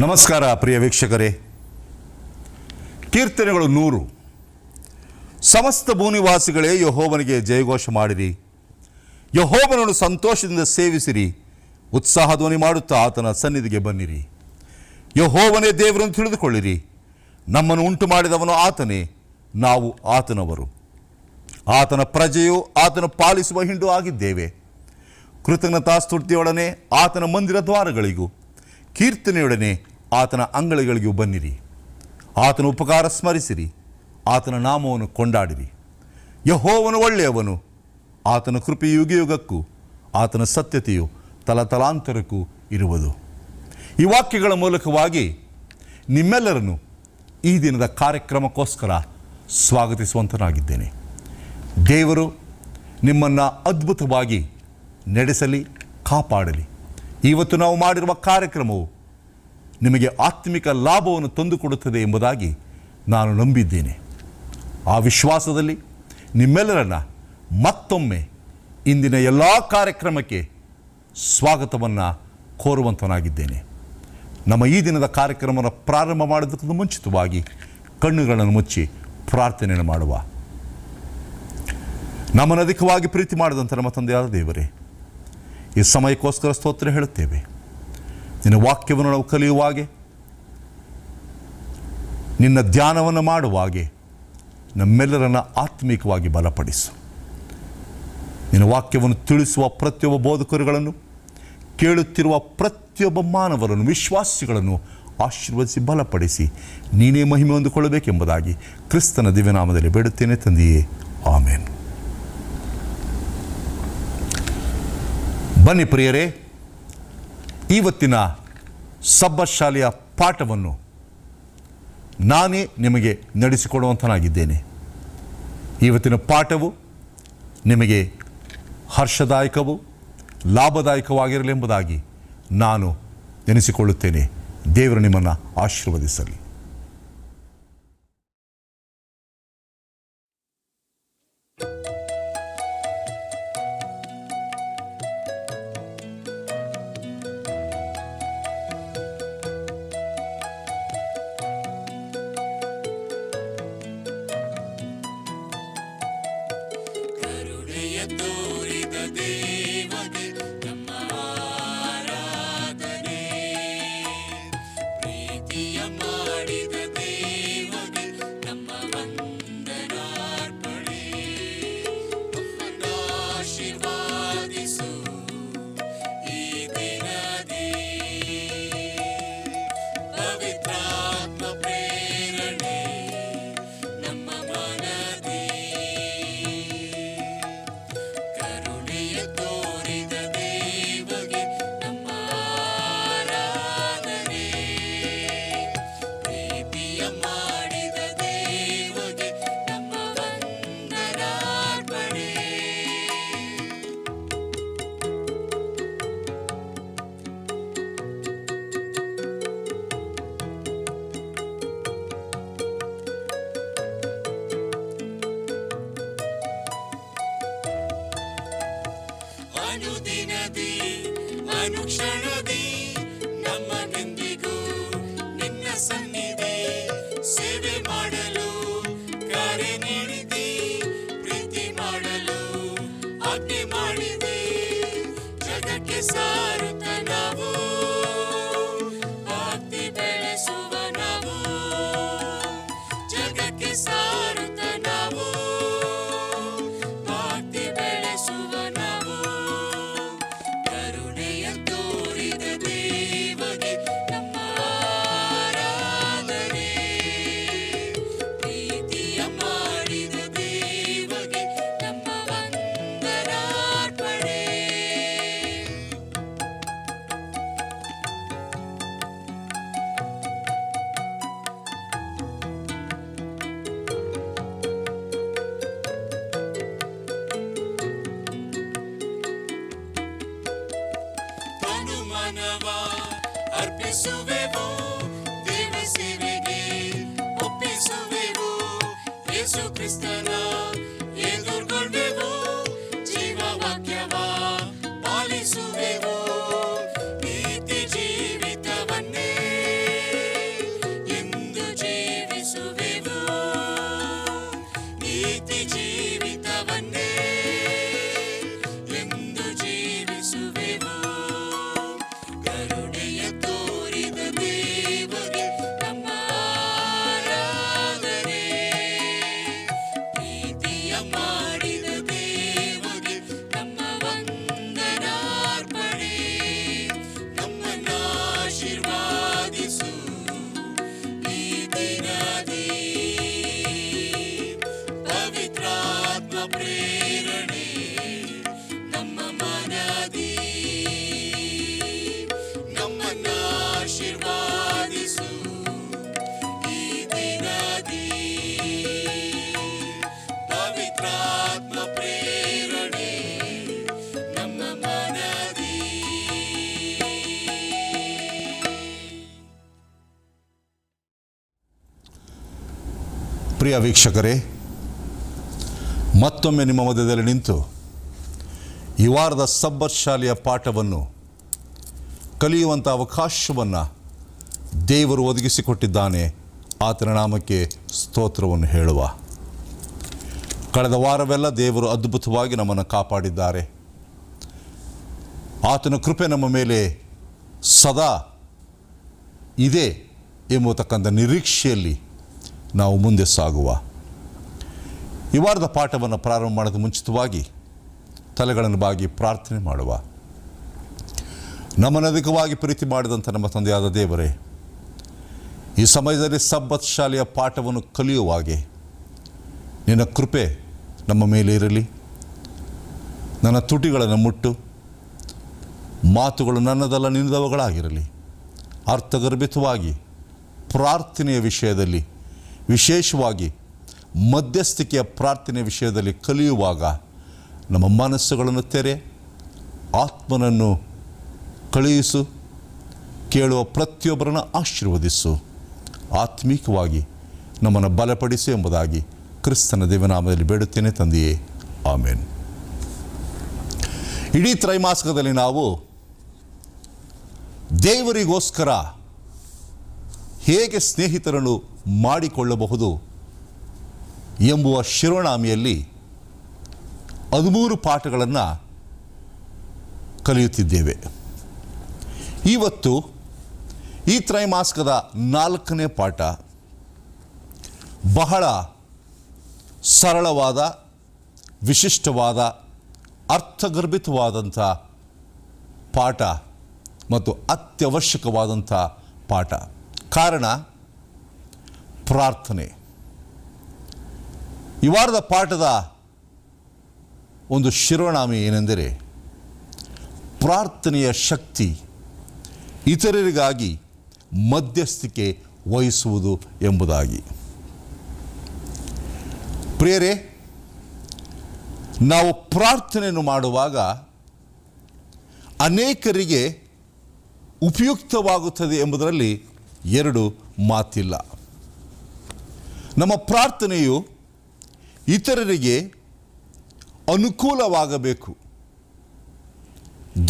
ನಮಸ್ಕಾರ ಪ್ರಿಯ ವೀಕ್ಷಕರೇ. ಕೀರ್ತನೆಗಳು 100. ಸಮಸ್ತ ಭೂನಿವಾಸಿಗಳೇ, ಯೆಹೋವನಿಗೆ ಜಯಘೋಷ ಮಾಡಿರಿ, ಯೆಹೋವನನ್ನು ಸಂತೋಷದಿಂದ ಸೇವಿಸಿರಿ, ಉತ್ಸಾಹ ಧ್ವನಿ ಮಾಡುತ್ತಾ ಆತನ ಸನ್ನಿಧಿಗೆ ಬನ್ನಿರಿ. ಯೆಹೋವನೇ ದೇವರನ್ನು ತಿಳಿದುಕೊಳ್ಳಿರಿ, ನಮ್ಮನ್ನು ಉಂಟು ಮಾಡಿದವನು ಆತನೇ, ನಾವು ಆತನವರು, ಆತನ ಪ್ರಜೆಯು, ಆತನ ಪಾಲಿಸುವ ಹಿಂಡು ಆಗಿದ್ದೇವೆ. ಕೃತಜ್ಞತಾಸ್ತುತಿಯೊಡನೆ ಆತನ ಮಂದಿರ ದ್ವಾರಗಳಿಗೂ, ಕೀರ್ತನೆಯೊಡನೆ ಆತನ ಅಂಗಳಗಳಿಗೂ ಬನ್ನಿರಿ. ಆತನ ಉಪಕಾರ ಸ್ಮರಿಸಿರಿ, ಆತನ ನಾಮವನ್ನು ಕೊಂಡಾಡಿರಿ. ಯೆಹೋವನು ಒಳ್ಳೆಯವನು, ಆತನ ಕೃಪೆಯು ಯುಗಯುಗಕ್ಕೂ, ಆತನ ಸತ್ಯತೆಯು ತಲತಲಾಂತರಕ್ಕೂ ಇರುವುದು. ಈ ವಾಕ್ಯಗಳ ಮೂಲಕವಾಗಿ ನಿಮ್ಮೆಲ್ಲರನ್ನು ಈ ದಿನದ ಕಾರ್ಯಕ್ರಮಕ್ಕೋಸ್ಕರ ಸ್ವಾಗತಿಸುವಂತನಾಗಿದ್ದೇನೆ. ದೇವರು ನಿಮ್ಮನ್ನು ಅದ್ಭುತವಾಗಿ ನಡೆಸಲಿ, ಕಾಪಾಡಲಿ. ಇವತ್ತು ನಾವು ಮಾಡಿರುವ ಕಾರ್ಯಕ್ರಮವು ನಿಮಗೆ ಆತ್ಮಿಕ ಲಾಭವನ್ನು ತಂದುಕೊಡುತ್ತದೆ ಎಂಬುದಾಗಿ ನಾನು ನಂಬಿದ್ದೇನೆ. ಆ ವಿಶ್ವಾಸದಲ್ಲಿ ನಿಮ್ಮೆಲ್ಲರನ್ನು ಮತ್ತೊಮ್ಮೆ ಇಂದಿನ ಎಲ್ಲ ಕಾರ್ಯಕ್ರಮಕ್ಕೆ ಸ್ವಾಗತವನ್ನು ಕೋರುವಂತನಾಗಿದ್ದೇನೆ. ನಮ್ಮ ಈ ದಿನದ ಕಾರ್ಯಕ್ರಮವನ್ನು ಪ್ರಾರಂಭ ಮಾಡೋದಕ್ಕಿಂತ ಮುಂಚಿತವಾಗಿ ಕಣ್ಣುಗಳನ್ನು ಮುಚ್ಚಿ ಪ್ರಾರ್ಥನೆಯನ್ನು ಮಾಡುವ. ನಮ್ಮನ್ನು ಅಧಿಕವಾಗಿ ಪ್ರೀತಿ ಮಾಡಿದಂಥ ನಮ್ಮ ತಂದೆಯಾದ ದೇವರೇ, ಈ ಸಮಯಕ್ಕೋಸ್ಕರ ಸ್ತೋತ್ರ ಹೇಳುತ್ತೇವೆ. ನಿನ್ನ ವಾಕ್ಯವನ್ನು ನಾವು ಕಲಿಯುವಾಗೆ, ನಿನ್ನ ಧ್ಯಾನವನ್ನು ಮಾಡುವಾಗೆ ನಮ್ಮೆಲ್ಲರನ್ನು ಆತ್ಮಿಕವಾಗಿ ಬಲಪಡಿಸು. ನಿನ್ನ ವಾಕ್ಯವನ್ನು ತಿಳಿಸುವ ಪ್ರತಿಯೊಬ್ಬ ಬೋಧಕರುಗಳನ್ನು, ಕೇಳುತ್ತಿರುವ ಪ್ರತಿಯೊಬ್ಬ ಮಾನವರನ್ನು, ವಿಶ್ವಾಸಿಗಳನ್ನು ಆಶೀರ್ವದಿಸಿ ಬಲಪಡಿಸಿ ನೀನೇ ಮಹಿಮೆ ಹೊಂದಿಕೊಳ್ಳಬೇಕೆಂಬುದಾಗಿ ಕ್ರಿಸ್ತನ ದಿವ್ಯನಾಮದಲ್ಲಿ ಬೇಡುತ್ತೇನೆ ತಂದೆಯೇ, ಆಮೇನ್. ಬನ್ನಿ ಪ್ರಿಯರೇ, ಇವತ್ತಿನ ಸಬ್ಬತ್ ಶಾಲೆಯ ಪಾಠವನ್ನು ನಾನೇ ನಿಮಗೆ ನಡೆಸಿಕೊಡುವಂತನಾಗಿದ್ದೇನೆ. ಇವತ್ತಿನ ಪಾಠವು ನಿಮಗೆ ಹರ್ಷದಾಯಕವೂ ಲಾಭದಾಯಕವಾಗಿರಲಿ ಎಂಬುದಾಗಿ ನಾನು ನೆನೆಸಿಕೊಳ್ಳುತ್ತೇನೆ. ದೇವರು ನಿಮ್ಮನ್ನು ಆಶೀರ್ವದಿಸಲಿ. ಅನುದಿನದಿ ಅನುಕ್ಷಣದಿ ನಮ್ಮನೆಂದಿಗೂ ನಿನ್ನ ಸನ್ನಿಧಿ ಸೇವೆ ಮಾಡಲು ಕರೆ ನೀಡಿದಿ, ಪ್ರೀತಿ ಮಾಡಲು ಆಜ್ಞೆ ಮಾಡಿದಿ. ಜಗಕ್ಕೆ ಸಾರುತ್ತ ನಾವು ಭಕ್ತಿ ಬೆಳೆಸುವ ನಾವು, ಜಗಕ್ಕೆ ಸಾರುತ್ತ ನಾವು ಭಕ್ತಿ ಬೆಳೆಸುವ ನಾವು. ಕರುಣೆಯ ತೋರಿದ ದೇವಗೆ ನಮ್ಮ ಆರಾಧನೆ, ಪ್ರೀತಿಯ ಮಾಡಿದ ದೇವಗೆ ನಮ್ಮ ವಂದನಾರ್ಪಣೆ. ತನುಮನವ ಅರ್ಪಿಸುವೆವು, ದೇವ ಸೇವೆಗೆ ಒಪ್ಪಿಸುವೆವು. ಯೇಸು ಕ್ರಿಸ್ತನ ಎದುರುಗೊಂಡೆವು, ಜೀವ ವಾಕ್ಯವ ಪಾಲಿಸುವೆವು. ನೀತಿ ಜೀವಿತವನ್ನೇ ಪ್ರಿಯ ವೀಕ್ಷಕರೇ, ಮತ್ತೊಮ್ಮೆ ನಿಮ್ಮ ಮಧ್ಯದಲ್ಲಿ ನಿಂತು ಈ ವಾರದ ಸಬ್ಬತ್ ಶಾಲೆಯ ಪಾಠವನ್ನು ಕಲಿಯುವಂಥ ಅವಕಾಶವನ್ನು ದೇವರು ಒದಗಿಸಿಕೊಟ್ಟಿದ್ದಾನೆ. ಆತನ ನಾಮಕ್ಕೆ ಸ್ತೋತ್ರವನ್ನು ಹೇಳುವ. ಕಳೆದ ವಾರವೆಲ್ಲ ದೇವರು ಅದ್ಭುತವಾಗಿ ನಮ್ಮನ್ನು ಕಾಪಾಡಿದ್ದಾರೆ. ಆತನ ಕೃಪೆ ನಮ್ಮ ಮೇಲೆ ಸದಾ ಇದೆ ಎಂಬತಕ್ಕಂಥ ನಿರೀಕ್ಷೆಯಲ್ಲಿ ನಾವು ಮುಂದೆ ಸಾಗುವ. ಈ ವಾರದ ಪಾಠವನ್ನು ಪ್ರಾರಂಭ ಮಾಡೋದು ಮುಂಚಿತವಾಗಿ ತಲೆಗಳನ್ನು ಬಾಗಿ ಪ್ರಾರ್ಥನೆ ಮಾಡುವ. ನಮ್ಮನ್ನು ಅಧಿಕವಾಗಿ ಪ್ರೀತಿ ಮಾಡಿದಂಥ ನಮ್ಮ ತಂದೆಯಾದ ದೇವರೇ, ಈ ಸಮಯದಲ್ಲಿ ಸಬ್ಬತ್ ಶಾಲೆಯ ಪಾಠವನ್ನು ಕಲಿಯುವಾಗೆ ನಿನ್ನ ಕೃಪೆ ನಮ್ಮ ಮೇಲೆ ಇರಲಿ. ನನ್ನ ತುಟಿಗಳನ್ನು ಮುಟ್ಟು, ಮಾತುಗಳು ನನ್ನದಲ್ಲ ನಿನ್ನದವುಗಳಾಗಿರಲಿ. ಅರ್ಥಗರ್ಭಿತವಾಗಿ ಪ್ರಾರ್ಥನೆಯ ವಿಷಯದಲ್ಲಿ, ವಿಶೇಷವಾಗಿ ಮಧ್ಯಸ್ಥಿಕೆಯ ಪ್ರಾರ್ಥನೆಯ ವಿಷಯದಲ್ಲಿ ಕಲಿಯುವಾಗ ನಮ್ಮ ಮನಸ್ಸುಗಳನ್ನು ತೆರೆ, ಆತ್ಮನನ್ನು ಕಳುಹಿಸು, ಕೇಳುವ ಪ್ರತಿಯೊಬ್ಬರನ್ನು ಆಶೀರ್ವದಿಸು, ಆತ್ಮೀಕವಾಗಿ ನಮ್ಮನ್ನು ಬಲಪಡಿಸು ಎಂಬುದಾಗಿ ಕ್ರಿಸ್ತನ ದೇವನಾಮದಲ್ಲಿ ಬೇಡುತ್ತೇನೆ ತಂದೆಯೇ, ಆಮೇನ್. ಇಡೀ ತ್ರೈಮಾಸಿಕದಲ್ಲಿ ನಾವು ದೇವರಿಗೋಸ್ಕರ ಹೇಗೆ ಸ್ನೇಹಿತರನ್ನು ಮಾಡಿಕೊಳ್ಳಬಹುದು ಎಂಬುವ ಶಿರೋನಾಮೆಯಲ್ಲಿ 13 ಪಾಠಗಳನ್ನು ಕಲಿಯುತ್ತಿದ್ದೇವೆ. ಇವತ್ತು ಈ ತ್ರೈಮಾಸಿಕದ 4ನೇ ಪಾಠ ಬಹಳ ಸರಳವಾದ, ವಿಶಿಷ್ಟವಾದ, ಅರ್ಥಗರ್ಭಿತವಾದಂಥ ಪಾಠ ಮತ್ತು ಅತ್ಯವಶ್ಯಕವಾದಂಥ ಪಾಠ. ಕಾರಣ ಪ್ರಾರ್ಥನೆ. ಈ ವಾರದ ಪಾಠದ ಒಂದು ಶಿರೋನಾಮೆ ಏನೆಂದರೆ ಪ್ರಾರ್ಥನೆಯ ಶಕ್ತಿ, ಇತರರಿಗಾಗಿ ಮಧ್ಯಸ್ಥಿಕೆ ವಹಿಸುವುದು ಎಂಬುದಾಗಿ. ಪ್ರಿಯರೇ, ನಾವು ಪ್ರಾರ್ಥನೆಯನ್ನು ಮಾಡುವಾಗ ಅನೇಕರಿಗೆ ಉಪಯುಕ್ತವಾಗುತ್ತದೆ ಎಂಬುದರಲ್ಲಿ 2 ಮಾತಿಲ್ಲ. ನಮ್ಮ ಪ್ರಾರ್ಥನೆಯು ಇತರರಿಗೆ ಅನುಕೂಲವಾಗಬೇಕು.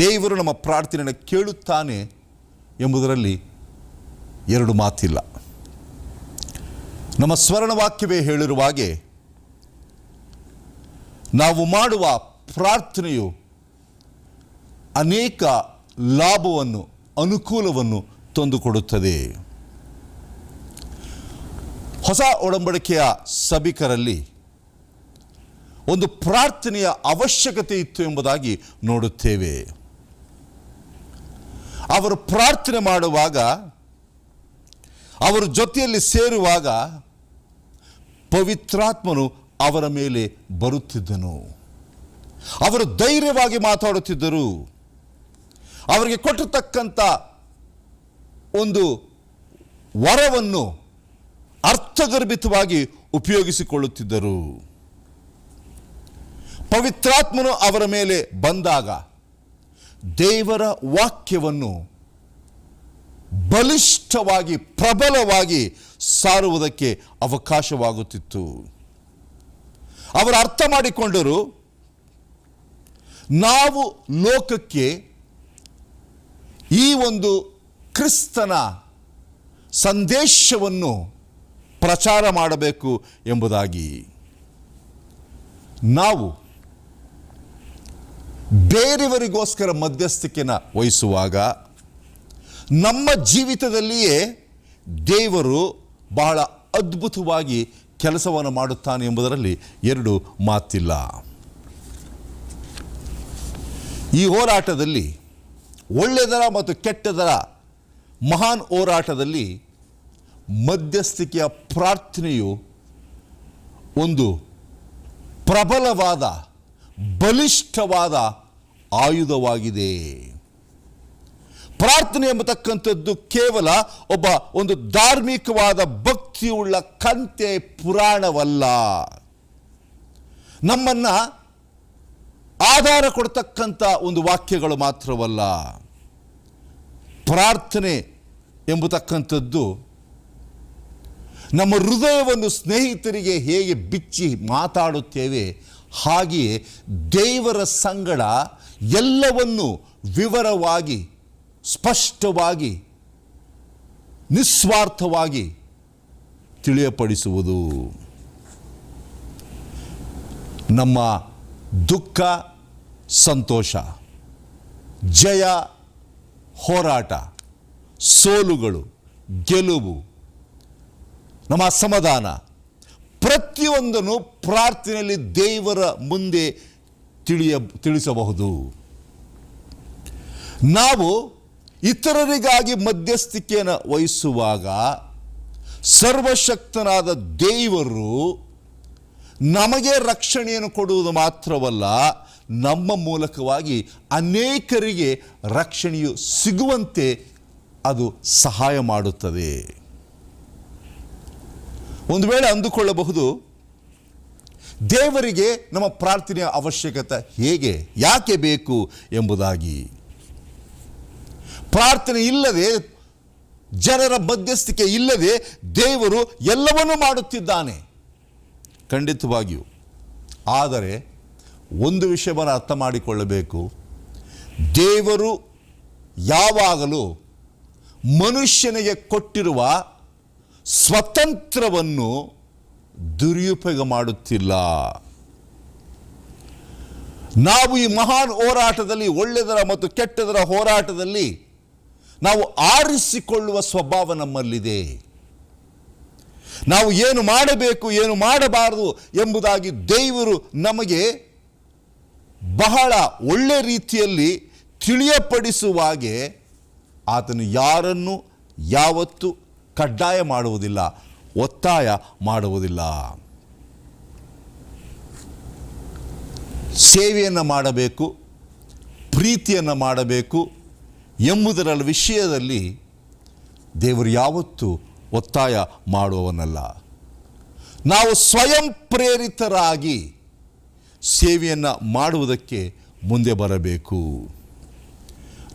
ದೇವರು ನಮ್ಮ ಪ್ರಾರ್ಥನೆಯನ್ನು ಕೇಳುತ್ತಾನೆ ಎಂಬುದರಲ್ಲಿ 2 ಮಾತಿಲ್ಲ. ನಮ್ಮ ಸ್ವರ್ಣವಾಕ್ಯವೇ ಹೇಳಿರುವ ಹಾಗೆ ನಾವು ಮಾಡುವ ಪ್ರಾರ್ಥನೆಯು ಅನೇಕ ಲಾಭವನ್ನು, ಅನುಕೂಲವನ್ನು ತಂದುಕೊಡುತ್ತದೆ. ಹೊಸ ಒಡಂಬಡಿಕೆಯ ಸಭಿಕರಲ್ಲಿ ಒಂದು ಪ್ರಾರ್ಥನೆಯ ಅವಶ್ಯಕತೆ ಇತ್ತು ಎಂಬುದಾಗಿ ನೋಡುತ್ತೇವೆ. ಅವರು ಪ್ರಾರ್ಥನೆ ಮಾಡುವಾಗ, ಅವರ ಜೊತೆಯಲ್ಲಿ ಸೇರುವಾಗ ಪವಿತ್ರಾತ್ಮನು ಅವರ ಮೇಲೆ ಬರುತ್ತಿದ್ದನು. ಅವರು ಧೈರ್ಯವಾಗಿ ಮಾತಾಡುತ್ತಿದ್ದರು. ಅವರಿಗೆ ಕೊಟ್ಟಿರ್ತಕ್ಕಂಥ ಒಂದು ವರವನ್ನು ಅರ್ಥಗರ್ಭಿತವಾಗಿ ಉಪಯೋಗಿಸಿಕೊಳ್ಳುತ್ತಿದ್ದರು. ಪವಿತ್ರಾತ್ಮನು ಅವರ ಮೇಲೆ ಬಂದಾಗ ದೇವರ ವಾಕ್ಯವನ್ನು ಬಲಿಷ್ಠವಾಗಿ, ಪ್ರಬಲವಾಗಿ ಸಾರುವುದಕ್ಕೆ ಅವಕಾಶವಾಗುತ್ತಿತ್ತು. ಅವರು ಅರ್ಥ ಮಾಡಿಕೊಂಡರು, ನಾವು ಲೋಕಕ್ಕೆ ಈ ಒಂದು ಕ್ರಿಸ್ತನ ಸಂದೇಶವನ್ನು ಪ್ರಚಾರ ಮಾಡಬೇಕು ಎಂಬುದಾಗಿ. ನಾವು ಬೇರೆಯವರಿಗೋಸ್ಕರ ಮಧ್ಯಸ್ಥಿಕೆಯನ್ನು ವಹಿಸುವಾಗ ನಮ್ಮ ಜೀವಿತದಲ್ಲಿಯೇ ದೇವರು ಬಹಳ ಅದ್ಭುತವಾಗಿ ಕೆಲಸವನ್ನು ಮಾಡುತ್ತಾನೆ ಎಂಬುದರಲ್ಲಿ 2 ಮಾತಿಲ್ಲ. ಈ ಹೋರಾಟದಲ್ಲಿ, ಒಳ್ಳೆಯದರ ಮತ್ತು ಕೆಟ್ಟದರ ಮಹಾನ್ ಹೋರಾಟದಲ್ಲಿ ಮಧ್ಯಸ್ಥಿಕೆಯ ಪ್ರಾರ್ಥನೆಯು ಒಂದು ಪ್ರಬಲವಾದ, ಬಲಿಷ್ಠವಾದ ಆಯುಧವಾಗಿದೆ. ಪ್ರಾರ್ಥನೆ ಎಂಬತಕ್ಕಂಥದ್ದು ಕೇವಲ ಒಂದು ಧಾರ್ಮಿಕವಾದ ಭಕ್ತಿಯುಳ್ಳ ಕಂತೆ ಪುರಾಣವಲ್ಲ. ನಮ್ಮನ್ನು ಆಧಾರ ಕೊಡ್ತಕ್ಕಂಥ ಒಂದು ವಾಕ್ಯಗಳು ಮಾತ್ರವಲ್ಲ. ಪ್ರಾರ್ಥನೆ ಎಂಬತಕ್ಕಂಥದ್ದು ನಮ್ಮ ಹೃದಯವನ್ನು ಸ್ನೇಹಿತರಿಗೆ ಹೇಗೆ ಬಿಚ್ಚಿ ಮಾತಾಡುತ್ತೇವೆ, ಹಾಗೆಯೇ ದೇವರ ಸಂಗಡ ಎಲ್ಲವನ್ನು ವಿವರವಾಗಿ, ಸ್ಪಷ್ಟವಾಗಿ, ನಿಸ್ವಾರ್ಥವಾಗಿ ತಿಳಿಯಪಡಿಸುವುದು. ನಮ್ಮ ದುಃಖ, ಸಂತೋಷ, ಜಯ, ಹೋರಾಟ, ಸೋಲುಗಳು, ಗೆಲುವು, ನಮ್ಮ ಅಸಮಾಧಾನ ಪ್ರತಿಯೊಂದನ್ನು ಪ್ರಾರ್ಥನೆಯಲ್ಲಿ ದೇವರ ಮುಂದೆ ತಿಳಿಸಬಹುದು. ನಾವು ಇತರರಿಗಾಗಿ ಮಧ್ಯಸ್ಥಿಕೆಯನ್ನು ವಹಿಸುವಾಗ ಸರ್ವಶಕ್ತನಾದ ದೇವರು ನಮಗೆ ರಕ್ಷಣೆಯನ್ನು ಕೊಡುವುದು ಮಾತ್ರವಲ್ಲ, ನಮ್ಮ ಮೂಲಕವಾಗಿ ಅನೇಕರಿಗೆ ರಕ್ಷಣೆಯು ಸಿಗುವಂತೆ ಅದು ಸಹಾಯ ಮಾಡುತ್ತದೆ. ಒಂದು ವೇಳೆ ಅಂದುಕೊಳ್ಳಬಹುದು, ದೇವರಿಗೆ ನಮ್ಮ ಪ್ರಾರ್ಥನೆಯ ಅವಶ್ಯಕತೆ ಹೇಗೆ, ಯಾಕೆ ಬೇಕು ಎಂಬುದಾಗಿ. ಪ್ರಾರ್ಥನೆ ಇಲ್ಲದೆ, ಜನರ ಮಧ್ಯಸ್ಥಿಕೆ ಇಲ್ಲದೆ ದೇವರು ಎಲ್ಲವನ್ನೂ ಮಾಡುತ್ತಿದ್ದಾನೆ, ಖಂಡಿತವಾಗಿಯೂ. ಆದರೆ ಒಂದು ವಿಷಯವನ್ನು ಅರ್ಥ ಮಾಡಿಕೊಳ್ಳಬೇಕು, ದೇವರು ಯಾವಾಗಲೂ ಮನುಷ್ಯನಿಗೆ ಕೊಟ್ಟಿರುವ ಸ್ವತಂತ್ರವನ್ನು ದುರುಪಯೋಗ ಮಾಡುತ್ತಿಲ್ಲ. ನಾವು ಈ ಮಹಾನ್ ಹೋರಾಟದಲ್ಲಿ, ಒಳ್ಳೆಯದರ ಮತ್ತು ಕೆಟ್ಟದರ ಹೋರಾಟದಲ್ಲಿ ನಾವು ಆರಿಸಿಕೊಳ್ಳುವ ಸ್ವಭಾವ ನಮ್ಮಲ್ಲಿದೆ. ನಾವು ಏನು ಮಾಡಬೇಕು, ಏನು ಮಾಡಬಾರದು ಎಂಬುದಾಗಿ ದೇವರು ನಮಗೆ ಬಹಳ ಒಳ್ಳೆ ರೀತಿಯಲ್ಲಿ ತಿಳಿಯಪಡಿಸುವಾಗೆ ಆತನು ಯಾರನ್ನು ಯಾವತ್ತೂ ಕಡ್ಡಾಯ ಮಾಡುವುದಿಲ್ಲ, ಒತ್ತಾಯ ಮಾಡುವುದಿಲ್ಲ. ಸೇವೆಯನ್ನು ಮಾಡಬೇಕು, ಪ್ರೀತಿಯನ್ನು ಮಾಡಬೇಕು ಎಂಬುದರ ವಿಷಯದಲ್ಲಿ ದೇವರು ಯಾವತ್ತೂ ಒತ್ತಾಯ ಮಾಡುವವನಲ್ಲ. ನಾವು ಸ್ವಯಂ ಪ್ರೇರಿತರಾಗಿ ಸೇವೆಯನ್ನು ಮಾಡುವುದಕ್ಕೆ ಮುಂದೆ ಬರಬೇಕು.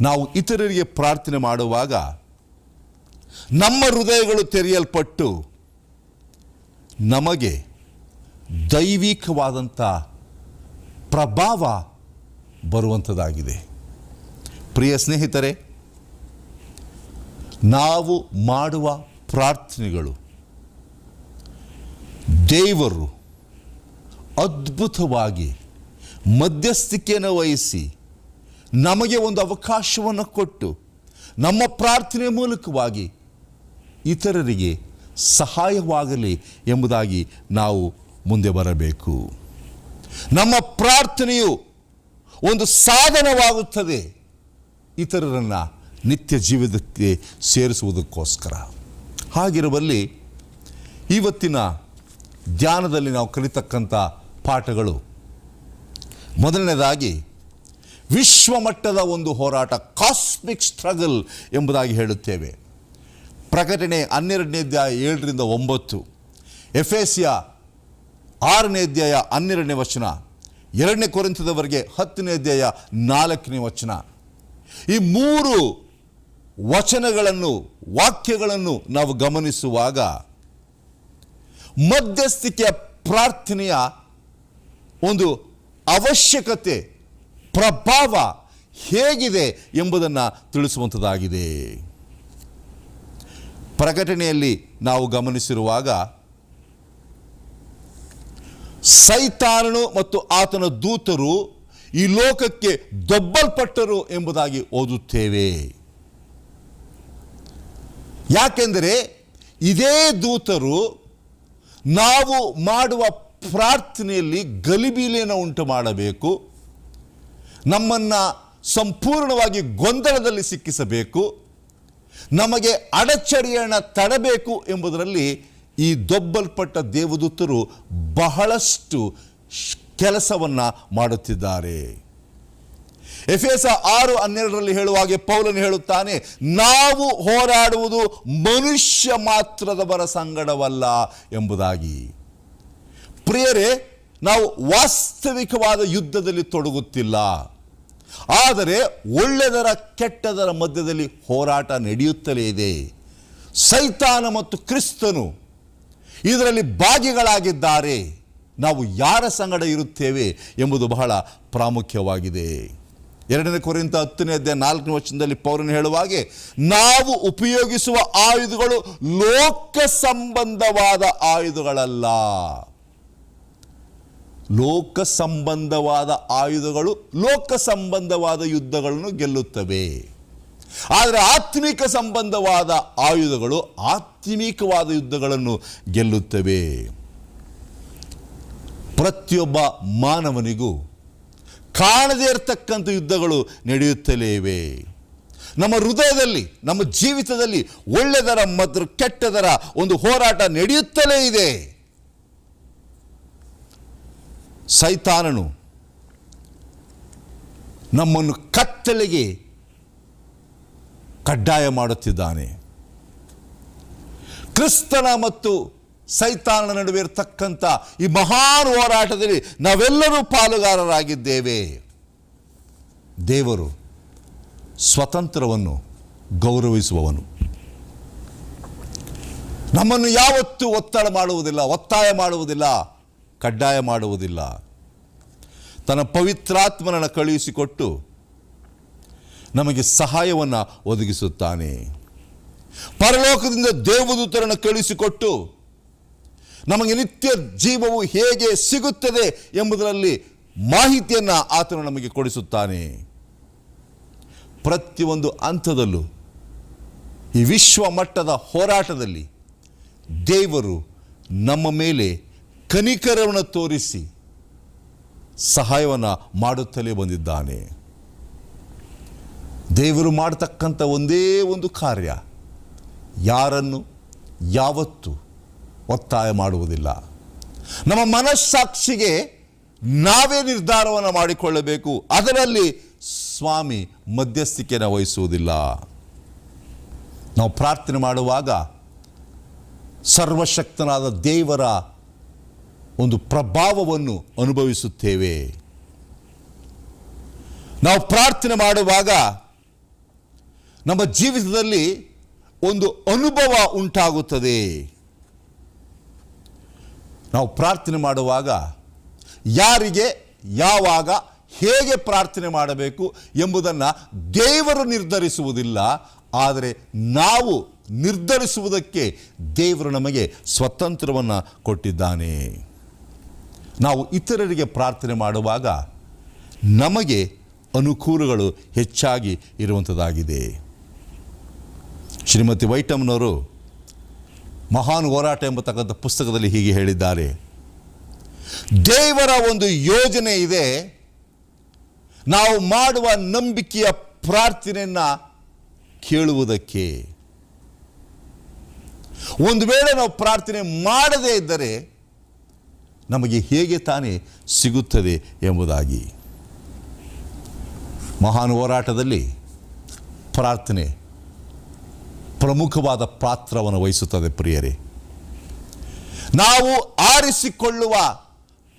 ನಾವು ಇತರರಿಗೆ ಪ್ರಾರ್ಥನೆ ಮಾಡುವಾಗ ನಮ್ಮ ಹೃದಯಗಳು ತೆರೆಯಲ್ಪಟ್ಟು ನಮಗೆ ದೈವಿಕವಾದಂಥ ಪ್ರಭಾವ ಬರುವಂಥದ್ದಾಗಿದೆ. ಪ್ರಿಯ ಸ್ನೇಹಿತರೆ, ನಾವು ಮಾಡುವ ಪ್ರಾರ್ಥನೆಗಳು ದೇವರು ಅದ್ಭುತವಾಗಿ ಮಧ್ಯಸ್ಥಿಕೆಯನ್ನು ವಹಿಸಿ ನಮಗೆ ಒಂದು ಅವಕಾಶವನ್ನು ಕೊಟ್ಟು ನಮ್ಮ ಪ್ರಾರ್ಥನೆ ಮೂಲಕವಾಗಿ ಇತರರಿಗೆ ಸಹಾಯವಾಗಲಿ ಎಂಬುದಾಗಿ ನಾವು ಮುಂದೆ ಬರಬೇಕು. ನಮ್ಮ ಪ್ರಾರ್ಥನೆಯು ಒಂದು ಸಾಧನವಾಗುತ್ತದೆ ಇತರರನ್ನು ನಿತ್ಯ ಜೀವಿತಕ್ಕೆ ಸೇರಿಸುವುದಕ್ಕೋಸ್ಕರ. ಹಾಗಿರುವಲ್ಲಿ ಇವತ್ತಿನ ಧ್ಯಾನದಲ್ಲಿ ನಾವು ಕಲಿತಕ್ಕಂಥ ಪಾಠಗಳು, ಮೊದಲನೇದಾಗಿ ವಿಶ್ವಮಟ್ಟದ ಒಂದು ಹೋರಾಟ, ಕಾಸ್ಮಿಕ್ ಸ್ಟ್ರಗಲ್ ಎಂಬುದಾಗಿ ಹೇಳುತ್ತೇವೆ. ಪ್ರಕಟಣೆ 12ನೇ ಅಧ್ಯಾಯ 7-9, ಎಫೆಸಿಯ 6ನೇ ಅಧ್ಯಾಯ 12ನೇ ವಚನ, 2ನೇ ಕೊರಿಂಥದವರೆಗೆ 10ನೇ ಅಧ್ಯಾಯ 4ನೇ ವಚನ. ಈ 3 ವಚನಗಳನ್ನು, ವಾಕ್ಯಗಳನ್ನು ನಾವು ಗಮನಿಸುವಾಗ ಮಧ್ಯಸ್ಥಿಕೆಯ ಪ್ರಾರ್ಥನೆಯ ಒಂದು ಅವಶ್ಯಕತೆ, ಪ್ರಭಾವ ಹೇಗಿದೆ ಎಂಬುದನ್ನು ತಿಳಿಸುವಂಥದ್ದಾಗಿದೆ. ಪ್ರಕಟಣೆಯಲ್ಲಿ ನಾವು ಗಮನಿಸಿರುವಾಗ ಸೈತಾನನು ಮತ್ತು ಆತನ ದೂತರು ಈ ಲೋಕಕ್ಕೆ ದೊಬ್ಬಲ್ಪಟ್ಟರು ಎಂಬುದಾಗಿ ಓದುತ್ತೇವೆ. ಯಾಕೆಂದರೆ ಇದೇ ದೂತರು ನಾವು ಮಾಡುವ ಪ್ರಾರ್ಥನೆಯಲ್ಲಿ ಗಲಿಬಿಲಿಯನ್ನು ಉಂಟು ಮಾಡಬೇಕು, ನಮ್ಮನ್ನು ಸಂಪೂರ್ಣವಾಗಿ ಗೊಂದಲದಲ್ಲಿ ಸಿಕ್ಕಿಸಬೇಕು, ನಮಗೆ ಅಡಚಣೆಯನ್ನು ತಡಬೇಕು ಎಂಬುದರಲ್ಲಿ ಈ ದೊಬ್ಬಲ್ಪಟ್ಟ ದೇವದೂತರು ಬಹಳಷ್ಟು ಕೆಲಸವನ್ನು ಮಾಡುತ್ತಿದ್ದಾರೆ. ಎಫೆಸ 6:12 ಹೇಳುವಾಗೆ ಪೌಲನು ಹೇಳುತ್ತಾನೆ, ನಾವು ಹೋರಾಡುವುದು ಮನುಷ್ಯ ಮಾತ್ರದವರ ಸಂಗಡವಲ್ಲ ಎಂಬುದಾಗಿ. ಪ್ರಿಯರೇ, ನಾವು ವಾಸ್ತವಿಕವಾದ ಯುದ್ಧದಲ್ಲಿ ತೊಡಗುತ್ತಿಲ್ಲ, ಆದರೆ ಒಳ್ಳೆಯದರ ಕೆಟ್ಟದರ ಮಧ್ಯದಲ್ಲಿ ಹೋರಾಟ ನಡೆಯುತ್ತಲೇ ಇದೆ. ಸೈತಾನ ಮತ್ತು ಕ್ರಿಸ್ತನು ಇದರಲ್ಲಿ ಭಾಗಿಗಳಾಗಿದ್ದಾರೆ. ನಾವು ಯಾರ ಸಂಗಡ ಇರುತ್ತೇವೆ ಎಂಬುದು ಬಹಳ ಪ್ರಾಮುಖ್ಯವಾಗಿದೆ. 2 ಕೊರಿಂಥ 10:4 ಪೌಲನು ಹೇಳುವ ಹಾಗೆ, ನಾವು ಉಪಯೋಗಿಸುವ ಆಯುಧಗಳು ಲೋಕ ಸಂಬಂಧವಾದ ಆಯುಧಗಳಲ್ಲ. ಲೋಕ ಸಂಬಂಧವಾದ ಆಯುಧಗಳು ಲೋಕ ಸಂಬಂಧವಾದ ಯುದ್ಧಗಳನ್ನು ಗೆಲ್ಲುತ್ತವೆ. ಆದರೆ ಆತ್ಮಿಕ ಸಂಬಂಧವಾದ ಆಯುಧಗಳು ಆತ್ಮಿಕವಾದ ಯುದ್ಧಗಳನ್ನು ಗೆಲ್ಲುತ್ತವೆ. ಪ್ರತಿಯೊಬ್ಬ ಮಾನವನಿಗೂ ಕಾಣದೇ ಇರತಕ್ಕಂಥ ಯುದ್ಧಗಳು ನಡೆಯುತ್ತಲೇ ಇವೆ. ನಮ್ಮ ಹೃದಯದಲ್ಲಿ, ನಮ್ಮ ಜೀವಿತದಲ್ಲಿ ಒಳ್ಳೆದರ ಮತ್ತು ಕೆಟ್ಟದರ ಒಂದು ಹೋರಾಟ ನಡೆಯುತ್ತಲೇ ಇದೆ. ಸೈತಾನನು ನಮ್ಮನ್ನು ಕತ್ತಲೆಗೆ ಕಡ್ಡಾಯ ಮಾಡುತ್ತಿದ್ದಾನೆ. ಕ್ರಿಸ್ತನ ಮತ್ತು ಸೈತಾನನ ನಡುವೆ ಇರತಕ್ಕಂಥ ಈ ಮಹಾನ್ ಹೋರಾಟದಲ್ಲಿ ನಾವೆಲ್ಲರೂ ಪಾಲುಗಾರರಾಗಿದ್ದೇವೆ. ದೇವರು ಸ್ವತಂತ್ರವನ್ನು ಗೌರವಿಸುವವನು. ನಮ್ಮನ್ನು ಯಾವತ್ತೂ ಒತ್ತಡ ಮಾಡುವುದಿಲ್ಲ, ಒತ್ತಾಯ ಮಾಡುವುದಿಲ್ಲ, ಕಡ್ಡಾಯ ಮಾಡುವುದಿಲ್ಲ. ತನ್ನ ಪವಿತ್ರಾತ್ಮನನ್ನು ಕಳುಹಿಸಿಕೊಟ್ಟು ನಮಗೆ ಸಹಾಯವನ್ನು ಒದಗಿಸುತ್ತಾನೆ. ಪರಲೋಕದಿಂದ ದೇವದೂತರನ್ನು ಕಳುಹಿಸಿಕೊಟ್ಟು ನಮಗೆ ನಿತ್ಯ ಜೀವವು ಹೇಗೆ ಸಿಗುತ್ತದೆ ಎಂಬುದರಲ್ಲಿ ಮಾಹಿತಿಯನ್ನು ಆತನು ನಮಗೆ ಕೊಡಿಸುತ್ತಾನೆ. ಪ್ರತಿಯೊಂದು ಹಂತದಲ್ಲೂ ಈ ವಿಶ್ವ ಮಟ್ಟದ ಹೋರಾಟದಲ್ಲಿ ದೇವರು ನಮ್ಮ ಮೇಲೆ ಕನಿಕರವನ್ನು ತೋರಿಸಿ ಸಹಾಯವನ್ನು ಮಾಡುತ್ತಲೇ ಬಂದಿದ್ದಾನೆ. ದೇವರು ಮಾಡತಕ್ಕಂಥ ಒಂದೇ ಒಂದು ಕಾರ್ಯ, ಯಾರನ್ನು ಯಾವತ್ತೂ ಒತ್ತಾಯ ಮಾಡುವುದಿಲ್ಲ. ನಮ್ಮ ಮನಸ್ಸಾಕ್ಷಿಗೆ ನಾವೇ ನಿರ್ಧಾರವನ್ನು ಮಾಡಿಕೊಳ್ಳಬೇಕು. ಅದರಲ್ಲಿ ಸ್ವಾಮಿ ಮಧ್ಯಸ್ಥಿಕೆಯನ್ನು ವಹಿಸುವುದಿಲ್ಲ. ನಾವು ಪ್ರಾರ್ಥನೆ ಮಾಡುವಾಗ ಸರ್ವಶಕ್ತನಾದ ದೇವರ ಒಂದು ಪ್ರಭಾವವನ್ನು ಅನುಭವಿಸುತ್ತೇವೆ. ನಾವು ಪ್ರಾರ್ಥನೆ ಮಾಡುವಾಗ ನಮ್ಮ ಜೀವಿತದಲ್ಲಿ ಒಂದು ಅನುಭವ ಉಂಟಾಗುತ್ತದೆ. ನಾವು ಪ್ರಾರ್ಥನೆ ಮಾಡುವಾಗ ಯಾರಿಗೆ, ಯಾವಾಗ, ಹೇಗೆ ಪ್ರಾರ್ಥನೆ ಮಾಡಬೇಕು ಎಂಬುದನ್ನು ದೇವರು ನಿರ್ಧರಿಸುವುದಿಲ್ಲ. ಆದರೆ ನಾವು ನಿರ್ಧರಿಸುವುದಕ್ಕೆ ದೇವರು ನಮಗೆ ಸ್ವತಂತ್ರವನ್ನು ಕೊಟ್ಟಿದ್ದಾನೆ. ನಾವು ಇತರರಿಗೆ ಪ್ರಾರ್ಥನೆ ಮಾಡುವಾಗ ನಮಗೆ ಅನುಕೂಲಗಳು ಹೆಚ್ಚಾಗಿ ಇರುವಂಥದ್ದಾಗಿದೆ. ಶ್ರೀಮತಿ ವೈಟಮ್ನವರು ಮಹಾನ್ ಹೋರಾಟ ಎಂಬತಕ್ಕಂಥ ಪುಸ್ತಕದಲ್ಲಿ ಹೀಗೆ ಹೇಳಿದ್ದಾರೆ, ದೇವರ ಒಂದು ಯೋಜನೆ ಇದೆ. ನಾವು ಮಾಡುವ ನಂಬಿಕೆಯ ಪ್ರಾರ್ಥನೆಯನ್ನು ಕೇಳುವುದಕ್ಕೆ. ಒಂದು ವೇಳೆ ನಾವು ಪ್ರಾರ್ಥನೆ ಮಾಡದೇ ಇದ್ದರೆ ನಮಗೆ ಹೇಗೆ ತಾನೇ ಸಿಗುತ್ತದೆ ಎಂಬುದಾಗಿ. ಮಹಾನ್ ಹೋರಾಟದಲ್ಲಿ ಪ್ರಾರ್ಥನೆ ಪ್ರಮುಖವಾದ ಪಾತ್ರವನ್ನು ವಹಿಸುತ್ತದೆ. ಪ್ರಿಯರೇ, ನಾವು ಆರಿಸಿಕೊಳ್ಳುವ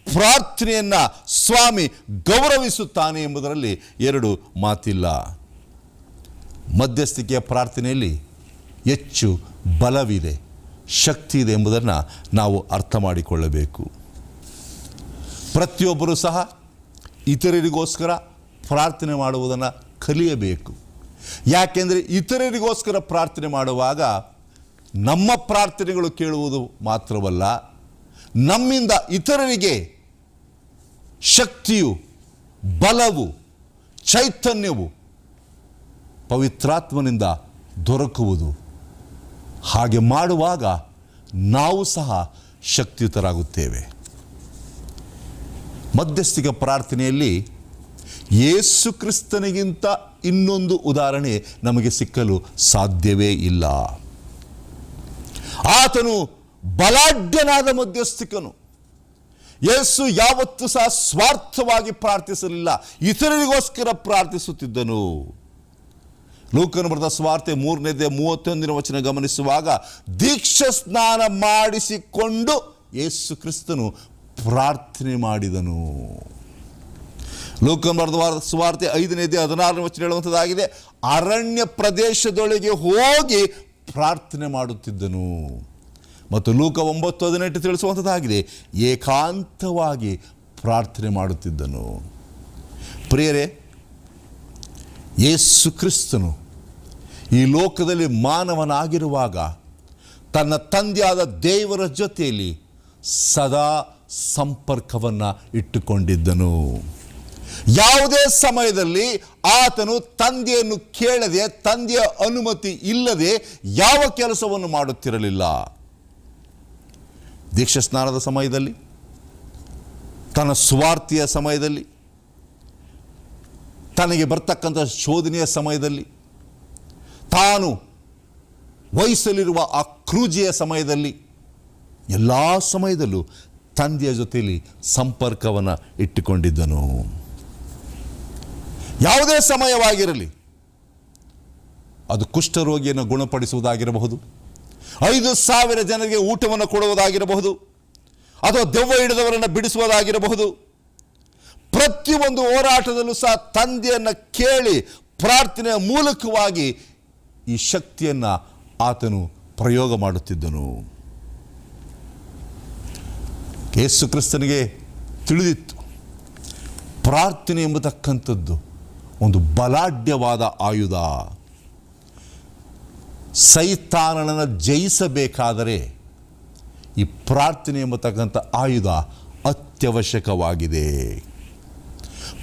ಪ್ರಾರ್ಥನೆಯನ್ನು ಸ್ವಾಮಿ ಗೌರವಿಸುತ್ತಾನೆ ಎಂಬುದರಲ್ಲಿ ಎರಡು ಮಾತಿಲ್ಲ. ಮಧ್ಯಸ್ಥಿಕೆಯ ಪ್ರಾರ್ಥನೆಯಲ್ಲಿ ಹೆಚ್ಚು ಬಲವಿದೆ, ಶಕ್ತಿ ಇದೆ ಎಂಬುದನ್ನು ನಾವು ಅರ್ಥ ಮಾಡಿಕೊಳ್ಳಬೇಕು. ಪ್ರತಿಯೊಬ್ಬರೂ ಸಹ ಇತರರಿಗೋಸ್ಕರ ಪ್ರಾರ್ಥನೆ ಮಾಡುವುದನ್ನು ಕಲಿಯಬೇಕು. ಯಾಕೆಂದರೆ ಇತರರಿಗೋಸ್ಕರ ಪ್ರಾರ್ಥನೆ ಮಾಡುವಾಗ ನಮ್ಮ ಪ್ರಾರ್ಥನೆಗಳು ಕೇಳುವುದು ಮಾತ್ರವಲ್ಲ, ನಮ್ಮಿಂದ ಇತರರಿಗೆ ಶಕ್ತಿಯು, ಬಲವು, ಚೈತನ್ಯವು ಪವಿತ್ರಾತ್ಮನಿಂದ ದೊರಕುವುದು. ಹಾಗೆ ಮಾಡುವಾಗ ನಾವು ಸಹ ಶಕ್ತಿಯುತರಾಗುತ್ತೇವೆ. ಮಧ್ಯಸ್ಥಿಕ ಪ್ರಾರ್ಥನೆಯಲ್ಲಿ ಯೇಸು ಕ್ರಿಸ್ತನಿಗಿಂತ ಇನ್ನೊಂದು ಉದಾಹರಣೆ ನಮಗೆ ಸಿಕ್ಕಲು ಸಾಧ್ಯವೇ ಇಲ್ಲ. ಆತನು ಬಲಾಢ್ಯನಾದ ಮಧ್ಯಸ್ಥಿಕನು. ಯೇಸು ಯಾವತ್ತೂ ಸಹ ಸ್ವಾರ್ಥವಾಗಿ ಪ್ರಾರ್ಥಿಸಲಿಲ್ಲ, ಇತರರಿಗೋಸ್ಕರ ಪ್ರಾರ್ಥಿಸುತ್ತಿದ್ದನು. ಲೂಕನ ಬರೆದ ಸುವಾರ್ತೆ 3:31 ಗಮನಿಸುವಾಗ, ದೀಕ್ಷಾ ಸ್ನಾನ ಮಾಡಿಸಿಕೊಂಡು ಯೇಸು ಕ್ರಿಸ್ತನು ಪ್ರಾರ್ಥನೆ ಮಾಡಿದನು. ಲೂಕನ ಬರೆದ ಸುವಾರ್ತೆ 5:16 ಹೇಳುವಂಥದ್ದಾಗಿದೆ, ಅರಣ್ಯ ಪ್ರದೇಶದೊಳಗೆ ಹೋಗಿ ಪ್ರಾರ್ಥನೆ ಮಾಡುತ್ತಿದ್ದನು. ಮತ್ತು ಲೂಕ 9:18 ತಿಳಿಸುವಂಥದ್ದಾಗಿದೆ, ಏಕಾಂತವಾಗಿ ಪ್ರಾರ್ಥನೆ ಮಾಡುತ್ತಿದ್ದನು. ಪ್ರಿಯರೇ, ಯೇಸು ಕ್ರಿಸ್ತನು ಈ ಲೋಕದಲ್ಲಿ ಮಾನವನಾಗಿರುವಾಗ ತನ್ನ ತಂದೆಯಾದ ದೇವರ ಜೊತೆಯಲ್ಲಿ ಸದಾ ಸಂಪರ್ಕವನ್ನು ಇಟ್ಟುಕೊಂಡಿದ್ದನು. ಯಾವುದೇ ಸಮಯದಲ್ಲಿ ಆತನು ತಂದೆಯನ್ನು ಕೇಳದೆ, ತಂದೆಯ ಅನುಮತಿ ಇಲ್ಲದೆ ಯಾವ ಕೆಲಸವನ್ನು ಮಾಡುತ್ತಿರಲಿಲ್ಲ. ದೀಕ್ಷಾ ಸ್ನಾನದ ಸಮಯದಲ್ಲಿ, ತನ್ನ ಸುವಾರ್ತೆಯ ಸಮಯದಲ್ಲಿ, ತನಗೆ ಬರ್ತಕ್ಕಂಥ ಶೋಧನೆಯ ಸಮಯದಲ್ಲಿ, ತಾನು ವಹಿಸಲಿರುವ ಆ ಕ್ರೂಜಿಯ ಸಮಯದಲ್ಲಿ, ಎಲ್ಲ ಸಮಯದಲ್ಲೂ ತಂದೆಯ ಜೊತೆಯಲ್ಲಿ ಸಂಪರ್ಕವನ್ನು ಇಟ್ಟುಕೊಂಡಿದ್ದನು. ಯಾವುದೇ ಸಮಯವಾಗಿರಲಿ, ಅದು ಕುಷ್ಠರೋಗಿಯನ್ನು ಗುಣಪಡಿಸುವುದಾಗಿರಬಹುದು, 5,000 ಜನರಿಗೆ ಊಟವನ್ನು ಕೊಡುವುದಾಗಿರಬಹುದು, ಅಥವಾ ದೆವ್ವ ಹಿಡಿದವರನ್ನು ಬಿಡಿಸುವುದಾಗಿರಬಹುದು. ಪ್ರತಿಯೊಂದು ಹೋರಾಟದಲ್ಲೂ ಸಹ ತಂದೆಯನ್ನು ಕೇಳಿ ಪ್ರಾರ್ಥನೆಯ ಮೂಲಕವಾಗಿ ಈ ಶಕ್ತಿಯನ್ನು ಆತನು ಪ್ರಯೋಗ ಮಾಡುತ್ತಿದ್ದನು. ಯೇಸು ಕ್ರಿಸ್ತನಿಗೆ ತಿಳಿದಿತ್ತು, ಪ್ರಾರ್ಥನೆ ಎಂಬತಕ್ಕಂಥದ್ದು ಒಂದು ಬಲಾಢ್ಯವಾದ ಆಯುಧ. ಸೈತಾನನನ್ನು ಜಯಿಸಬೇಕಾದರೆ ಈ ಪ್ರಾರ್ಥನೆ ಎಂಬತಕ್ಕಂಥ ಆಯುಧ ಅತ್ಯವಶ್ಯಕವಾಗಿದೆ.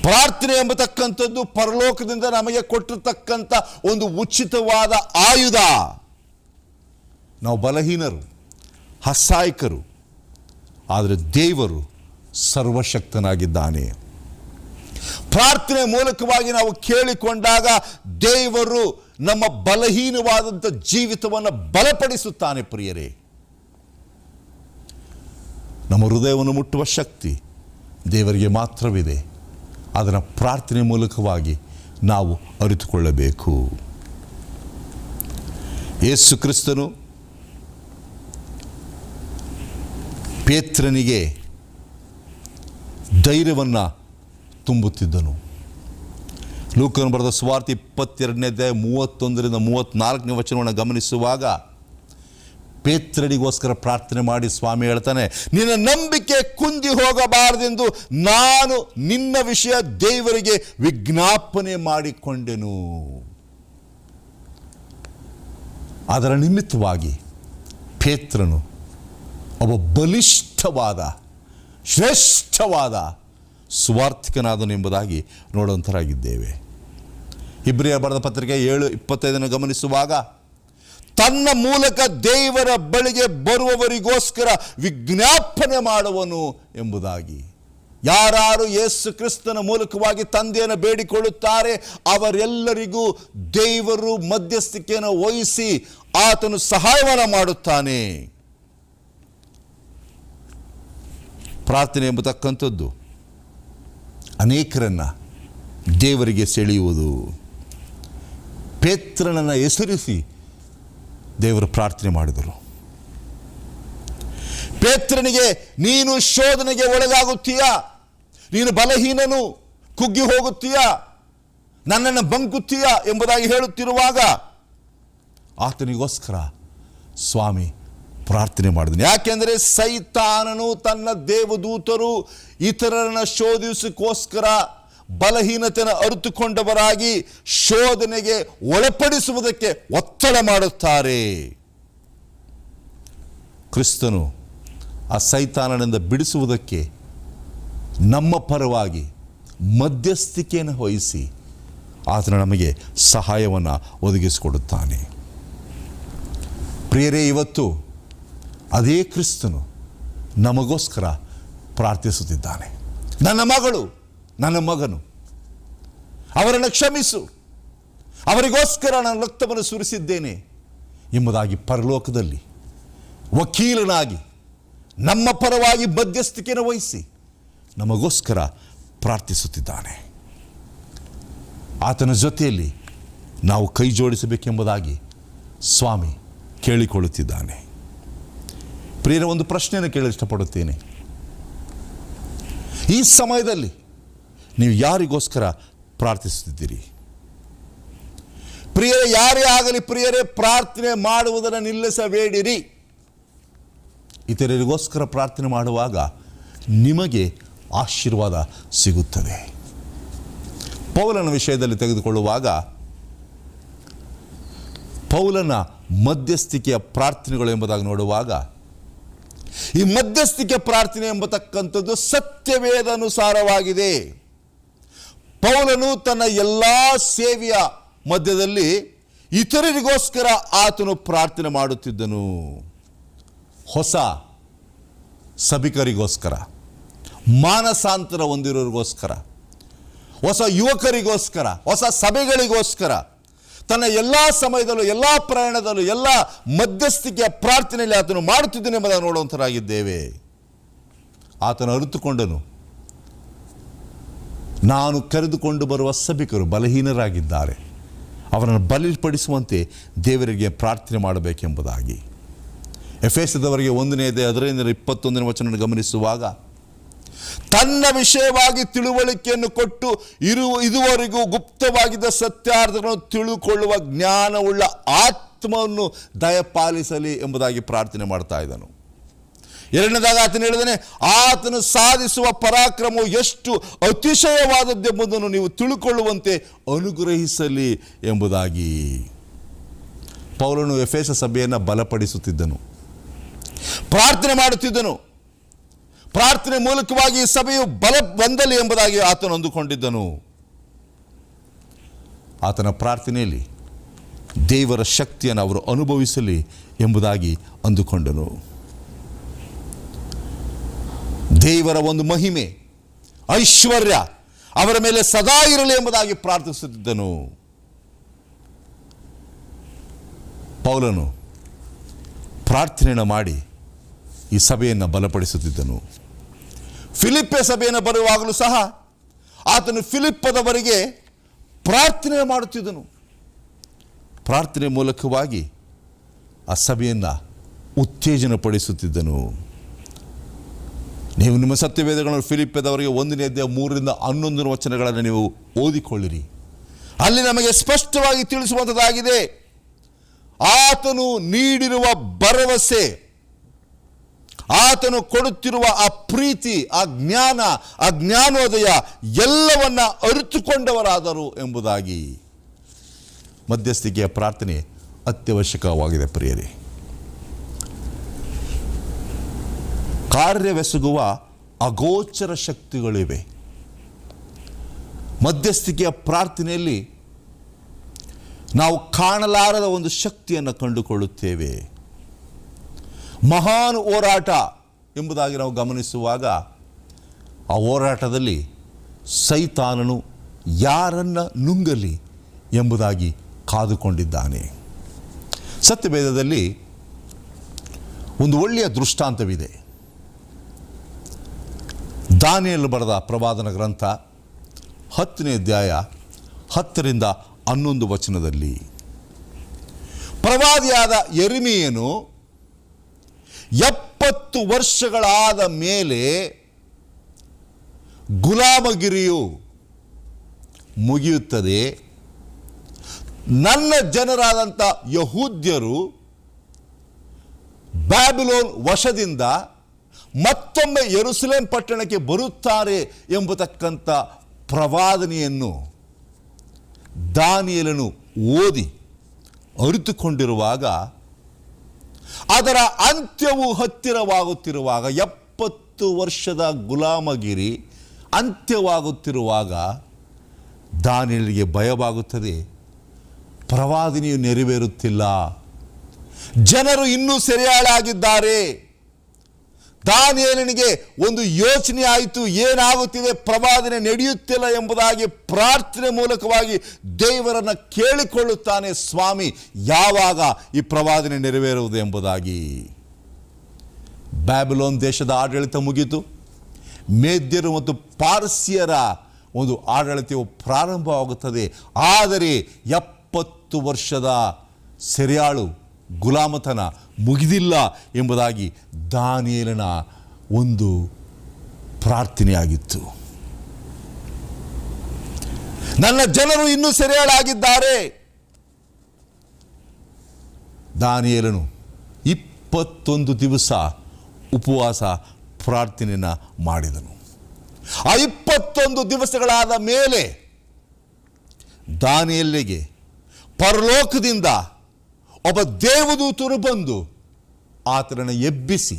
ಪ್ರಾರ್ಥನೆ ಎಂಬತಕ್ಕಂಥದ್ದು ಪರಲೋಕದಿಂದ ನಮಗೆ ಕೊಟ್ಟಿರ್ತಕ್ಕಂಥ ಒಂದು ಉಚಿತವಾದ ಆಯುಧ. ನಾವು ಬಲಹೀನರು, ಅಸಹಾಯಕರು, ಆದರೆ ದೇವರು ಸರ್ವಶಕ್ತನಾಗಿದ್ದಾನೆ. ಪ್ರಾರ್ಥನೆ ಮೂಲಕವಾಗಿ ನಾವು ಕೇಳಿಕೊಂಡಾಗ ದೇವರು ನಮ್ಮ ಬಲಹೀನವಾದಂಥ ಜೀವಿತವನ್ನು ಬಲಪಡಿಸುತ್ತಾನೆ. ಪ್ರಿಯರೇ, ನಮ್ಮ ಹೃದಯವನ್ನು ಮುಟ್ಟುವ ಶಕ್ತಿ ದೇವರಿಗೆ ಮಾತ್ರವಿದೆ. ಅದನ್ನು ಪ್ರಾರ್ಥನೆ ಮೂಲಕವಾಗಿ ನಾವು ಅರಿತುಕೊಳ್ಳಬೇಕು. ಯೇಸು ಕ್ರಿಸ್ತನು ಪೇತ್ರನಿಗೆ ಧೈರ್ಯವನ್ನು ತುಂಬುತ್ತಿದ್ದನು. ಲೂಕನು ಬರೆದ ಸುವಾರ್ತೆ 22ನೇ ಅಧ್ಯಾಯ 31ರಿಂದ 34ನೇ ವಚನವನ್ನು ಗಮನಿಸುವಾಗ ಪೇತ್ರನಿಗೋಸ್ಕರ ಪ್ರಾರ್ಥನೆ ಮಾಡಿ ಸ್ವಾಮಿ ಹೇಳ್ತಾನೆ, ನಿನ್ನ ನಂಬಿಕೆ ಕುಂದಿ ಹೋಗಬಾರದೆಂದು ನಾನು ನಿನ್ನ ವಿಷಯ ದೇವರಿಗೆ ವಿಜ್ಞಾಪನೆ ಮಾಡಿಕೊಂಡೆನು. ಅದರ ನಿಮಿತ್ತವಾಗಿ ಪೇತ್ರನು ಒಬ್ಬ ಬಲಿಷ್ಠವಾದ, ಶ್ರೇಷ್ಠವಾದ ಸುವಾರ್ಥಿಕನಾದನು ಎಂಬುದಾಗಿ ನೋಡುವಂತರಾಗಿದ್ದೇವೆ. ಇಬ್ರಿಯರ ಬರೆದ ಪತ್ರಿಕೆ 7:25 ಗಮನಿಸುವಾಗ ತನ್ನ ಮೂಲಕ ದೇವರ ಬಳಿಗೆ ಬರುವವರಿಗೋಸ್ಕರ ವಿಜ್ಞಾಪನೆ ಮಾಡುವನು ಎಂಬುದಾಗಿ. ಯಾರು ಯೇಸು ಕ್ರಿಸ್ತನ ಮೂಲಕವಾಗಿ ತಂದೆಯನ್ನು ಬೇಡಿಕೊಳ್ಳುತ್ತಾರೆ ಅವರೆಲ್ಲರಿಗೂ ದೇವರು ಮಧ್ಯಸ್ಥಿಕೆಯನ್ನು ವಹಿಸಿ ಆತನು ಸಹಾಯವನ್ನು ಮಾಡುತ್ತಾನೆ. ಪ್ರಾರ್ಥನೆ ಎಂಬತಕ್ಕಂಥದ್ದು ಅನೇಕರನ್ನು ದೇವರಿಗೆ ಸೆಳೆಯುವುದು. ಪೇತ್ರನನ್ನು ಹೆಸರಿಸಿ ದೇವರು ಪ್ರಾರ್ಥನೆ ಮಾಡಿದರು. ಪೇತ್ರನಿಗೆ ನೀನು ಶೋಧನೆಗೆ ಒಳಗಾಗುತ್ತೀಯಾ, ನೀನು ಬಲಹೀನನು, ಕುಗ್ಗಿ ಹೋಗುತ್ತೀಯಾ, ನನ್ನನ್ನು ಬಂಕುತ್ತೀಯಾ ಎಂಬುದಾಗಿ ಹೇಳುತ್ತಿರುವಾಗ ಆತನಿಗೋಸ್ಕರ ಸ್ವಾಮಿ ಪ್ರಾರ್ಥನೆ ಮಾಡಿದನು. ಯಾಕೆಂದರೆ ಸೈತಾನನು ತನ್ನ ದೇವದೂತರು ಇತರರನ್ನು ಶೋಧಿಸೋಕ್ಕೋಸ್ಕರ ಬಲಹೀನತೆಯನ್ನು ಅರಿತುಕೊಂಡವರಾಗಿ ಶೋಧನೆಗೆ ಒಳಪಡಿಸುವುದಕ್ಕೆ ಒತ್ತಡ ಮಾಡುತ್ತಾರೆ. ಕ್ರಿಸ್ತನು ಆ ಸೈತಾನನಿಂದ ಬಿಡಿಸುವುದಕ್ಕೆ ನಮ್ಮ ಪರವಾಗಿ ಮಧ್ಯಸ್ಥಿಕೆಯನ್ನು ವಹಿಸಿ ಆತನು ನಮಗೆ ಸಹಾಯವನ್ನು ಒದಗಿಸಿಕೊಡುತ್ತಾನೆ. ಪ್ರಿಯರೇ, ಇವತ್ತು ಅದೇ ಕ್ರಿಸ್ತನು ನಮಗೋಸ್ಕರ ಪ್ರಾರ್ಥಿಸುತ್ತಿದ್ದಾನೆ. ನನ್ನ ಮಗಳು, ನನ್ನ ಮಗನು, ಅವರನ್ನು ಕ್ಷಮಿಸು, ಅವರಿಗೋಸ್ಕರ ನಾನು ರಕ್ತವನ್ನು ಸುರಿಸಿದ್ದೇನೆ ಎಂಬುದಾಗಿ ಪರಲೋಕದಲ್ಲಿ ವಕೀಲನಾಗಿ ನಮ್ಮ ಪರವಾಗಿ ಮಧ್ಯಸ್ಥಿಕೆಯನ್ನು ವಹಿಸಿ ನಮಗೋಸ್ಕರ ಪ್ರಾರ್ಥಿಸುತ್ತಿದ್ದಾನೆ. ಆತನ ಜೊತೆಯಲ್ಲಿ ನಾವು ಕೈ ಜೋಡಿಸಬೇಕೆಂಬುದಾಗಿ ಸ್ವಾಮಿ ಕೇಳಿಕೊಳ್ಳುತ್ತಿದ್ದಾನೆ. ಪ್ರಿಯರ, ಒಂದು ಪ್ರಶ್ನೆಯನ್ನು ಕೇಳಲು ಇಷ್ಟಪಡುತ್ತೇನೆ. ಈ ಸಮಯದಲ್ಲಿ ನೀವು ಯಾರಿಗೋಸ್ಕರ ಪ್ರಾರ್ಥಿಸುತ್ತಿದ್ದೀರಿ? ಪ್ರಿಯರೇ, ಯಾರೇ ಆಗಲಿ ಪ್ರಿಯರೇ, ಪ್ರಾರ್ಥನೆ ಮಾಡುವುದನ್ನು ನಿಲ್ಲಿಸಬೇಡಿರಿ. ಇತರರಿಗೋಸ್ಕರ ಪ್ರಾರ್ಥನೆ ಮಾಡುವಾಗ ನಿಮಗೆ ಆಶೀರ್ವಾದ ಸಿಗುತ್ತದೆ. ಪೌಲನ ವಿಷಯದಲ್ಲಿ ತೆಗೆದುಕೊಳ್ಳುವಾಗ ಪೌಲನ ಮಧ್ಯಸ್ಥಿಕೆಯ ಪ್ರಾರ್ಥನೆಗಳು ಎಂಬುದಾಗಿ ನೋಡುವಾಗ ಈ ಮಧ್ಯಸ್ಥಿಕೆ ಪ್ರಾರ್ಥನೆ ಎಂಬತಕ್ಕಂಥದ್ದು ಸತ್ಯವೇದಾನುಸಾರವಾಗಿದೆ. ಪೌಲನು ತನ್ನ ಎಲ್ಲ ಸೇವೆಯ ಮಧ್ಯದಲ್ಲಿ ಇತರರಿಗೋಸ್ಕರ ಆತನು ಪ್ರಾರ್ಥನೆ ಮಾಡುತ್ತಿದ್ದನು. ಹೊಸ ಸಭಿಕರಿಗೋಸ್ಕರ, ಮಾನಸಾಂತರ ಹೊಂದಿರೋರಿಗೋಸ್ಕರ, ಹೊಸ ಯುವಕರಿಗೋಸ್ಕರ, ಹೊಸ ಸಭೆಗಳಿಗೋಸ್ಕರ ತನ್ನ ಎಲ್ಲ ಸಮಯದಲ್ಲೂ, ಎಲ್ಲ ಪ್ರಯಾಣದಲ್ಲೂ, ಎಲ್ಲ ಮಧ್ಯಸ್ಥಿಕೆಯ ಪ್ರಾರ್ಥನೆಯಲ್ಲಿ ಆತನು ಮಾಡುತ್ತಿದ್ದನು ಎಂಬುದಾಗಿ ನೋಡುವಂಥರಾಗಿದ್ದೇವೆ. ಆತನು ಅರಿತುಕೊಂಡನು, ನಾನು ಕರೆದುಕೊಂಡು ಬರುವ ಸಭಿಕರು ಬಲಹೀನರಾಗಿದ್ದಾರೆ, ಅವರನ್ನು ಬಲಿಪಡಿಸುವಂತೆ ದೇವರಿಗೆ ಪ್ರಾರ್ಥನೆ ಮಾಡಬೇಕೆಂಬುದಾಗಿ. ಎಫೆಸದವರಿಗೆ 1ನೇ ಅಧ್ಯಾಯ 21ನೇ ವಚನ ಗಮನಿಸುವಾಗ ತನ್ನ ವಿಷಯವಾಗಿ ತಿಳುವಳಿಕೆಯನ್ನು ಕೊಟ್ಟು ಇದುವರೆಗೂ ಗುಪ್ತವಾಗಿದ್ದ ಸತ್ಯಾರ್ಥಗಳನ್ನು ತಿಳುಕೊಳ್ಳುವ ಜ್ಞಾನವುಳ್ಳ ಆತ್ಮವನ್ನು ದಯಪಾಲಿಸಲಿ ಎಂಬುದಾಗಿ ಪ್ರಾರ್ಥನೆ ಮಾಡ್ತಾ ಇದ್ದನು. 2ನೇದಾಗಿ ಆತನು ಹೇಳಿದನೆ, ಆತನು ಸಾಧಿಸುವ ಪರಾಕ್ರಮವು ಎಷ್ಟು ಅತಿಶಯವಾದದ್ದೆಂಬುದನ್ನು ನೀವು ತಿಳುಕೊಳ್ಳುವಂತೆ ಅನುಗ್ರಹಿಸಲಿ ಎಂಬುದಾಗಿ. ಪೌಲನು ಎಫೆಸ ಸಭೆಯನ್ನು ಬಲಪಡಿಸುತ್ತಿದ್ದನು, ಪ್ರಾರ್ಥನೆ ಮಾಡುತ್ತಿದ್ದನು. ಪ್ರಾರ್ಥನೆ ಮೂಲಕವಾಗಿ ಈ ಸಭೆಯು ಬಲ ಹೊಂದಲಿ ಎಂಬುದಾಗಿ ಆತನು ಅಂದುಕೊಂಡಿದ್ದನು. ಆತನ ಪ್ರಾರ್ಥನೆಯಲ್ಲಿ ದೇವರ ಶಕ್ತಿಯನ್ನು ಅವರು ಅನುಭವಿಸಲಿ ಎಂಬುದಾಗಿ ಅಂದುಕೊಂಡನು. ದೇವರ ಒಂದು ಮಹಿಮೆ, ಐಶ್ವರ್ಯ ಅವರ ಮೇಲೆ ಸದಾ ಇರಲಿ ಎಂಬುದಾಗಿ ಪ್ರಾರ್ಥಿಸುತ್ತಿದ್ದನು. ಪೌಲನು ಪ್ರಾರ್ಥನೆಯನ್ನು ಮಾಡಿ ಈ ಸಭೆಯನ್ನು ಬಲಪಡಿಸುತ್ತಿದ್ದನು. ಫಿಲಿಪ್ಪೆ ಸಭೆಯನ್ನು ಬರುವಾಗಲೂ ಸಹ ಆತನು ಫಿಲಿಪ್ಪದವರಿಗೆ ಪ್ರಾರ್ಥನೆ ಮಾಡುತ್ತಿದ್ದನು. ಪ್ರಾರ್ಥನೆ ಮೂಲಕವಾಗಿ ಆ ಸಭೆಯನ್ನು ಉತ್ತೇಜನಪಡಿಸುತ್ತಿದ್ದನು. ನೀವು ನಿಮ್ಮ ಸತ್ಯವೇದಗಳನ್ನು ಫಿಲಿಪ್ಪದವರಿಗೆ 1ನೇ ಅಧ್ಯಾಯ 3ರಿಂದ 11 ವಚನಗಳನ್ನು ನೀವು ಓದಿಕೊಳ್ಳಿರಿ. ಅಲ್ಲಿ ನಮಗೆ ಸ್ಪಷ್ಟವಾಗಿ ತಿಳಿಸುವಂಥದ್ದಾಗಿದೆ, ಆತನು ನೀಡಿರುವ ಭರವಸೆ, ಆತನು ಕೊಡುತ್ತಿರುವ ಆ ಪ್ರೀತಿ, ಆ ಜ್ಞಾನ, ಆ ಜ್ಞಾನೋದಯ ಎಲ್ಲವನ್ನ ಅರಿತುಕೊಂಡವರಾದರು ಎಂಬುದಾಗಿ. ಮಧ್ಯಸ್ಥಿಕೆಯ ಪ್ರಾರ್ಥನೆ ಅತ್ಯವಶ್ಯಕವಾಗಿದೆ ಪ್ರಿಯರೇ. ಕಾರ್ಯವೆಸಗುವ ಅಗೋಚರ ಶಕ್ತಿಗಳಿವೆ. ಮಧ್ಯಸ್ಥಿಕೆಯ ಪ್ರಾರ್ಥನೆಯಲ್ಲಿ ನಾವು ಕಾಣಲಾರದ ಒಂದು ಶಕ್ತಿಯನ್ನು ಕಂಡುಕೊಳ್ಳುತ್ತೇವೆ. ಮಹಾನ್ ಹೋರಾಟ ಎಂಬುದಾಗಿ ನಾವು ಗಮನಿಸುವಾಗ ಆ ಹೋರಾಟದಲ್ಲಿ ಸೈತಾನನು ಯಾರನ್ನ ನುಂಗಲಿ ಎಂಬುದಾಗಿ ಕಾದುಕೊಂಡಿದ್ದಾನೆ. ಸತ್ಯವೇದದಲ್ಲಿ ಒಂದು ಒಳ್ಳೆಯ ದೃಷ್ಟಾಂತವಿದೆ. ದಾನಿಯೇಲ ಬರೆದ ಪ್ರವಾದನ ಗ್ರಂಥ 10ನೇ ಅಧ್ಯಾಯ 10ರಿಂದ 11 ವಚನದಲ್ಲಿ ಪ್ರವಾದಿಯಾದ ಯೆರೆಮೀಯನು 70 ವರ್ಷಗಳಾದ ಮೇಲೆ ಗುಲಾಮಗಿರಿಯು ಮುಗಿಯುತ್ತದೆ, ನನ್ನ ಜನರಾದಂಥ ಯಹೂದ್ಯರು ಬ್ಯಾಬಿಲೋನ್ ವಶದಿಂದ ಮತ್ತೊಮ್ಮೆ ಯೆರೂಸಲೇಮ್ ಪಟ್ಟಣಕ್ಕೆ ಬರುತ್ತಾರೆ ಎಂಬತಕ್ಕಂಥ ಪ್ರವಾದನೆಯನ್ನು ದಾನಿಯೇಲನು ಓದಿ ಅರಿತುಕೊಂಡಿರುವಾಗ, ಅದರ ಅಂತ್ಯವು ಹತ್ತಿರವಾಗುತ್ತಿರುವಾಗ, 70 ವರ್ಷದ ಗುಲಾಮಗಿರಿ ಅಂತ್ಯವಾಗುತ್ತಿರುವಾಗ ದಾನಿಯೇಲನಿಗೆ ಭಯವಾಗುತ್ತದೆ. ಪ್ರವಾದನೆಯು ನೆರವೇರುತ್ತಿಲ್ಲ, ಜನರು ಇನ್ನೂ ಸೆರೆಯಾಳಾಗಿದ್ದಾರೆ. ದಾನಿಯೇಲನಿಗೆ ಒಂದು ಯೋಚನೆ ಆಯಿತು, ಏನಾಗುತ್ತಿದೆ, ಪ್ರವಾದನೆ ನಡೆಯುತ್ತಿಲ್ಲ ಎಂಬುದಾಗಿ ಪ್ರಾರ್ಥನೆ ಮೂಲಕವಾಗಿ ದೇವರನ್ನು ಕೇಳಿಕೊಳ್ಳುತ್ತಾನೆ, ಸ್ವಾಮಿ ಯಾವಾಗ ಈ ಪ್ರವಾದನೆ ನೆರವೇರುವುದು ಎಂಬುದಾಗಿ. ಬ್ಯಾಬಿಲೋನ್ ದೇಶದ ಆಡಳಿತ ಮುಗಿತು, ಮೇದ್ಯರು ಮತ್ತು ಪಾರ್ಸಿಯರ ಒಂದು ಆಡಳಿತವು ಪ್ರಾರಂಭವಾಗುತ್ತದೆ. ಆದರೆ 70 ವರ್ಷದ ಸೆರೆಯಾಳು ಗುಲಾಮತನ ಮುಗಿದಿಲ್ಲ ಎಂಬುದಾಗಿ ದಾನಿಯೇಲನ ಒಂದು ಪ್ರಾರ್ಥನೆಯಾಗಿತ್ತು. ನನ್ನ ಜನರು ಇನ್ನೂ ಸೆರೆಯಾಳಾಗಿದ್ದಾರೆ. ದಾನಿಯೇಲನು 21 ದಿವಸ ಉಪವಾಸ ಪ್ರಾರ್ಥನೆಯನ್ನು ಮಾಡಿದನು. ಆ 21 ದಿವಸಗಳಾದ ಮೇಲೆ ದಾನಿಯೇಲನಿಗೆ ಪರಲೋಕದಿಂದ ಒಬ್ಬ ದೇವದೂತರು ಬಂದು ಆತನನ್ನು ಎಬ್ಬಿಸಿ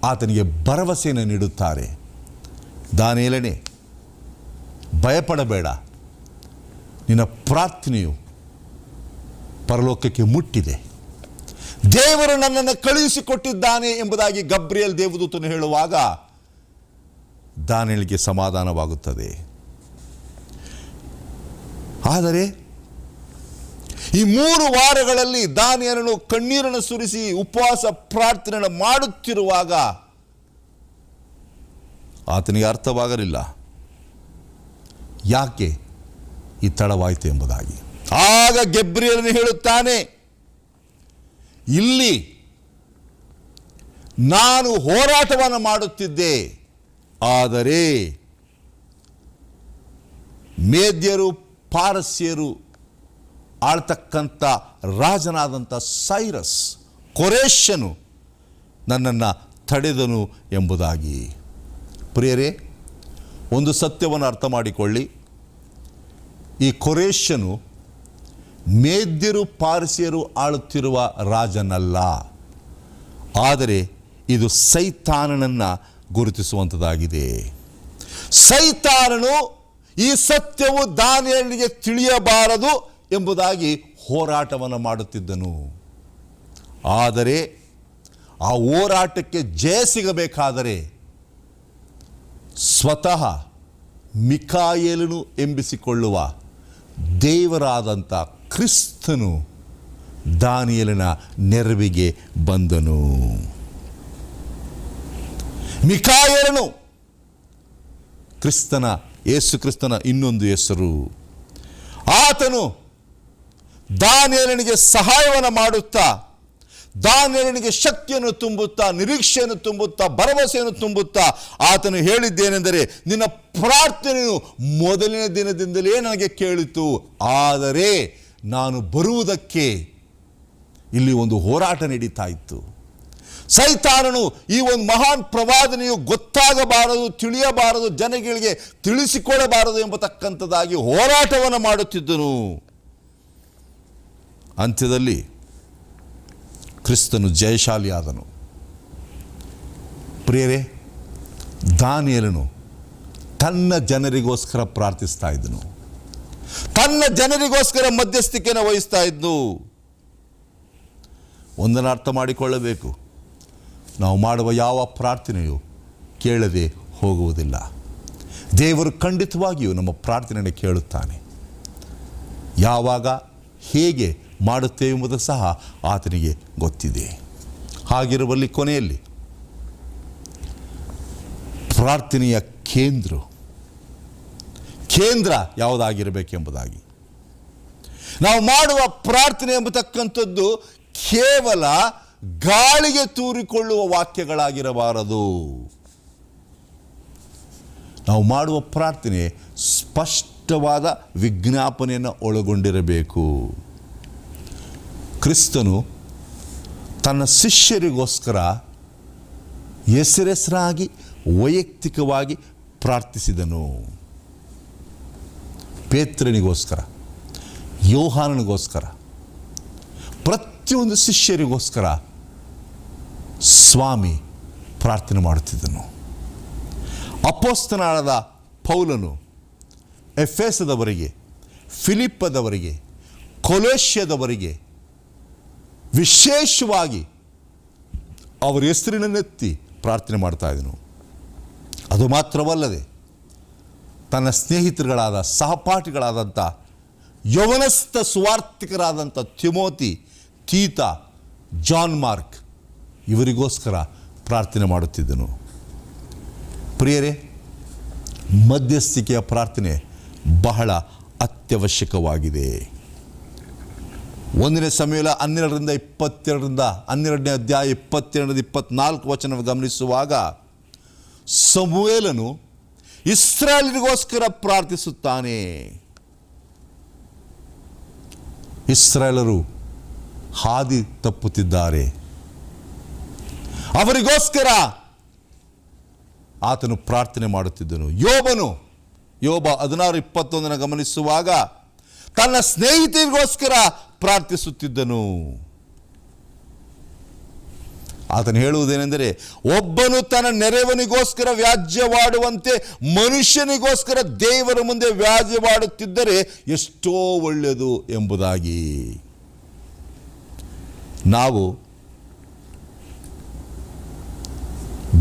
ಆತನಿಗೆ ಭರವಸೆಯನ್ನು ನೀಡುತ್ತಾರೆ. ದಾನಿಯೇಲನೇ, ಭಯಪಡಬೇಡ, ನಿನ್ನ ಪ್ರಾರ್ಥನೆಯು ಪರಲೋಕಕ್ಕೆ ಮುಟ್ಟಿದೆ, ದೇವರು ನನ್ನನ್ನು ಕಳುಹಿಸಿಕೊಟ್ಟಿದ್ದಾನೆ ಎಂಬುದಾಗಿ ಗಬ್ರಿಯೇಲ್ ದೇವದೂತನು ಹೇಳುವಾಗ ದಾನಿಯೇಲನಿಗೆ ಸಮಾಧಾನವಾಗುತ್ತದೆ. ಆದರೆ ಈ 3 ವಾರಗಳಲ್ಲಿ ದಾನಿಯೇಲನು ಕಣ್ಣೀರನ್ನು ಸುರಿಸಿ ಉಪವಾಸ ಪ್ರಾರ್ಥನೆಯನ್ನು ಮಾಡುತ್ತಿರುವಾಗ ಆತನಿಗೆ ಅರ್ಥವಾಗಲಿಲ್ಲ ಯಾಕೆ ಈ ತಡವಾಯಿತು ಎಂಬುದಾಗಿ. ಆಗ ಗಬ್ರಿಯೇಲನು ಹೇಳುತ್ತಾನೆ, ಇಲ್ಲಿ ನಾನು ಹೋರಾಟವನ್ನು ಮಾಡುತ್ತಿದ್ದೆ, ಆದರೆ ಮೇದ್ಯರು ಪಾರಸ್ಯರು ಆಳ್ತಕ್ಕಂಥ ರಾಜನಾದಂಥ ಸೈರಸ್ ಕೊರೇಷನು ನನ್ನನ್ನು ತಡೆದನು ಎಂಬುದಾಗಿ. ಪ್ರಿಯರೇ, ಒಂದು ಸತ್ಯವನ್ನು ಅರ್ಥ ಮಾಡಿಕೊಳ್ಳಿ. ಈ ಕೊರೇಷನು ಮೇದ್ಯರು ಪಾರಸಿಯರು ಆಳುತ್ತಿರುವ ರಾಜನಲ್ಲ, ಆದರೆ ಇದು ಸೈತಾನನನ್ನು ಗುರುತಿಸುವಂಥದ್ದಾಗಿದೆ. ಸೈತಾನನು ಈ ಸತ್ಯವು ದಾನಿಯೇಲನಿಗೆ ತಿಳಿಯಬಾರದು ಎಂಬುದಾಗಿ ಹೋರಾಟವನ್ನು ಮಾಡುತ್ತಿದ್ದನು. ಆದರೆ ಆ ಹೋರಾಟಕ್ಕೆ ಜಯ ಸಿಗಬೇಕಾದರೆ ಸ್ವತಃ ಮಿಕಾಯೇಲನು ಎಂಬಿಸಿಕೊಳ್ಳುವ ದೇವರಾದಂಥ ಕ್ರಿಸ್ತನು ದಾನಿಯೇಲನ ನೆರವಿಗೆ ಬಂದನು. ಮಿಕಾಯೇಲನು ಕ್ರಿಸ್ತನ, ಯೇಸು ಕ್ರಿಸ್ತನ ಇನ್ನೊಂದು ಹೆಸರು. ಆತನು ದಾನಿಯೇಲನಿಗೆ ಸಹಾಯವನ್ನು ಮಾಡುತ್ತಾ, ದಾನಿಯೇಲನಿಗೆ ಶಕ್ತಿಯನ್ನು ತುಂಬುತ್ತಾ, ನಿರೀಕ್ಷೆಯನ್ನು ತುಂಬುತ್ತಾ, ಭರವಸೆಯನ್ನು ತುಂಬುತ್ತಾ ಆತನು ಹೇಳಿದ್ದೇನೆಂದರೆ, ನಿನ್ನ ಪ್ರಾರ್ಥನೆಯು ಮೊದಲನೇ ದಿನದಿಂದಲೇ ನನಗೆ ಕೇಳಿತು, ಆದರೆ ನಾನು ಬರುವುದಕ್ಕೆ ಇಲ್ಲಿ ಒಂದು ಹೋರಾಟ ನಡೀತಾ ಇತ್ತು. ಸೈತಾನನು ಈ ಒಂದು ಮಹಾನ್ ಪ್ರವಾದನೆಯು ಗೊತ್ತಾಗಬಾರದು, ತಿಳಿಯಬಾರದು, ಜನಗಳಿಗೆ ತಿಳಿಸಿಕೊಡಬಾರದು ಎಂಬತಕ್ಕಂಥದ್ದಾಗಿ ಹೋರಾಟವನ್ನು ಮಾಡುತ್ತಿದ್ದನು. ಅಂತ್ಯದಲ್ಲಿ ಕ್ರಿಸ್ತನು ಜಯಶಾಲಿಯಾದನು. ಪ್ರಿಯರೇ, ದಾನಿಯೇಲನು ತನ್ನ ಜನರಿಗೋಸ್ಕರ ಪ್ರಾರ್ಥಿಸ್ತಾ ಇದ್ದನು, ತನ್ನ ಜನರಿಗೋಸ್ಕರ ಮಧ್ಯಸ್ಥಿಕೆಯನ್ನು ವಹಿಸ್ತಾ ಇದ್ದು. ಒಂದನ್ನು ಅರ್ಥ ಮಾಡಿಕೊಳ್ಳಬೇಕು, ನಾವು ಮಾಡುವ ಯಾವ ಪ್ರಾರ್ಥನೆಯು ಕೇಳದೆ ಹೋಗುವುದಿಲ್ಲ. ದೇವರು ಖಂಡಿತವಾಗಿಯೂ ನಮ್ಮ ಪ್ರಾರ್ಥನೆಯನ್ನು ಕೇಳುತ್ತಾನೆ. ಯಾವಾಗ ಹೇಗೆ ಮಾಡುತ್ತೇವೆ ಎಂಬುದು ಸಹ ಆತನಿಗೆ ಗೊತ್ತಿದೆ. ಹಾಗಿರುವಲ್ಲಿ ಕೊನೆಯಲ್ಲಿ ಪ್ರಾರ್ಥನೆಯ ಕೇಂದ್ರ ಯಾವುದಾಗಿರಬೇಕೆಂಬುದಾಗಿ, ನಾವು ಮಾಡುವ ಪ್ರಾರ್ಥನೆ ಎಂಬತಕ್ಕಂಥದ್ದು ಕೇವಲ ಗಾಳಿಗೆ ತೂರಿಕೊಳ್ಳುವ ವಾಕ್ಯಗಳಾಗಿರಬಾರದು. ನಾವು ಮಾಡುವ ಪ್ರಾರ್ಥನೆ ಸ್ಪಷ್ಟವಾದ ವಿಜ್ಞಾಪನೆಯನ್ನು ಒಳಗೊಂಡಿರಬೇಕು. ಕ್ರಿಸ್ತನು ತನ್ನ ಶಿಷ್ಯರಿಗೋಸ್ಕರ ಹೆಸರಾಗಿ ವೈಯಕ್ತಿಕವಾಗಿ ಪ್ರಾರ್ಥಿಸಿದನು. ಪೇತ್ರನಿಗೋಸ್ಕರ, ಯೋಹಾನನಿಗೋಸ್ಕರ, ಪ್ರತಿಯೊಂದು ಶಿಷ್ಯರಿಗೋಸ್ಕರ ಸ್ವಾಮಿ ಪ್ರಾರ್ಥನೆ ಮಾಡುತ್ತಿದ್ದನು. ಅಪೊಸ್ತಲನಾದ ಪೌಲನು ಎಫೆಸದವರಿಗೆ, ಫಿಲಿಪ್ಪದವರಿಗೆ, ಕೊಲೋಸ್ಯದವರಿಗೆ ವಿಶೇಷವಾಗಿ ಅವರ ಹೆಸರಿನನ್ನೆತ್ತಿ ಪ್ರಾರ್ಥನೆ ಮಾಡ್ತಾ ಇದ್ದನು. ಅದು ಮಾತ್ರವಲ್ಲದೆ ತನ್ನ ಸ್ನೇಹಿತರುಗಳಾದ ಸಹಪಾಠಿಗಳಾದಂಥ ಯೌವನಸ್ಥ ಸುವಾರ್ತಿಕರಾದಂಥ ತಿಮೋತಿ, ತೀತ, ಜಾನ್ ಮಾರ್ಕ್ ಇವರಿಗೋಸ್ಕರ ಪ್ರಾರ್ಥನೆ ಮಾಡುತ್ತಿದ್ದನು. ಪ್ರಿಯರೇ, ಮಧ್ಯಸ್ಥಿಕೆಯ ಪ್ರಾರ್ಥನೆ ಬಹಳ ಅತ್ಯವಶ್ಯಕವಾಗಿದೆ. 1 ಸಮುವೇಲ 12ನೇ ಅಧ್ಯಾಯ 22-24 ವಚನ ಗಮನಿಸುವಾಗ ಸಮುವೇಲನು ಇಸ್ರಾಯೇಲರಿಗೋಸ್ಕರ ಪ್ರಾರ್ಥಿಸುತ್ತಾನೆ. ಇಸ್ರಾಯೇಲರು ಹಾದಿ ತಪ್ಪುತ್ತಿದ್ದಾರೆ, ಅವರಿಗೋಸ್ಕರ ಆತನು ಪ್ರಾರ್ಥನೆ ಮಾಡುತ್ತಿದ್ದನು. ಯೋಬ 16:21 ಗಮನಿಸುವಾಗ ತನ್ನ ಸ್ನೇಹಿತರಿಗೋಸ್ಕರ ಪ್ರಾರ್ಥಿಸುತ್ತಿದ್ದನು. ಆತನು ಹೇಳುವುದೇನೆಂದರೆ, ಒಬ್ಬನು ತನ್ನ ನೆರೆಯವನಿಗೋಸ್ಕರ ವ್ಯಾಜ್ಯವಾಡುವಂತೆ ಮನುಷ್ಯನಿಗೋಸ್ಕರ ದೇವರ ಮುಂದೆ ವ್ಯಾಜ್ಯವಾಡುತ್ತಿದ್ದರೆ ಎಷ್ಟೋ ಒಳ್ಳೆಯದು ಎಂಬುದಾಗಿ. ನಾವು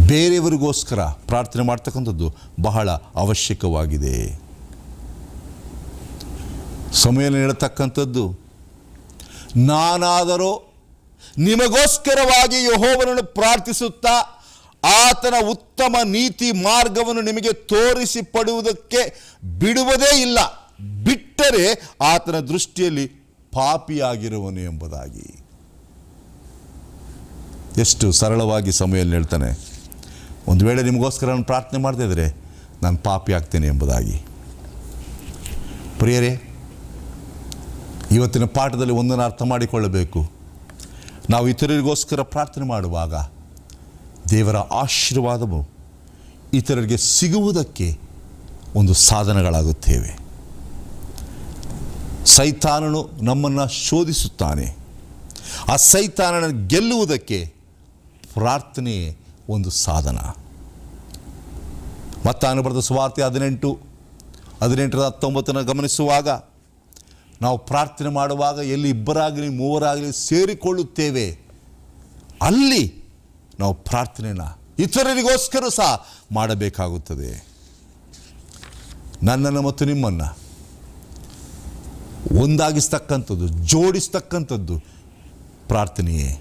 ಬೇರೆಯವರಿಗೋಸ್ಕರ ಪ್ರಾರ್ಥನೆ ಮಾಡ್ತಕ್ಕಂಥದ್ದು ಬಹಳ ಅವಶ್ಯಕವಾಗಿದೆ. ಸಮಯದಲ್ಲಿ ಹೇಳತಕ್ಕಂಥದ್ದು, ನಾನಾದರೂ ನಿಮಗೋಸ್ಕರವಾಗಿ ಯೆಹೋವನನ್ನು ಪ್ರಾರ್ಥಿಸುತ್ತಾ ಆತನ ಉತ್ತಮ ನೀತಿ ಮಾರ್ಗವನ್ನು ನಿಮಗೆ ತೋರಿಸಿಪಡುವುದಕ್ಕೆ ಬಿಡುವುದೇ ಇಲ್ಲ, ಬಿಟ್ಟರೆ ಆತನ ದೃಷ್ಟಿಯಲ್ಲಿ ಪಾಪಿಯಾಗಿರುವನು ಎಂಬುದಾಗಿ. ಎಷ್ಟು ಸರಳವಾಗಿ ಸಮಯದಲ್ಲಿ ಹೇಳ್ತಾನೆ, ಒಂದು ವೇಳೆ ನಿಮಗೋಸ್ಕರ ನಾನು ಪ್ರಾರ್ಥನೆ ಮಾಡದೇ ಇದ್ದರೆ ನಾನು ಪಾಪಿ ಆಗ್ತೇನೆ ಎಂಬುದಾಗಿ. ಪ್ರಿಯರೇ, ಇವತ್ತಿನ ಪಾಠದಲ್ಲಿ ಒಂದನ್ನು ಅರ್ಥ ಮಾಡಿಕೊಳ್ಳಬೇಕು. ನಾವು ಇತರರಿಗೋಸ್ಕರ ಪ್ರಾರ್ಥನೆ ಮಾಡುವಾಗ ದೇವರ ಆಶೀರ್ವಾದವು ಇತರರಿಗೆ ಸಿಗುವುದಕ್ಕೆ ಒಂದು ಸಾಧನಗಳಾಗುತ್ತೇವೆ. ಸೈತಾನನು ನಮ್ಮನ್ನು ಶೋಧಿಸುತ್ತಾನೆ. ಆ ಸೈತಾನನ ಗೆಲ್ಲುವುದಕ್ಕೆ ಪ್ರಾರ್ಥನೆಯೇ ಒಂದು ಸಾಧನ. ಮತ್ತಾಯನು ಬರೆದ ಸುವಾರ್ತೆ 18:19 ಗಮನಿಸುವಾಗ, ನಾವು ಪ್ರಾರ್ಥನೆ ಮಾಡುವಾಗ ಎಲ್ಲಿ ಇಬ್ಬರಾಗಲಿ ಮೂವರಾಗಲಿ ಸೇರಿಕೊಳ್ಳುತ್ತೇವೆ, ಅಲ್ಲಿ ನಾವು ಪ್ರಾರ್ಥನೆನ ಇತರರಿಗೋಸ್ಕರ ಸಹ ಮಾಡಬೇಕಾಗುತ್ತದೆ. ನನ್ನನ್ನು ಮತ್ತು ನಿಮ್ಮನ್ನು ಒಂದಾಗಿಸ್ತಕ್ಕಂಥದ್ದು, ಜೋಡಿಸ್ತಕ್ಕಂಥದ್ದು ಪ್ರಾರ್ಥನೆಯೇ.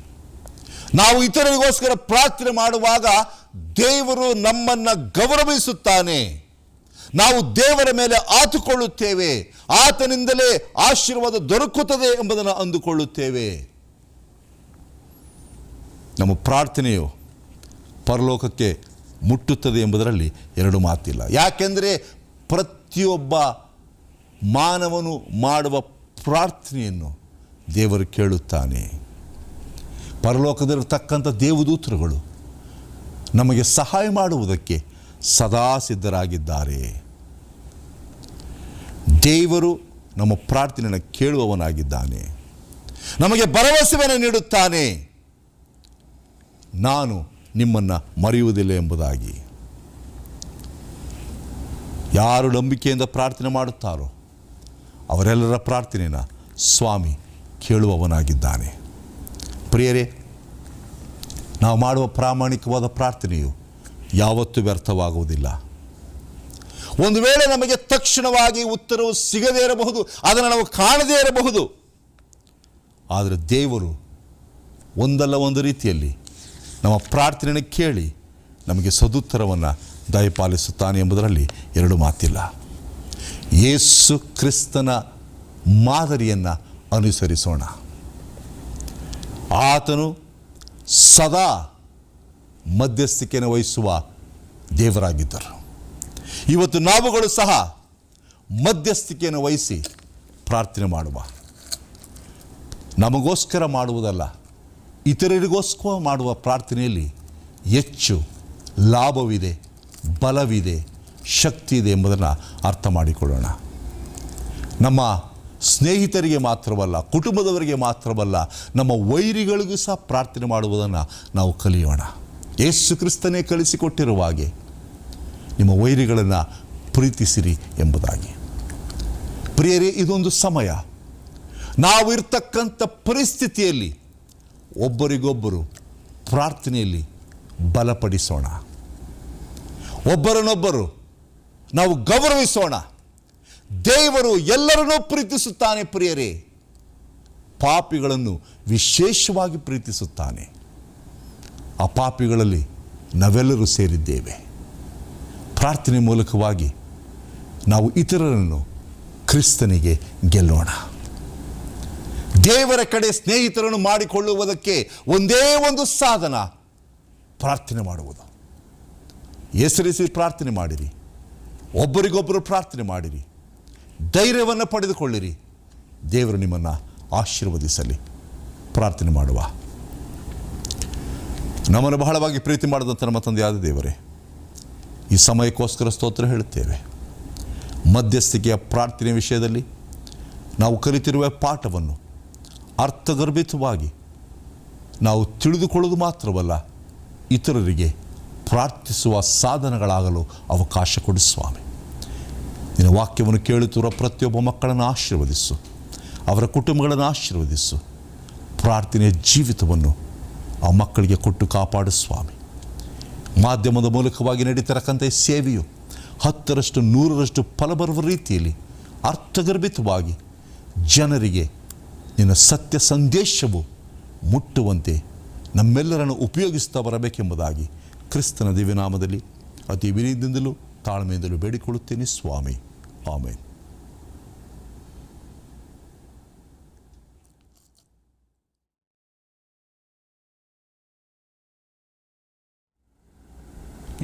ನಾವು ಇತರರಿಗೋಸ್ಕರ ಪ್ರಾರ್ಥನೆ ಮಾಡುವಾಗ ದೇವರು ನಮ್ಮನ್ನು ಗೌರವಿಸುತ್ತಾನೆ. ನಾವು ದೇವರ ಮೇಲೆ ಆತುಕೊಳ್ಳುತ್ತೇವೆ, ಆತನಿಂದಲೇ ಆಶೀರ್ವಾದ ದೊರಕುತ್ತದೆ ಎಂಬುದನ್ನು ಅಂದುಕೊಳ್ಳುತ್ತೇವೆ. ನಮ್ಮ ಪ್ರಾರ್ಥನೆಯು ಪರಲೋಕಕ್ಕೆ ಮುಟ್ಟುತ್ತದೆ ಎಂಬುದರಲ್ಲಿ ಎರಡು ಮಾತಿಲ್ಲ. ಯಾಕೆಂದರೆ ಪ್ರತಿಯೊಬ್ಬ ಮಾನವನು ಮಾಡುವ ಪ್ರಾರ್ಥನೆಯನ್ನು ದೇವರು ಕೇಳುತ್ತಾನೆ. ಪರಲೋಕದಲ್ಲಿರತಕ್ಕಂಥ ದೇವದೂತರುಗಳು ನಮಗೆ ಸಹಾಯ ಮಾಡುವುದಕ್ಕೆ ಸದಾ ಸಿದ್ಧರಾಗಿದ್ದಾರೆ. ದೇವರು ನಮ್ಮ ಪ್ರಾರ್ಥನೆಯನ್ನು ಕೇಳುವವನಾಗಿದ್ದಾನೆ, ನಮಗೆ ಭರವಸೆಯನ್ನು ನೀಡುತ್ತಾನೆ, ನಾನು ನಿಮ್ಮನ್ನು ಮರೆಯುವುದಿಲ್ಲ ಎಂಬುದಾಗಿ. ಯಾರು ನಂಬಿಕೆಯಿಂದ ಪ್ರಾರ್ಥನೆ ಮಾಡುತ್ತಾರೋ ಅವರೆಲ್ಲರ ಪ್ರಾರ್ಥನೆಯನ್ನು ಸ್ವಾಮಿ ಕೇಳುವವನಾಗಿದ್ದಾನೆ. ಪ್ರಿಯರೇ, ನಾವು ಮಾಡುವ ಪ್ರಾಮಾಣಿಕವಾದ ಪ್ರಾರ್ಥನೆಯು ಯಾವತ್ತೂ ವ್ಯರ್ಥವಾಗುವುದಿಲ್ಲ. ಒಂದು ವೇಳೆ ನಮಗೆ ತಕ್ಷಣವಾಗಿ ಉತ್ತರವು ಸಿಗದೇ ಇರಬಹುದು, ಅದನ್ನು ನಾವು ಕಾಣದೇ ಇರಬಹುದು. ಆದರೆ ದೇವರು ಒಂದಲ್ಲ ಒಂದು ರೀತಿಯಲ್ಲಿ ನಮ್ಮ ಪ್ರಾರ್ಥನೆಯನ್ನು ಕೇಳಿ ನಮಗೆ ಸದುತ್ತರವನ್ನು ದಯಪಾಲಿಸುತ್ತಾನೆ ಎಂಬುದರಲ್ಲಿ ಎರಡು ಮಾತಿಲ್ಲ. ಯೇಸು ಕ್ರಿಸ್ತನ ಮಾದರಿಯನ್ನು ಅನುಸರಿಸೋಣ. ಆತನು ಸದಾ ಮಧ್ಯಸ್ಥಿಕೆಯನ್ನು ವಹಿಸುವ ದೇವರಾಗಿದ್ದರು. ಇವತ್ತು ನಾವುಗಳು ಸಹ ಮಧ್ಯಸ್ಥಿಕೆಯನ್ನು ವಹಿಸಿ ಪ್ರಾರ್ಥನೆ ಮಾಡುವ. ನಮಗೋಸ್ಕರ ಮಾಡುವುದಲ್ಲ, ಇತರರಿಗೋಸ್ಕರ ಮಾಡುವ ಪ್ರಾರ್ಥನೆಯಲ್ಲಿ ಹೆಚ್ಚು ಲಾಭವಿದೆ, ಬಲವಿದೆ, ಶಕ್ತಿ ಇದೆ ಎಂಬುದನ್ನು ಅರ್ಥ ಮಾಡಿಕೊಳ್ಳೋಣ. ನಮ್ಮ ಸ್ನೇಹಿತರಿಗೆ ಮಾತ್ರವಲ್ಲ, ಕುಟುಂಬದವರಿಗೆ ಮಾತ್ರವಲ್ಲ, ನಮ್ಮ ವೈರಿಗಳಿಗೂ ಸಹ ಪ್ರಾರ್ಥನೆ ಮಾಡುವುದನ್ನು ನಾವು ಕಲಿಯೋಣ. ಯೇಸು ಕ್ರಿಸ್ತನೇ ಕಲಿಸಿಕೊಟ್ಟಿರುವ ಹಾಗೆ ನಿಮ್ಮ ವೈರಿಗಳನ್ನು ಪ್ರೀತಿಸಿರಿ ಎಂಬುದಾಗಿ. ಪ್ರಿಯರೇ, ಇದೊಂದು ಸಮಯ. ನಾವು ಇರ್ತಕ್ಕಂಥ ಪರಿಸ್ಥಿತಿಯಲ್ಲಿ ಒಬ್ಬರಿಗೊಬ್ಬರು ಪ್ರಾರ್ಥನೆಯಲ್ಲಿ ಬಲಪಡಿಸೋಣ, ಒಬ್ಬರನ್ನೊಬ್ಬರು ನಾವು ಗೌರವಿಸೋಣ. ದೇವರು ಎಲ್ಲರನ್ನೂ ಪ್ರೀತಿಸುತ್ತಾನೆ ಪ್ರಿಯರೇ, ಪಾಪಿಗಳನ್ನು ವಿಶೇಷವಾಗಿ ಪ್ರೀತಿಸುತ್ತಾನೆ. ಆ ಪಾಪಿಗಳಲ್ಲಿ ನಾವೆಲ್ಲರೂ ಸೇರಿದ್ದೇವೆ. ಪ್ರಾರ್ಥನೆ ಮೂಲಕವಾಗಿ ನಾವು ಇತರರನ್ನು ಕ್ರಿಸ್ತನಿಗೆ ಗೆಲ್ಲೋಣ. ದೇವರ ಕಡೆ ಸ್ನೇಹಿತರನ್ನು ಮಾಡಿಕೊಳ್ಳುವುದಕ್ಕೆ ಒಂದೇ ಒಂದು ಸಾಧನ, ಪ್ರಾರ್ಥನೆ ಮಾಡುವುದು. ಹೆಸರಿಸಿ ಪ್ರಾರ್ಥನೆ ಮಾಡಿರಿ, ಒಬ್ಬರಿಗೊಬ್ಬರು ಪ್ರಾರ್ಥನೆ ಮಾಡಿರಿ, ಧೈರ್ಯವನ್ನು ಪಡೆದುಕೊಳ್ಳಿರಿ. ದೇವರು ನಿಮ್ಮನ್ನು ಆಶೀರ್ವದಿಸಲಿ. ಪ್ರಾರ್ಥನೆ ಮಾಡುವ. ನಮ್ಮನ್ನು ಬಹಳವಾಗಿ ಪ್ರೀತಿ ಮಾಡಿದಂಥ ನಮ್ಮ ತಂದೆಯಾದ ದೇವರೇ, ಈ ಸಮಯಕ್ಕೋಸ್ಕರ ಸ್ತೋತ್ರ ಹೇಳುತ್ತೇವೆ. ಮಧ್ಯಸ್ಥಿಕೆಯ ಪ್ರಾರ್ಥನೆ ವಿಷಯದಲ್ಲಿ ನಾವು ಕಲಿತಿರುವ ಪಾಠವನ್ನು ಅರ್ಥಗರ್ಭಿತವಾಗಿ ನಾವು ತಿಳಿದುಕೊಳ್ಳುವುದು ಮಾತ್ರವಲ್ಲ, ಇತರರಿಗೆ ಪ್ರಾರ್ಥಿಸುವ ಸಾಧನಗಳಾಗಲು ಅವಕಾಶ ಕೊಡು ಸ್ವಾಮಿ. ನಿನ್ನ ವಾಕ್ಯವನ್ನು ಕೇಳುತ್ತಿರುವ ಪ್ರತಿಯೊಬ್ಬ ಮಕ್ಕಳನ್ನು ಆಶೀರ್ವದಿಸು, ಅವರ ಕುಟುಂಬಗಳನ್ನು ಆಶೀರ್ವದಿಸು. ಪ್ರಾರ್ಥನೆಯ ಜೀವಿತವನ್ನು ಆ ಮಕ್ಕಳಿಗೆ ಕೊಟ್ಟು ಕಾಪಾಡು ಸ್ವಾಮಿ. ಮಾಧ್ಯಮದ ಮೂಲಕವಾಗಿ ನಡೀತಿರಕ್ಕಂಥ ಸೇವೆಯು 10ರಷ್ಟು 100ರಷ್ಟು ಫಲ ಬರುವ ರೀತಿಯಲ್ಲಿ ಅರ್ಥಗರ್ಭಿತವಾಗಿ ಜನರಿಗೆ ನಿನ್ನ ಸತ್ಯ ಸಂದೇಶವು ಮುಟ್ಟುವಂತೆ ನಮ್ಮೆಲ್ಲರನ್ನು ಉಪಯೋಗಿಸ್ತಾ ಬರಬೇಕೆಂಬುದಾಗಿ ಕ್ರಿಸ್ತನ ದಿವ್ಯನಾಮದಲ್ಲಿ ಅತಿ ವಿನಯದಿಂದಲೂ ತಾಳ್ಮೆಯಿಂದಲೂ ಬೇಡಿಕೊಳ್ಳುತ್ತೇನೆ ಸ್ವಾಮಿ. ಆಮೇನ್.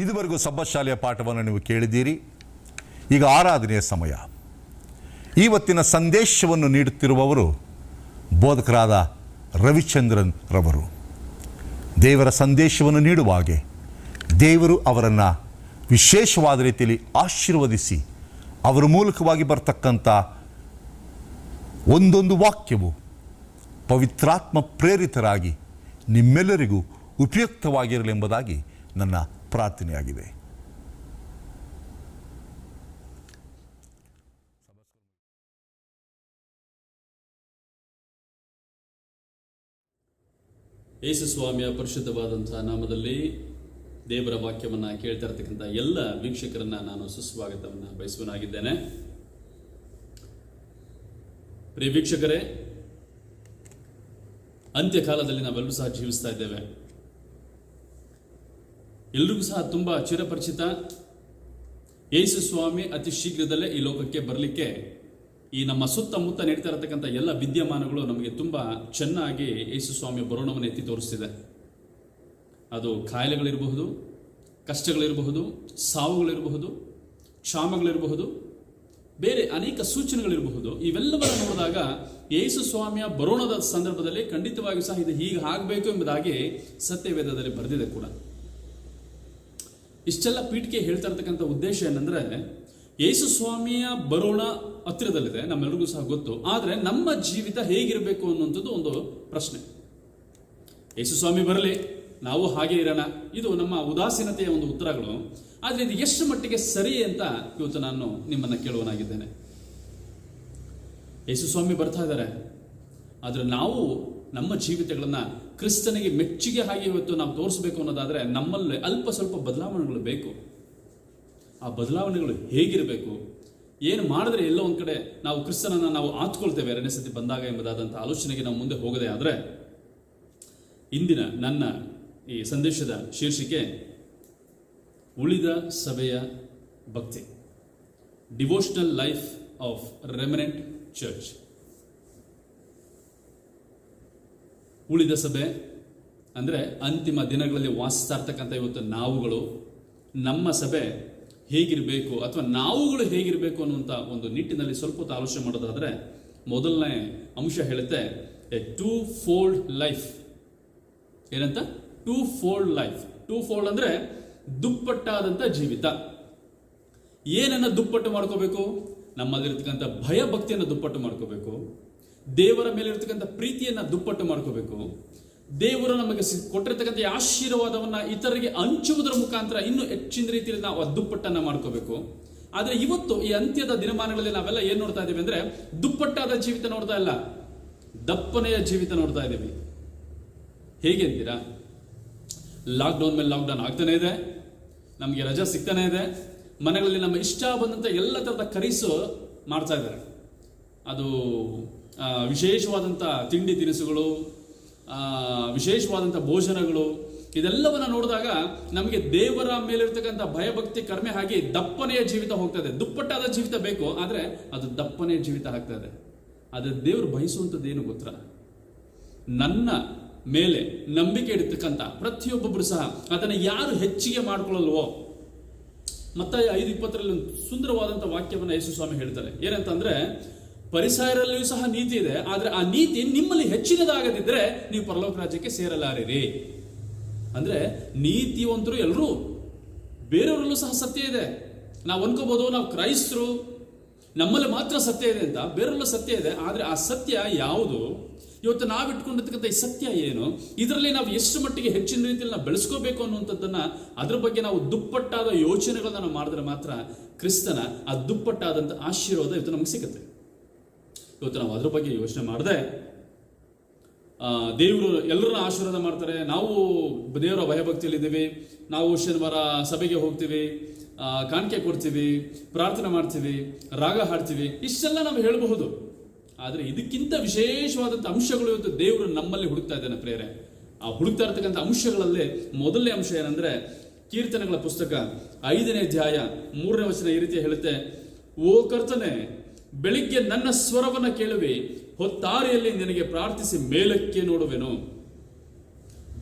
ಇದುವರೆಗೂ ಸಬ್ಬತ್ ಶಾಲೆಯ ಪಾಠವನ್ನು ನೀವು ಕೇಳಿದ್ದೀರಿ. ಈಗ ಆರಾಧನೆಯ ಸಮಯ. ಇವತ್ತಿನ ಸಂದೇಶವನ್ನು ನೀಡುತ್ತಿರುವವರು ಬೋಧಕರಾದ ರವಿಚಂದ್ರನ್ ರವರು. ದೇವರ ಸಂದೇಶವನ್ನು ನೀಡುವಾಗೆ ದೇವರು ಅವರನ್ನು ವಿಶೇಷವಾದ ರೀತಿಯಲ್ಲಿ ಆಶೀರ್ವದಿಸಿ, ಅವರ ಮೂಲಕವಾಗಿ ಬರ್ತಕ್ಕಂಥ ಒಂದೊಂದು ವಾಕ್ಯವು ಪವಿತ್ರಾತ್ಮ ಪ್ರೇರಿತರಾಗಿ ನಿಮ್ಮೆಲ್ಲರಿಗೂ ಉಪಯುಕ್ತವಾಗಿರಲೆಂಬುದಾಗಿ ನನ್ನ ಪ್ರಾರ್ಥನೆಯಾಗಿದೆ. ಯೇಸು ಸ್ವಾಮಿಯ ಪರಿಶುದ್ಧವಾದಂತಹ ನಾಮದಲ್ಲಿ ದೇವರ ವಾಕ್ಯವನ್ನು ಕೇಳ್ತಾ ಇರ್ತಕ್ಕಂಥ ಎಲ್ಲ ವೀಕ್ಷಕರನ್ನ ನಾನು ಸುಸ್ವಾಗತವನ್ನು ಬಯಸುವನಾಗಿದ್ದೇನೆ. ಪ್ರಿಯ ವೀಕ್ಷಕರೇ, ಅಂತ್ಯಕಾಲದಲ್ಲಿ ನಾವೆಲ್ಲರೂ ಸಹ ಜೀವಿಸ್ತಾ ಇದ್ದೇವೆ. ಎಲ್ರಿಗೂ ಸಹ ತುಂಬ ಚಿರಪರಿಚಿತ ಯೇಸು ಸ್ವಾಮಿ ಅತಿ ಶೀಘ್ರದಲ್ಲೇ ಈ ಲೋಕಕ್ಕೆ ಬರಲಿಕ್ಕೆ ಈ ನಮ್ಮ ಸುತ್ತಮುತ್ತ ನಡೀತಾ ಇರತಕ್ಕಂಥ ಎಲ್ಲ ವಿದ್ಯಮಾನಗಳು ನಮಗೆ ತುಂಬ ಚೆನ್ನಾಗಿ ಯೇಸು ಸ್ವಾಮಿಯ ಬರೋಣವನ್ನು ಎತ್ತಿ ತೋರಿಸ್ತಿದೆ. ಅದು ಕಾಯಿಲೆಗಳಿರಬಹುದು, ಕಷ್ಟಗಳಿರಬಹುದು, ಸಾವುಗಳಿರಬಹುದು, ಕ್ಷಾಮಗಳಿರಬಹುದು, ಬೇರೆ ಅನೇಕ ಸೂಚನೆಗಳಿರಬಹುದು. ಇವೆಲ್ಲವನ್ನು ನೋಡಿದಾಗ ಯೇಸು ಸ್ವಾಮಿಯ ಬರೋಣದ ಸಂದರ್ಭದಲ್ಲಿ ಖಂಡಿತವಾಗಿಯೂ ಸಹ ಇದು ಹೀಗೆ ಆಗಬೇಕು ಎಂಬುದಾಗಿ ಸತ್ಯವೇದದಲ್ಲಿ ಬರೆದಿದೆ ಕೂಡ. ಇಷ್ಟೆಲ್ಲ ಪೀಠಿಕೆ ಹೇಳ್ತಾ ಇರ್ತಕ್ಕಂಥ ಉದ್ದೇಶ ಏನಂದ್ರೆ, ಯೇಸು ಸ್ವಾಮಿಯ ಬರೋಣ ಹತ್ತಿರದಲ್ಲಿದೆ, ನಮ್ಮೆಲ್ಲರಿಗೂ ಸಹ ಗೊತ್ತು. ಆದರೆ ನಮ್ಮ ಜೀವಿತ ಹೇಗಿರಬೇಕು ಅನ್ನುವಂಥದ್ದು ಒಂದು ಪ್ರಶ್ನೆ. ಯೇಸು ಸ್ವಾಮಿ ಬರಲಿ, ನಾವು ಹಾಗೆ ಇರೋಣ, ಇದು ನಮ್ಮ ಉದಾಸೀನತೆಯ ಒಂದು ಉತ್ತರಗಳು. ಆದರೆ ಇದು ಎಷ್ಟು ಮಟ್ಟಿಗೆ ಸರಿ ಅಂತ ಇವತ್ತು ನಾನು ನಿಮ್ಮನ್ನ ಕೇಳುವನಾಗಿದ್ದೇನೆ. ಯೇಸು ಸ್ವಾಮಿ ಬರ್ತಾ ಇದ್ದಾರೆ, ಆದರೆ ನಾವು ನಮ್ಮ ಜೀವಿತಗಳನ್ನ ಕ್ರಿಸ್ತನಿಗೆ ಮೆಚ್ಚುಗೆ ಹಾಗೆ ಇವತ್ತು ನಾವು ತೋರಿಸಬೇಕು ಅನ್ನೋದಾದ್ರೆ ನಮ್ಮಲ್ಲಿ ಅಲ್ಪ ಸ್ವಲ್ಪ ಬದಲಾವಣೆಗಳು ಬೇಕು. ಆ ಬದಲಾವಣೆಗಳು ಹೇಗಿರಬೇಕು, ಏನು ಮಾಡಿದ್ರೆ ಎಲ್ಲೋ ಒಂದು ಕಡೆ ನಾವು ಕ್ರಿಸ್ತನನ್ನು ನಾವು ಆತ್ಕೊಳ್ತೇವೆ ಎರಡನೇ ಸತಿ ಬಂದಾಗ ಎಂಬುದಾದಂಥ ಆಲೋಚನೆಗೆ ನಾವು ಮುಂದೆ ಹೋಗದೆ ಆದರೆ, ಇಂದಿನ ನನ್ನ ಈ ಸಂದೇಶದ ಶೀರ್ಷಿಕೆ ಉಳಿದ ಸಭೆಯ ಭಕ್ತಿ, ಡಿವೋಷನಲ್ ಲೈಫ್ ಆಫ್ ರೆಮಿನೆಂಟ್ ಚರ್ಚ್. ಉಳಿದ ಸಭೆ ಅಂದರೆ ಅಂತಿಮ ದಿನಗಳಲ್ಲಿ ವಾಸಿಸ್ತಾ ಇರ್ತಕ್ಕಂಥ ಇವತ್ತು ನಾವುಗಳು, ನಮ್ಮ ಸಭೆ ಹೇಗಿರಬೇಕು ಅಥವಾ ನಾವುಗಳು ಹೇಗಿರಬೇಕು ಅನ್ನುವಂಥ ಒಂದು ನಿಟ್ಟಿನಲ್ಲಿ ಸ್ವಲ್ಪ ಹೊತ್ತು ಆಲೋಚನೆ ಮಾಡೋದಾದರೆ, ಮೊದಲನೇ ಅಂಶ ಹೇಳುತ್ತೆ ಎ ಟೂ ಫೋಲ್ಡ್ ಲೈಫ್. ಏನಂತ? Two fold life. Two fold ಅಂದರೆ ದುಪ್ಪಟ್ಟಾದಂಥ ಜೀವಿತ. ಏನನ್ನ ದುಪ್ಪಟ್ಟು ಮಾಡ್ಕೋಬೇಕು? ನಮ್ಮಲ್ಲಿರ್ತಕ್ಕಂಥ ಭಯ ಭಕ್ತಿಯನ್ನು ದುಪ್ಪಟ್ಟು ಮಾಡ್ಕೋಬೇಕು, ದೇವರ ಮೇಲೆ ಇರ್ತಕ್ಕಂಥ ಪ್ರೀತಿಯನ್ನು ದುಪ್ಪಟ್ಟು ಮಾಡ್ಕೋಬೇಕು, ದೇವರು ನಮಗೆ ಕೊಟ್ಟಿರ್ತಕ್ಕಂಥ ಆಶೀರ್ವಾದವನ್ನ ಇತರರಿಗೆ ಹಂಚುವುದರ ಮುಖಾಂತರ ಇನ್ನೂ ಹೆಚ್ಚಿನ ರೀತಿಯಲ್ಲಿ ನಾವು ದುಪ್ಪಟ್ಟನ್ನ ಮಾಡ್ಕೋಬೇಕು. ಆದರೆ ಇವತ್ತು ಈ ಅಂತ್ಯದ ದಿನಮಾನಗಳಲ್ಲಿ ನಾವೆಲ್ಲ ಏನ್ ನೋಡ್ತಾ ಇದ್ದೀವಿ ಅಂದ್ರೆ, ದುಪ್ಪಟ್ಟಾದ ಜೀವಿತ ನೋಡ್ತಾ ಇಲ್ಲ, ದಪ್ಪನೆಯ ಜೀವಿತ ನೋಡ್ತಾ ಇದ್ದೀವಿ. ಹೇಗೆ ಅಂತೀರಾ? ಲಾಕ್ಡೌನ್ ಮೇಲೆ ಲಾಕ್ಡೌನ್ ಆಗ್ತಾನೆ ಇದೆ, ನಮಗೆ ರಜಾ ಸಿಗ್ತಾನೆ ಇದೆ, ಮನೆಗಳಲ್ಲಿ ನಮ್ಮ ಇಷ್ಟ ಬಂದಂತ ಎಲ್ಲ ತರದ ಕರೀಸು ಮಾಡ್ತಾ ಇದ್ದಾರೆ. ಅದು ವಿಶೇಷವಾದಂಥ ತಿಂಡಿ ತಿನಿಸುಗಳು, ವಿಶೇಷವಾದಂಥ ಭೋಜನಗಳು, ಇದೆಲ್ಲವನ್ನ ನೋಡಿದಾಗ ನಮಗೆ ದೇವರ ಮೇಲಿರ್ತಕ್ಕಂಥ ಭಯಭಕ್ತಿ ಕಡಿಮೆ ಆಗಿ ದಪ್ಪನೆಯ ಜೀವಿತ ಹೋಗ್ತದೆ. ದುಪ್ಪಟ್ಟಾದ ಜೀವಿತ ಬೇಕು, ಆದರೆ ಅದು ದಪ್ಪನೆಯ ಜೀವಿತ ಆಗ್ತದೆ. ಆದರೆ ದೇವರು ಬಯಸುವಂಥದ್ದೇನು ಗೊತ್ತಾ? ನನ್ನ ಮೇಲೆ ನಂಬಿಕೆ ಇಡತಕ್ಕಂಥ ಪ್ರತಿಯೊಬ್ಬೊಬ್ಬರು ಸಹ ಅದನ್ನು ಯಾರು ಹೆಚ್ಚಿಗೆ ಮಾಡ್ಕೊಳ್ಳಲ್ವೋ, ಮತ್ತಾಯ 5:20 ಸುಂದರವಾದಂಥ ವಾಕ್ಯವನ್ನು ಯೇಸು ಸ್ವಾಮಿ ಹೇಳ್ತಾರೆ. ಏನಂತಂದ್ರೆ, ಪರಿಸರಲ್ಲಿಯೂ ಸಹ ನೀತಿ ಇದೆ, ಆದರೆ ಆ ನೀತಿ ನಿಮ್ಮಲ್ಲಿ ಹೆಚ್ಚಿನದಾಗದಿದ್ರೆ ನೀವು ಪರಲೋಕ ರಾಜ್ಯಕ್ಕೆ ಸೇರಲಾರಿರಿ. ಅಂದರೆ ನೀತಿವಂತರು ಎಲ್ಲರೂ, ಬೇರೆಯವರಲ್ಲೂ ಸಹ ಸತ್ಯ ಇದೆ. ನಾವು ಅನ್ಕೋಬೋದು ನಾವು ಕ್ರೈಸ್ತರು, ನಮ್ಮಲ್ಲಿ ಮಾತ್ರ ಸತ್ಯ ಇದೆ ಅಂತ. ಬೇರೆಯಲ್ಲೂ ಸತ್ಯ ಇದೆ, ಆದರೆ ಆ ಸತ್ಯ ಯಾವುದು? ಇವತ್ತು ನಾವು ಇಟ್ಕೊಂಡಿರ್ತಕ್ಕಂಥ ಈ ಸತ್ಯ ಏನು? ಇದರಲ್ಲಿ ನಾವು ಎಷ್ಟು ಮಟ್ಟಿಗೆ ಹೆಚ್ಚಿನ ರೀತಿಯಲ್ಲಿ ನಾವು ಬೆಳೆಸ್ಕೋಬೇಕು ಅನ್ನುವಂಥದ್ದನ್ನು, ಅದ್ರ ಬಗ್ಗೆ ನಾವು ದುಪ್ಪಟ್ಟಾದ ಯೋಚನೆಗಳನ್ನ ನಾವು ಮಾಡಿದ್ರೆ ಮಾತ್ರ ಕ್ರಿಸ್ತನ ಆ ದುಪ್ಪಟ್ಟಾದಂಥ ಆಶೀರ್ವಾದ ಇವತ್ತು ನಮಗೆ ಸಿಗುತ್ತೆ. ಇವತ್ತು ನಾವು ಅದ್ರ ಬಗ್ಗೆ ಯೋಚನೆ ಮಾಡದೆ ದೇವರು ಎಲ್ಲರನ್ನ ಆಶೀರ್ವಾದ ಮಾಡ್ತಾರೆ, ನಾವು ದೇವರ ಭಯಭಕ್ತಿಯಲ್ಲಿದ್ದೀವಿ, ನಾವು ಶನಿವಾರ ಸಭೆಗೆ ಹೋಗ್ತೀವಿ, ಕಾಣಿಕೆ ಕೊಡ್ತೀವಿ, ಪ್ರಾರ್ಥನೆ ಮಾಡ್ತೀವಿ, ರಾಗ ಹಾಡ್ತೀವಿ, ಇಷ್ಟೆಲ್ಲ ನಾವು ಹೇಳಬಹುದು. ಆದರೆ ಇದಕ್ಕಿಂತ ವಿಶೇಷವಾದಂಥ ಅಂಶಗಳು ಇವತ್ತು ದೇವರು ನಮ್ಮಲ್ಲಿ ಹುಡುಕ್ತಾ ಇದ್ದಾನೆ ಪ್ರೇರೆ. ಆ ಹುಡುಕ್ತಾ ಇರ್ತಕ್ಕಂಥ ಅಂಶಗಳಲ್ಲೇ ಮೊದಲನೇ ಅಂಶ ಏನಂದ್ರೆ, ಕೀರ್ತನೆಗಳ ಪುಸ್ತಕ 5ನೇ ಅಧ್ಯಾಯ 3ನೇ ವಚನ ಈ ರೀತಿ ಹೇಳುತ್ತೆ, ಓ ಕರ್ತನೆ, ಬೆಳಿಗ್ಗೆ ನನ್ನ ಸ್ವರವನ್ನ ಕೇಳುವಿ, ಹೊತ್ತಾರೆಯಲ್ಲಿ ನಿನಗೆ ಪ್ರಾರ್ಥಿಸಿ ಮೇಲಕ್ಕೆ ನೋಡುವೆನು.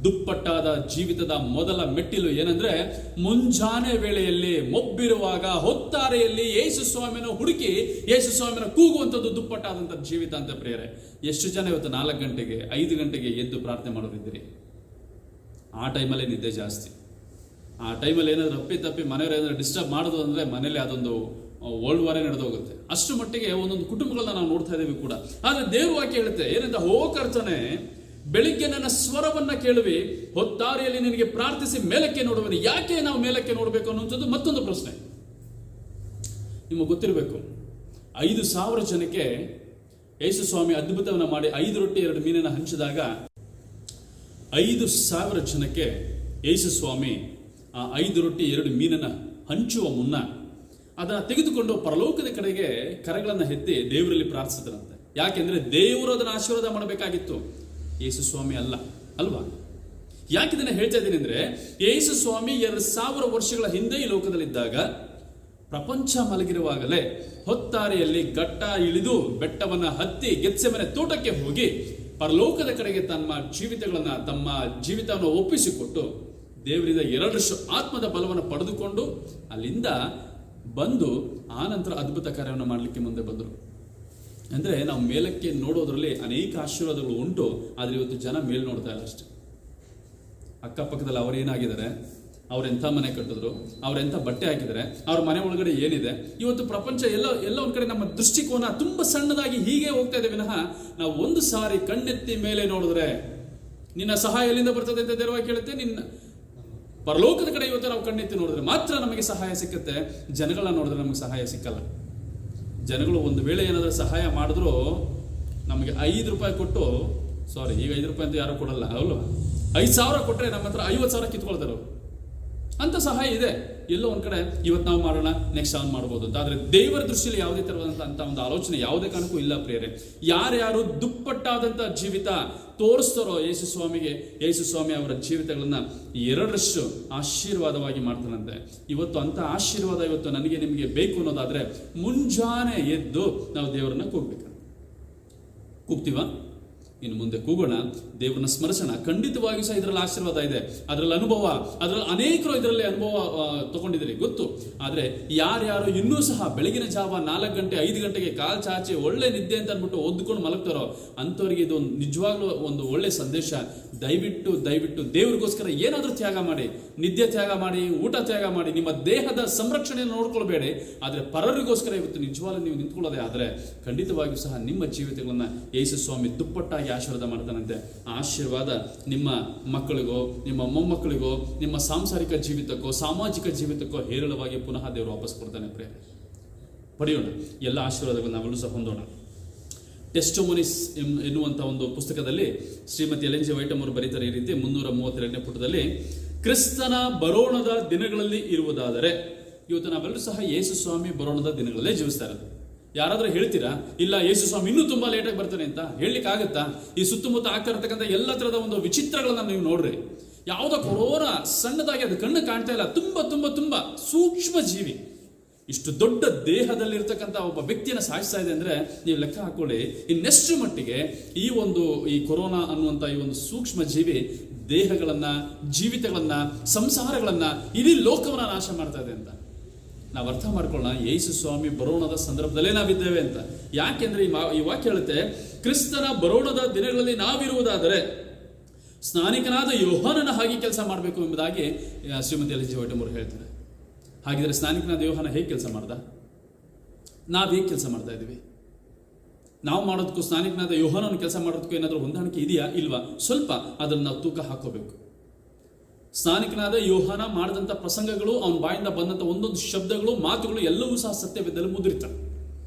ದುಪ್ಪಟ್ಟಾದ ಜೀವಿತದ ಮೊದಲ ಮೆಟ್ಟಿಲು ಏನಂದ್ರೆ, ಮುಂಜಾನೆ ವೇಳೆಯಲ್ಲಿ ಮೊಬ್ಬಿರುವಾಗ ಹೊತ್ತಾರೆಯಲ್ಲಿ ಯೇಸು ಸ್ವಾಮಿನ ಹುಡುಕಿ ಯೇಸು ಸ್ವಾಮಿನ ಕೂಗುವಂಥದ್ದು ದುಪ್ಪಟ್ಟಾದಂಥ ಜೀವಿತ ಅಂತ ಪ್ರಿಯರೇ. ಎಷ್ಟು ಜನ ಇವತ್ತು 4 ಗಂಟೆಗೆ 5 ಗಂಟೆಗೆ ಎದ್ದು ಪ್ರಾರ್ಥನೆ ಮಾಡೋರಿದ್ದೀರಿ? ಆ ಟೈಮಲ್ಲೇ ನಿದ್ದೆ ಜಾಸ್ತಿ. ಆ ಟೈಮಲ್ಲಿ ಏನಾದರೂ ತಪ್ಪಿ ಮನೆಯವರು ಏನಾದರೂ ಡಿಸ್ಟರ್ಬ್ ಮಾಡೋದು ಅಂದರೆ ಮನೇಲಿ ಅದೊಂದು ವರ್ಲ್ಡ್ ವಾರೇ ನಡೆದೋಗುತ್ತೆ. ಅಷ್ಟು ಮಟ್ಟಿಗೆ ಒಂದೊಂದು ಕುಟುಂಬಗಳನ್ನ ನಾವು ನೋಡ್ತಾ ಇದ್ದೀವಿ ಕೂಡ. ಆದರೆ ದೇವ್ರ ವಾಕ್ಯ ಹೇಳುತ್ತೆ ಏನಂತ, ಹೋ ಕರ್ತನೆ, ಬೆಳಿಗ್ಗೆ ನನ್ನ ಸ್ವರವನ್ನ ಕೇಳುವಿ, ಹೊತ್ತಾರೆಯಲ್ಲಿ ನಿನಗೆ ಪ್ರಾರ್ಥಿಸಿ ಮೇಲಕ್ಕೆ ನೋಡುವನು. ಯಾಕೆ ನಾವು ಮೇಲಕ್ಕೆ ನೋಡಬೇಕು ಅನ್ನುವಂಥದ್ದು ಮತ್ತೊಂದು ಪ್ರಶ್ನೆ. ನಿಮಗೆ ಗೊತ್ತಿರಬೇಕು, 5,000 ಜನಕ್ಕೆ ಯೇಸು ಸ್ವಾಮಿ ಅದ್ಭುತವನ್ನ ಮಾಡಿ 5 ರೊಟ್ಟಿ 2 ಮೀನನ್ನು ಹಂಚಿದಾಗ 5,000 ಜನಕ್ಕೆ ಯೇಸು ಸ್ವಾಮಿ ಆ 5 ರೊಟ್ಟಿ 2 ಮೀನನ್ನು ಹಂಚುವ ಮುನ್ನ ಅದನ್ನು ತೆಗೆದುಕೊಂಡು ಪರಲೋಕದ ಕಡೆಗೆ ಕರಗಳನ್ನು ಎತ್ತಿ ದೇವರಲ್ಲಿ ಪ್ರಾರ್ಥಿಸಿದರಂತೆ. ಯಾಕೆಂದ್ರೆ ದೇವರು ಅದನ್ನು ಆಶೀರ್ವಾದ ಮಾಡಬೇಕಾಗಿತ್ತು, ಯೇಸು ಸ್ವಾಮಿ ಅಲ್ವಾ? ಯಾಕಿದನ್ನ ಹೇಳ್ತಾ ಇದ್ದೀನಿ ಅಂದ್ರೆ, ಯೇಸು ಸ್ವಾಮಿ 2,000 ವರ್ಷಗಳ ಹಿಂದೆ ಈ ಲೋಕದಲ್ಲಿದ್ದಾಗ, ಪ್ರಪಂಚ ಮಲಗಿರುವಾಗಲೇ ಹೊತ್ತಾರೆಯಲ್ಲಿ ಗಟ್ಟ ಇಳಿದು ಬೆಟ್ಟವನ್ನ ಹತ್ತಿ ಗೆತ್ಸೆಮನೆ ತೋಟಕ್ಕೆ ಹೋಗಿ ಪರಲೋಕದ ಕಡೆಗೆ ತಮ್ಮ ಜೀವಿತವನ್ನು ಒಪ್ಪಿಸಿಕೊಟ್ಟು ದೇವರಿಂದ 2 ವರ್ಷ ಆತ್ಮದ ಬಲವನ್ನು ಪಡೆದುಕೊಂಡು ಅಲ್ಲಿಂದ ಬಂದು ಆನಂತರ ಅದ್ಭುತ ಕಾರ್ಯವನ್ನು ಮಾಡಲಿಕ್ಕೆ ಮುಂದೆ ಬಂದರು. ಅಂದರೆ ನಾವು ಮೇಲಕ್ಕೆ ನೋಡೋದ್ರಲ್ಲಿ ಅನೇಕ ಆಶೀರ್ವಾದಗಳು ಉಂಟು, ಆದರೆ ಇವತ್ತು ಜನ ಮೇಲೆ ನೋಡ್ತಾ ಇಲ್ಲ ಅಷ್ಟೇ. ಅಕ್ಕಪಕ್ಕದಲ್ಲಿ ಅವರೇನಾಗಿದ್ದಾರೆ, ಅವ್ರೆಂಥ ಮನೆ ಕಟ್ಟಿದ್ರು, ಅವ್ರೆಂಥ ಬಟ್ಟೆ ಹಾಕಿದ್ದಾರೆ, ಅವ್ರ ಮನೆ ಒಳಗಡೆ ಏನಿದೆ, ಇವತ್ತು ಪ್ರಪಂಚ ಎಲ್ಲ ಒಂದ್ ಕಡೆ ನಮ್ಮ ದೃಷ್ಟಿಕೋನ ತುಂಬ ಸಣ್ಣದಾಗಿ ಹೀಗೆ ಹೋಗ್ತಾ ಇದೆ ವಿನಃ, ನಾವು ಒಂದು ಸಾರಿ ಕಣ್ಣೆತ್ತಿ ಮೇಲೆ ನೋಡಿದ್ರೆ ನಿನ್ನ ಸಹಾಯ ಎಲ್ಲಿಂದ ಬರ್ತದೆ ಅಂತ ದೇವವಾಗಿ ಕೇಳುತ್ತೆ. ನಿನ್ನ ಪರಲೋಕದ ಕಡೆ ಇವತ್ತು ನಾವು ಕಣ್ಣೆತ್ತಿ ನೋಡಿದ್ರೆ ಮಾತ್ರ ನಮಗೆ ಸಹಾಯ ಸಿಕ್ಕುತ್ತೆ. ಜನಗಳನ್ನ ನೋಡಿದ್ರೆ ನಮಗೆ ಸಹಾಯ ಸಿಕ್ಕಲ್ಲ. ಜನಗಳು ಒಂದು ವೇಳೆ ಏನಾದರೂ ಸಹಾಯ ಮಾಡಿದ್ರು ನಮಗೆ 5 ರೂಪಾಯಿ ಕೊಟ್ಟು, ಈಗ 5 ರೂಪಾಯಿ ಅಂತ ಯಾರು ಕೊಡಲ್ಲ ಅಲ್ವಾ, 5,000 ಕೊಟ್ಟರೆ ನಮ್ಮ ಹತ್ರ 50,000 ಕಿತ್ಕೊಳ್ತಾರೆ. ಅಂತ ಸಹಾಯ ಇದೆ ಎಲ್ಲೋ ಒಂದ್ ಕಡೆ. ಇವತ್ತು ನಾವು ಮಾಡೋಣ, ನೆಕ್ಸ್ಟ್ ಅವ್ನು ಮಾಡ್ಬೋದು ಅಂತ. ಆದ್ರೆ ದೇವರ ದೃಷ್ಟಿಯಲ್ಲಿ ಯಾವುದೇ ತರವಾದಂತ ಒಂದು ಆಲೋಚನೆ ಯಾವುದೇ ಕಾರಣಕ್ಕೂ ಇಲ್ಲ ಪ್ರಿಯರೇ. ಯಾರ್ಯಾರು ದುಪ್ಪಟ್ಟಾದಂತ ಜೀವಿತ ತೋರಿಸ್ತಾರೋ ಯೇಸು ಸ್ವಾಮಿ ಅವರ ಜೀವಿತಗಳನ್ನ 2 ಆಶೀರ್ವಾದವಾಗಿ ಮಾಡ್ತಾನಂತೆ. ಇವತ್ತು ಅಂತ ಆಶೀರ್ವಾದ ಇವತ್ತು ನನಗೆ ನಿಮಗೆ ಬೇಕು ಅನ್ನೋದಾದ್ರೆ ಮುಂಜಾನೆ ಎದ್ದು ನಾವು ದೇವರನ್ನ ಕೂಗ್ತೀವ. ಇನ್ನು ಮುಂದೆ ಕೂಗೋಣ, ದೇವರನ್ನ ಸ್ಮರಿಸೋಣ. ಖಂಡಿತವಾಗಿಯೂ ಸಹ ಇದರಲ್ಲಿ ಆಶೀರ್ವಾದ ಇದೆ, ಅದರಲ್ಲಿ ಅನೇಕರು ಇದರಲ್ಲಿ ಅನುಭವ ತಗೊಂಡಿದ್ದೀರಿ ಗೊತ್ತು. ಆದರೆ ಯಾರ್ಯಾರು ಇನ್ನೂ ಸಹ ಬೆಳಗಿನ ಜಾವ 4 ಗಂಟೆ 5 ಗಂಟೆಗೆ ಕಾಲ್ ಚಾಚಿ ಒಳ್ಳೆ ನಿದ್ದೆ ಅಂತ ಅಂದ್ಬಿಟ್ಟು ಓದ್ಕೊಂಡು ಮಲಗ್ತಾರೋ ಅಂಥವ್ರಿಗೆ ಇದು ನಿಜವಾಗ್ಲೂ ಒಂದು ಒಳ್ಳೆ ಸಂದೇಶ. ದಯವಿಟ್ಟು ದೇವರಿಗೋಸ್ಕರ ಏನಾದರೂ ತ್ಯಾಗ ಮಾಡಿ, ನಿದ್ದೆ ತ್ಯಾಗ ಮಾಡಿ, ಊಟ ತ್ಯಾಗ ಮಾಡಿ, ನಿಮ್ಮ ದೇಹದ ಸಂರಕ್ಷಣೆಯನ್ನು ನೋಡ್ಕೊಳ್ಬೇಡಿ. ಆದರೆ ಪರರಿಗೋಸ್ಕರ ಇವತ್ತು ನಿಜವಾಗ್ಲೂ ನೀವು ನಿಂತ್ಕೊಳ್ಳೋದೇ ಆದರೆ ಖಂಡಿತವಾಗಿಯೂ ಸಹ ನಿಮ್ಮ ಜೀವಿತಗಳನ್ನ ಯೇಸು ಸ್ವಾಮಿ ದುಪ್ಪಟ್ಟಾಗಿ ಆಶೀರ್ವಾದ ಮಾಡ್ತಾನಂತೆ. ಆ ಆಶೀರ್ವಾದ ನಿಮ್ಮ ಮಕ್ಕಳಿಗೋ, ನಿಮ್ಮ ಮೊಮ್ಮಕ್ಕಳಿಗೋ, ನಿಮ್ಮ ಸಾಂಸಾರಿಕ ಜೀವಿತಕ್ಕೋ, ಸಾಮಾಜಿಕ ಜೀವಿತಕ್ಕೋ ಹೇರಳವಾಗಿ ಪುನಃ ದೇವರು ವಾಪಸ್ ಕೊಡ್ತಾನೆ. ಪಡೆಯೋಣ ಎಲ್ಲ ಆಶೀರ್ವಾದಗಳನ್ನು ನಾವೆಲ್ಲೂ ಸಹ ಹೊಂದೋಣ. ಟೆಸ್ಟಮೋನಿಸ್ ಎನ್ನುವಂಥ ಒಂದು ಪುಸ್ತಕದಲ್ಲಿ ಶ್ರೀಮತಿ ಎಲ್ ಎನ್ ಜಿ ವೈಟಮ್ ಅವರು ಬರೀತಾರೆ ಈ ರೀತಿ 332ನೇ ಪುಟದಲ್ಲಿ, ಕ್ರಿಸ್ತನ ಬರೋಣದ ದಿನಗಳಲ್ಲಿ ಇರುವುದಾದರೆ, ಇವತ್ತು ನಾವೆಲ್ಲರೂ ಸಹ ಯೇಸು ಸ್ವಾಮಿ ಬರೋಣದ ದಿನಗಳಲ್ಲೇ ಜೀವಿಸ್ತಾ ಇರೋದು. ಯಾರಾದ್ರೂ ಹೇಳ್ತೀರಾ ಇಲ್ಲ ಯೇಸು ಸ್ವಾಮಿ ಇನ್ನೂ ತುಂಬಾ ಲೇಟಾಗಿ ಬರ್ತಾನೆ ಅಂತ? ಹೇಳಲಿಕ್ಕೆ ಆಗುತ್ತಾ? ಈ ಸುತ್ತಮುತ್ತ ಆಗ್ತಾ ಇರತಕ್ಕಂಥ ಎಲ್ಲ ತರದ ಒಂದು ವಿಚಿತ್ರಗಳನ್ನ ನೀವು ನೋಡ್ರಿ. ಯಾವುದೋ ಕೊರೋನಾ ಸಣ್ಣದಾಗಿ ಅದು ಕಣ್ಣು ಕಾಣ್ತಾ ಇಲ್ಲ, ತುಂಬಾ ಸೂಕ್ಷ್ಮ ಜೀವಿ ಇಷ್ಟು ದೊಡ್ಡ ದೇಹದಲ್ಲಿರ್ತಕ್ಕಂಥ ಒಬ್ಬ ವ್ಯಕ್ತಿಯನ್ನು ಸಾಯಿಸ್ತಾ ಇದೆ ಅಂದ್ರೆ ನೀವು ಲೆಕ್ಕ ಹಾಕೊಳ್ಳಿ ಇನ್ನೆಷ್ಟು ಮಟ್ಟಿಗೆ ಈ ಕೊರೋನಾ ಅನ್ನುವಂಥ ಈ ಒಂದು ಸೂಕ್ಷ್ಮ ಜೀವಿ ದೇಹಗಳನ್ನ, ಜೀವಿತಗಳನ್ನ, ಸಂಸಾರಗಳನ್ನ, ಇಡೀ ಲೋಕವನ್ನ ನಾಶ ಮಾಡ್ತಾ ಇದೆ ಅಂತ ನಾವು ಅರ್ಥ ಮಾಡ್ಕೊಳ್ಳೋಣ. ಯೇಸು ಸ್ವಾಮಿ ಬರೋಣದ ಸಂದರ್ಭದಲ್ಲೇ ನಾವಿದ್ದೇವೆ ಅಂತ. ಯಾಕೆಂದ್ರೆ ಈ ವಾಕ್ಯ ಹೇಳುತ್ತೆ, ಕ್ರಿಸ್ತನ ಬರೋಣದ ದಿನಗಳಲ್ಲಿ ನಾವಿರುವುದಾದರೆ ಸ್ನಾನಿಕನಾದ ಯೋಹಾನನ ಹಾಗೆ ಕೆಲಸ ಮಾಡಬೇಕು ಎಂಬುದಾಗಿ ಶ್ರೀಮತಿ ಎಲ್ ಜಿ ವೈಟ್ ಅವರು ಹೇಳ್ತಾರೆ. ಹಾಗಿದ್ರೆ ಸ್ನಾನಿಕನಾದ ಯೋಹಾನ ಹೇಗೆ ಕೆಲಸ ಮಾಡ್ದ? ನಾವು ಹೇಗೆ ಕೆಲಸ ಮಾಡ್ತಾ ಇದ್ದೀವಿ? ನಾವು ಮಾಡೋದಕ್ಕೂ ಸ್ನಾನಿಕನಾದ ಯೋಹಾನನ ಕೆಲಸ ಮಾಡೋದಕ್ಕೂ ಏನಾದರೂ ಹೊಂದಾಣಿಕೆ ಇದೆಯಾ ಇಲ್ವಾ? ಸ್ವಲ್ಪ ಅದನ್ನು ನಾವು ತೂಕ ಹಾಕೋಬೇಕು. ಸ್ನಾನಿಕನಾದ ಯೋಹಾನ ಮಾಡಿದಂಥ ಪ್ರಸಂಗಗಳು, ಅವನ ಬಾಯಿಂದ ಬಂದಂಥ ಒಂದೊಂದು ಶಬ್ದಗಳು, ಮಾತುಗಳು ಎಲ್ಲವೂ ಸಹ ಸತ್ಯವೇದದಲ್ಲಿ ಮುದ್ರಿತ.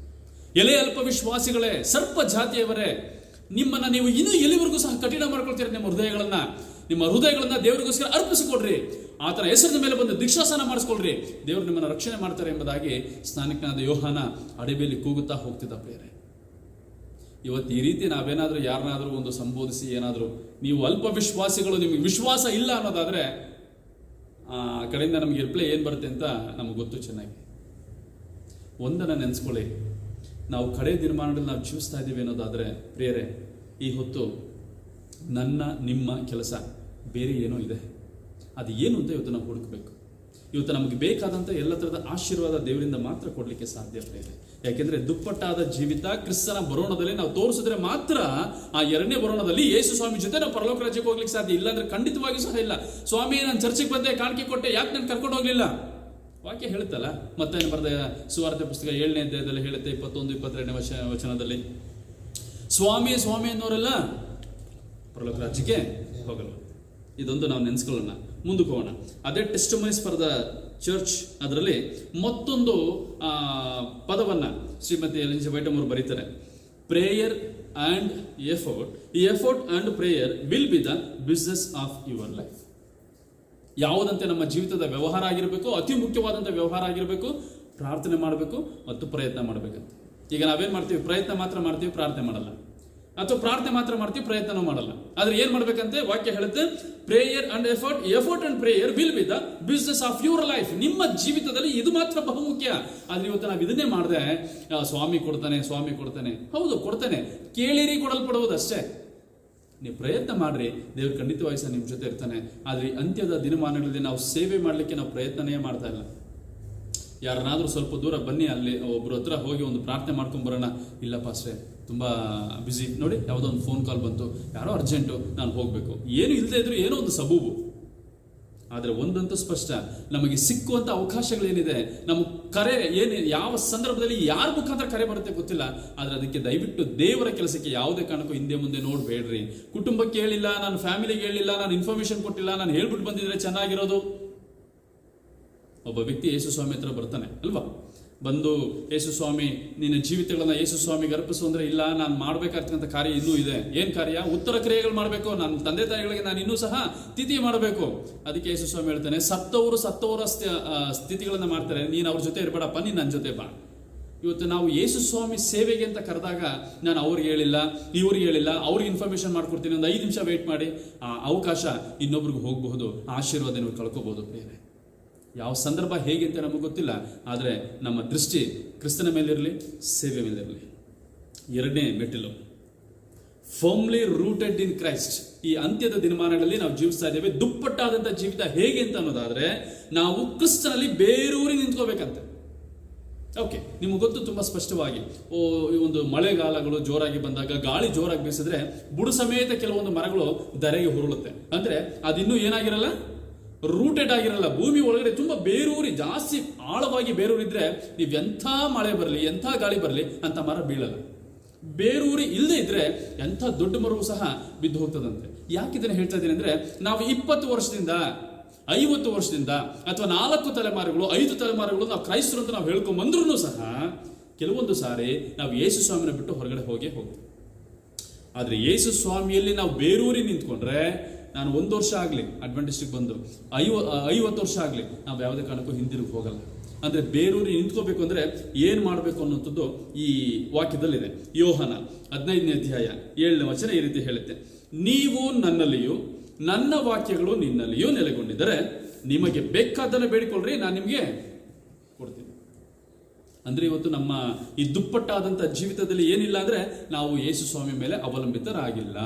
ಎಲೆ ಅಲ್ಪ ವಿಶ್ವಾಸಿಗಳೇ, ಸರ್ಪ ಜಾತಿಯವರೇ, ನಿಮ್ಮನ್ನ ನೀವು ಇನ್ನೂ ಎಲ್ಲಿವರೆಗೂ ಸಹ ಕಠಿಣ ಮಾಡ್ಕೊಳ್ತೀರಿ? ನಿಮ್ಮ ಹೃದಯಗಳನ್ನ ದೇವರಿಗೋಸ್ಕರ ಅರ್ಪಿಸಿಕೊಡ್ರಿ, ಆತನ ಹೆಸರಿನ ಮೇಲೆ ಬಂದು ದೀಕ್ಷಾಸನ ಮಾಡಿಸ್ಕೊಳ್ರಿ, ದೇವರು ನಿಮ್ಮನ್ನು ರಕ್ಷಣೆ ಮಾಡ್ತಾರೆ ಎಂಬುದಾಗಿ ಸ್ನಾನಿಕನಾದ ಯೋಹಾನ ಅಡವಿಯಲ್ಲಿ ಕೂಗುತ್ತಾ ಹೋಗ್ತಿದ್ದ. ಪ್ರಿಯರೇ, ಇವತ್ತು ಈ ರೀತಿ ನಾವೇನಾದರೂ ಯಾರನ್ನಾದರೂ ಒಂದು ಸಂಬೋಧಿಸಿ ಏನಾದರೂ ನೀವು ಅಲ್ಪ ವಿಶ್ವಾಸಿಗಳು, ನಿಮಗೆ ವಿಶ್ವಾಸ ಇಲ್ಲ ಅನ್ನೋದಾದರೆ ಆ ಕಡೆಯಿಂದ ನಮಗೆ ರಿಪ್ಲೈ ಏನು ಬರುತ್ತೆ ಅಂತ ನಮಗೆ ಗೊತ್ತು ಚೆನ್ನಾಗಿ. ಒಂದನ್ನು ನೆನೆಸ್ಕೊಳ್ಳಿ, ನಾವು ಕಡೆ ದಿನಮಾನದಲ್ಲಿ ನಾವು ಜೀವಿಸ್ತಾ ಇದ್ದೀವಿ ಅನ್ನೋದಾದರೆ ಪ್ರಿಯರೇ, ಈ ಹೊತ್ತು ನನ್ನ ನಿಮ್ಮ ಕೆಲಸ ಬೇರೆ ಏನೋ ಇದೆ. ಅದು ಏನು ಅಂತ ಇವತ್ತು ನಾವು ಹುಡುಕಬೇಕು. ಇವತ್ತು ನಮಗೆ ಬೇಕಾದಂಥ ಎಲ್ಲ ಥರದ ಆಶೀರ್ವಾದ ದೇವರಿಂದ ಮಾತ್ರ ಕೊಡಲಿಕ್ಕೆ ಸಾಧ್ಯ ಇದೆ. ಯಾಕೆಂದರೆ ದುಪ್ಪಟ್ಟಾದ ಜೀವಿತ ಕ್ರಿಸ್ತನ ಬರೋಣದಲ್ಲಿ ನಾವು ತೋರಿಸಿದ್ರೆ ಮಾತ್ರ ಆ ಎರಡನೇ ಬರೋಣದಲ್ಲಿ ಯೇಸು ಸ್ವಾಮಿ ಜೊತೆ ನಾವು ಪರಲೋಕ ರಾಜ್ಯಕ್ಕೆ ಹೋಗ್ಲಿಕ್ಕೆ ಸಾಧ್ಯ. ಇಲ್ಲಾಂದ್ರೆ ಖಂಡಿತವಾಗಿಯೂ ಸಹ ಇಲ್ಲ. ಸ್ವಾಮಿ, ನಾನು ಚರ್ಚಿಗೆ ಬಂದೆ, ಕಾಣಿಕೆ ಕೊಟ್ಟೆ, ಯಾಕೆ ನಾನು ಕರ್ಕೊಂಡು ಹೋಗ್ಲಿಲ್ಲ? ವಾಕ್ಯ ಹೇಳುತ್ತಲ್ಲ, ಮತ್ತೆ ಬರೆದ ಸುವಾರ್ತೆ ಪುಸ್ತಕ 7ನೇ ಅಧ್ಯಾಯದಲ್ಲಿ ಹೇಳುತ್ತೆ, 21-22ನೇ ವಚನದಲ್ಲಿ, ಸ್ವಾಮಿ ಸ್ವಾಮಿ ಅನ್ನೋರೆಲ್ಲ ಪರಲೋಕ ರಾಜ್ಯಕ್ಕೆ ಹೋಗಲ್ಲ. ಇದೊಂದು ನಾವು ನೆನೆಸ್ಕೊಳ್ಳೋಣ. ಮುಂದಕ್ಕೆ ಹೋಗೋಣ. ಅದೇ ಟೆಸ್ಟಿಮನೀಸ್ ಫಾರ್ ದ ಚರ್ಚ್ ಅದರಲ್ಲಿ ಮತ್ತೊಂದು ಪದವನ್ನು ಶ್ರೀಮತಿ ಎಲ್ ಜಿ ವೈಟ್ ಅವರು ಬರೀತಾರೆ. Prayer and effort. ಈ effort and prayer will be the business of your life. ಯಾವುದಂತೆ ನಮ್ಮ ಜೀವಿತದ ವ್ಯವಹಾರ ಆಗಿರಬೇಕು, ಅತಿ ಮುಖ್ಯವಾದಂಥ ವ್ಯವಹಾರ ಆಗಿರಬೇಕು, ಪ್ರಾರ್ಥನೆ ಮಾಡಬೇಕು ಮತ್ತು ಪ್ರಯತ್ನ ಮಾಡಬೇಕಂತ. ಈಗ ನಾವೇನು ಮಾಡ್ತೀವಿ? ಪ್ರಯತ್ನ ಮಾತ್ರ ಮಾಡ್ತೀವಿ, ಪ್ರಾರ್ಥನೆ ಮಾಡಲ್ಲ. ಅಥವಾ ಪ್ರಾರ್ಥನೆ ಮಾತ್ರ ಮಾಡ್ತೀವಿ, ಪ್ರಯತ್ನನೂ ಮಾಡಲ್ಲ. ಆದ್ರೆ ಏನ್ ಮಾಡ್ಬೇಕಂತೆ ವಾಕ್ಯ ಹೇಳುತ್ತೆ, prayer and effort, effort and prayer will be the business of your life. ನಿಮ್ಮ ಜೀವಿತದಲ್ಲಿ ಇದು ಮಾತ್ರ ಬಹುಮುಖ್ಯ. ಆದ್ರೆ ಇವತ್ತು ನಾವು ಇದನ್ನೇ ಮಾಡದೆ ಸ್ವಾಮಿ ಕೊಡ್ತಾನೆ, ಸ್ವಾಮಿ ಕೊಡ್ತಾನೆ. ಹೌದು, ಕೊಡ್ತಾನೆ, ಕೇಳಿರಿ ಕೊಡಲ್ಪಡುವುದಷ್ಟೇ. ನೀವು ಪ್ರಯತ್ನ ಮಾಡ್ರಿ, ದೇವ್ರು ಖಂಡಿತವಾಗಿ ಸಹ ನಿಮ್ಮ ಜೊತೆ ಇರ್ತಾನೆ. ಆದ್ರೆ ಅಂತ್ಯದ ದಿನಮಾನಗಳಲ್ಲಿ ನಾವು ಸೇವೆ ಮಾಡಲಿಕ್ಕೆ ನಾವು ಪ್ರಯತ್ನನೇ ಮಾಡ್ತಾ ಇಲ್ಲ. ಯಾರನ್ನಾದ್ರೂ ಸ್ವಲ್ಪ ದೂರ ಬನ್ನಿ, ಅಲ್ಲಿ ಒಬ್ರು ಹತ್ರ ಹೋಗಿ ಒಂದು ಪ್ರಾರ್ಥನೆ ಮಾಡ್ಕೊಂಡ್ ಬರೋಣ. ಇಲ್ಲ ಪಾಸ್ಟ್ರೆ, ತುಂಬ ಬ್ಯುಸಿ, ನೋಡಿ ಯಾವುದೋ ಒಂದು ಫೋನ್ ಕಾಲ್ ಬಂತು, ಯಾರೋ ಅರ್ಜೆಂಟು, ನಾನು ಹೋಗಬೇಕು. ಏನು ಇಲ್ಲದೆ ಇದ್ರು ಏನೋ ಒಂದು ಸಬೂಬು. ಆದರೆ ಒಂದಂತೂ ಸ್ಪಷ್ಟ, ನಮಗೆ ಸಿಕ್ಕುವಂಥ ಅವಕಾಶಗಳೇನಿದೆ, ನಮ್ಮ ಕರೆ ಏನು, ಯಾವ ಸಂದರ್ಭದಲ್ಲಿ ಯಾರ ಮುಖಾಂತರ ಕರೆ ಬರುತ್ತೆ ಗೊತ್ತಿಲ್ಲ. ಆದರೆ ಅದಕ್ಕೆ ದಯವಿಟ್ಟು ದೇವರ ಕೆಲಸಕ್ಕೆ ಯಾವುದೇ ಕಾರಣಕ್ಕೂ ಹಿಂದೆ ಮುಂದೆ ನೋಡಬೇಡ್ರಿ. ಕುಟುಂಬಕ್ಕೆ ಹೇಳಿಲ್ಲ, ನಾನು ಫ್ಯಾಮಿಲಿಗೆ ಹೇಳಿಲ್ಲ, ನಾನು ಇನ್ಫಾರ್ಮೇಶನ್ ಕೊಟ್ಟಿಲ್ಲ, ನಾನು ಹೇಳ್ಬಿಟ್ಟು ಬಂದಿದ್ರೆ ಚೆನ್ನಾಗಿರೋದು. ಒಬ್ಬ ವ್ಯಕ್ತಿ ಯೇಸು ಸ್ವಾಮಿ ಹತ್ರ ಬರ್ತಾನೆ ಅಲ್ವಾ, ಬಂದು ಯೇಸು ಸ್ವಾಮಿ, ನಿನ್ನ ಜೀವಿತಗಳನ್ನ ಯೇಸು ಸ್ವಾಮಿಗೆ ಅರ್ಪಿಸು ಅಂದ್ರೆ, ಇಲ್ಲ, ನಾನು ಮಾಡ್ಬೇಕಾಗ್ತಕ್ಕಂಥ ಕಾರ್ಯ ಇನ್ನೂ ಇದೆ. ಏನ್ ಕಾರ್ಯ? ಉತ್ತರ ಕ್ರಿಯೆಗಳು ಮಾಡಬೇಕು. ನನ್ನ ತಂದೆ ತಾಯಿಗಳಿಗೆ ನಾನು ಇನ್ನೂ ಸಹ ತಿಥಿ ಮಾಡಬೇಕು. ಅದಕ್ಕೆ ಯೇಸು ಸ್ವಾಮಿ ಹೇಳ್ತಾನೆ, ಸತ್ತವರ ಸ್ಥಿತಿಗಳನ್ನ ಮಾಡ್ತಾರೆ, ನೀನು ಅವ್ರ ಜೊತೆ ಇರಬೇಡಪ್ಪ, ನೀನು ನನ್ನ ಜೊತೆ ಬಾ. ಇವತ್ತು ನಾವು ಯೇಸು ಸ್ವಾಮಿ ಸೇವೆಗೆ ಅಂತ ಕರೆದಾಗ ನಾನು ಅವ್ರಿಗೆ ಹೇಳಿಲ್ಲ, ಇವ್ರಿಗೆ ಹೇಳಿಲ್ಲ, ಅವ್ರಿಗೆ ಇನ್ಫಾರ್ಮೇಶನ್ ಮಾಡ್ಕೊಡ್ತೀನಿ, ಒಂದು 5 ನಿಮಿಷ ವೇಟ್ ಮಾಡಿ, ಆ ಅವಕಾಶ ಇನ್ನೊಬ್ರಿಗೆ ಹೋಗಬಹುದು, ಆಶೀರ್ವಾದ ನೀವು ಕಳ್ಕೋಬಹುದು. ಬೇರೆ ಯಾವ ಸಂದರ್ಭ ಹೇಗೆ ಅಂತ ನಮಗೆ ಗೊತ್ತಿಲ್ಲ. ಆದರೆ ನಮ್ಮ ದೃಷ್ಟಿ ಕ್ರಿಸ್ತನ ಮೇಲಿರಲಿ, ಸೇವೆ ಮೇಲಿರಲಿ. ಎರಡನೇ ಮೆಟ್ಟಿಲು, ಫರ್ಮ್ಲಿ ರೂಟೆಡ್ ಇನ್ ಕ್ರೈಸ್ಟ್. ಈ ಅಂತ್ಯದ ದಿನಮಾನಗಳಲ್ಲಿ ನಾವು ಜೀವಿಸ್ತಾ ಇದ್ದೇವೆ. ದುಪ್ಪಟ್ಟಾದಂಥ ಜೀವಿತ ಹೇಗೆ ಅಂತ ಅನ್ನೋದಾದ್ರೆ, ನಾವು ಕ್ರಿಸ್ತನಲ್ಲಿ ಬೇರೂರಿ ನಿಂತ್ಕೋಬೇಕಂತೆ. ಓಕೆ, ನಿಮಗೆ ಗೊತ್ತು ತುಂಬ ಸ್ಪಷ್ಟವಾಗಿ. ಈ ಒಂದು ಮಳೆಗಾಲಗಳು ಜೋರಾಗಿ ಬಂದಾಗ, ಗಾಳಿ ಜೋರಾಗಿ ಬೀಸಿದ್ರೆ ಬುಡು ಸಮೇತ ಕೆಲವೊಂದು ಮರಗಳು ಧರೆಗೆ ಹುರುಳುತ್ತೆ. ಅಂದ್ರೆ ಅದಿನ್ನೂ ಏನಾಗಿರಲ್ಲ, ರೂಟೆಡ್ ಆಗಿರಲ್ಲ. ಭೂಮಿ ಒಳಗಡೆ ತುಂಬ ಬೇರೂರಿ, ಜಾಸ್ತಿ ಆಳವಾಗಿ ಬೇರೂರಿದ್ರೆ ನೀವು ಎಂಥ ಮಳೆ ಬರಲಿ, ಎಂಥ ಗಾಳಿ ಬರಲಿ ಅಂತ ಮರ ಬೀಳಲ್ಲ. ಬೇರೂರಿ ಇಲ್ಲದೆ ಇದ್ರೆ ಎಂಥ ದೊಡ್ಡ ಮರವು ಸಹ ಬಿದ್ದು ಹೋಗ್ತದಂತೆ. ಯಾಕೆ ಇದನ್ನು ಹೇಳ್ತಾ ಇದ್ದೀನಿ ಅಂದ್ರೆ, ನಾವು 20 ವರ್ಷದಿಂದ 50 ವರ್ಷದಿಂದ ಅಥವಾ 4 ತಲೆಮಾರುಗಳು 5 ತಲೆಮಾರುಗಳು ನಾವು ಕ್ರೈಸ್ತರು ಅಂತ ನಾವು ಹೇಳ್ಕೊಂಬಂದ್ರೂ ಸಹ ಕೆಲವೊಂದು ಸಾರಿ ನಾವು ಯೇಸು ಸ್ವಾಮಿನ ಬಿಟ್ಟು ಹೊರಗಡೆ ಹೋಗ್ತೀವಿ. ಆದರೆ ಯೇಸು ಸ್ವಾಮಿಯಲ್ಲಿ ನಾವು ಬೇರೂರಿ ನಿಂತ್ಕೊಂಡ್ರೆ, ನಾನು 1 ವರ್ಷ ಆಗಲಿ ಅಡ್ವೆಂಟಿಸ್ಟಿಗೆ ಬಂದು 50 ವರ್ಷ ಆಗಲಿ ನಾವು ಯಾವುದೇ ಕಾರಣಕ್ಕೂ ಹಿಂದಿರುಗಿ ಹೋಗಲ್ಲ. ಅಂದರೆ ಬೇರೂರಿ ನಿಂತ್ಕೋಬೇಕು ಅಂದರೆ ಏನು ಮಾಡಬೇಕು ಅನ್ನೋಂಥದ್ದು ಈ ವಾಕ್ಯದಲ್ಲಿದೆ. ಯೋಹನ 15ನೇ ಅಧ್ಯಾಯ 7ನೇ ವಚನ ಈ ರೀತಿ ಹೇಳುತ್ತೆ, ನೀವು ನನ್ನಲ್ಲಿಯೂ ನನ್ನ ವಾಕ್ಯಗಳು ನಿನ್ನಲ್ಲಿಯೂ ನೆಲೆಗೊಂಡಿದ್ದರೆ ನಿಮಗೆ ಬೇಕಾದನ್ನು ಬೇಡಿಕೊಳ್ಳ್ರಿ, ನಾನು ನಿಮಗೆ ಕೊಡ್ತೀನಿ. ಅಂದರೆ ಇವತ್ತು ನಮ್ಮ ಈ ದುಪ್ಪಟ್ಟಾದಂಥ ಜೀವಿತದಲ್ಲಿ ಏನಿಲ್ಲ ಅಂದರೆ, ನಾವು ಯೇಸು ಸ್ವಾಮಿ ಮೇಲೆ ಅವಲಂಬಿತರಾಗಿಲ್ಲ.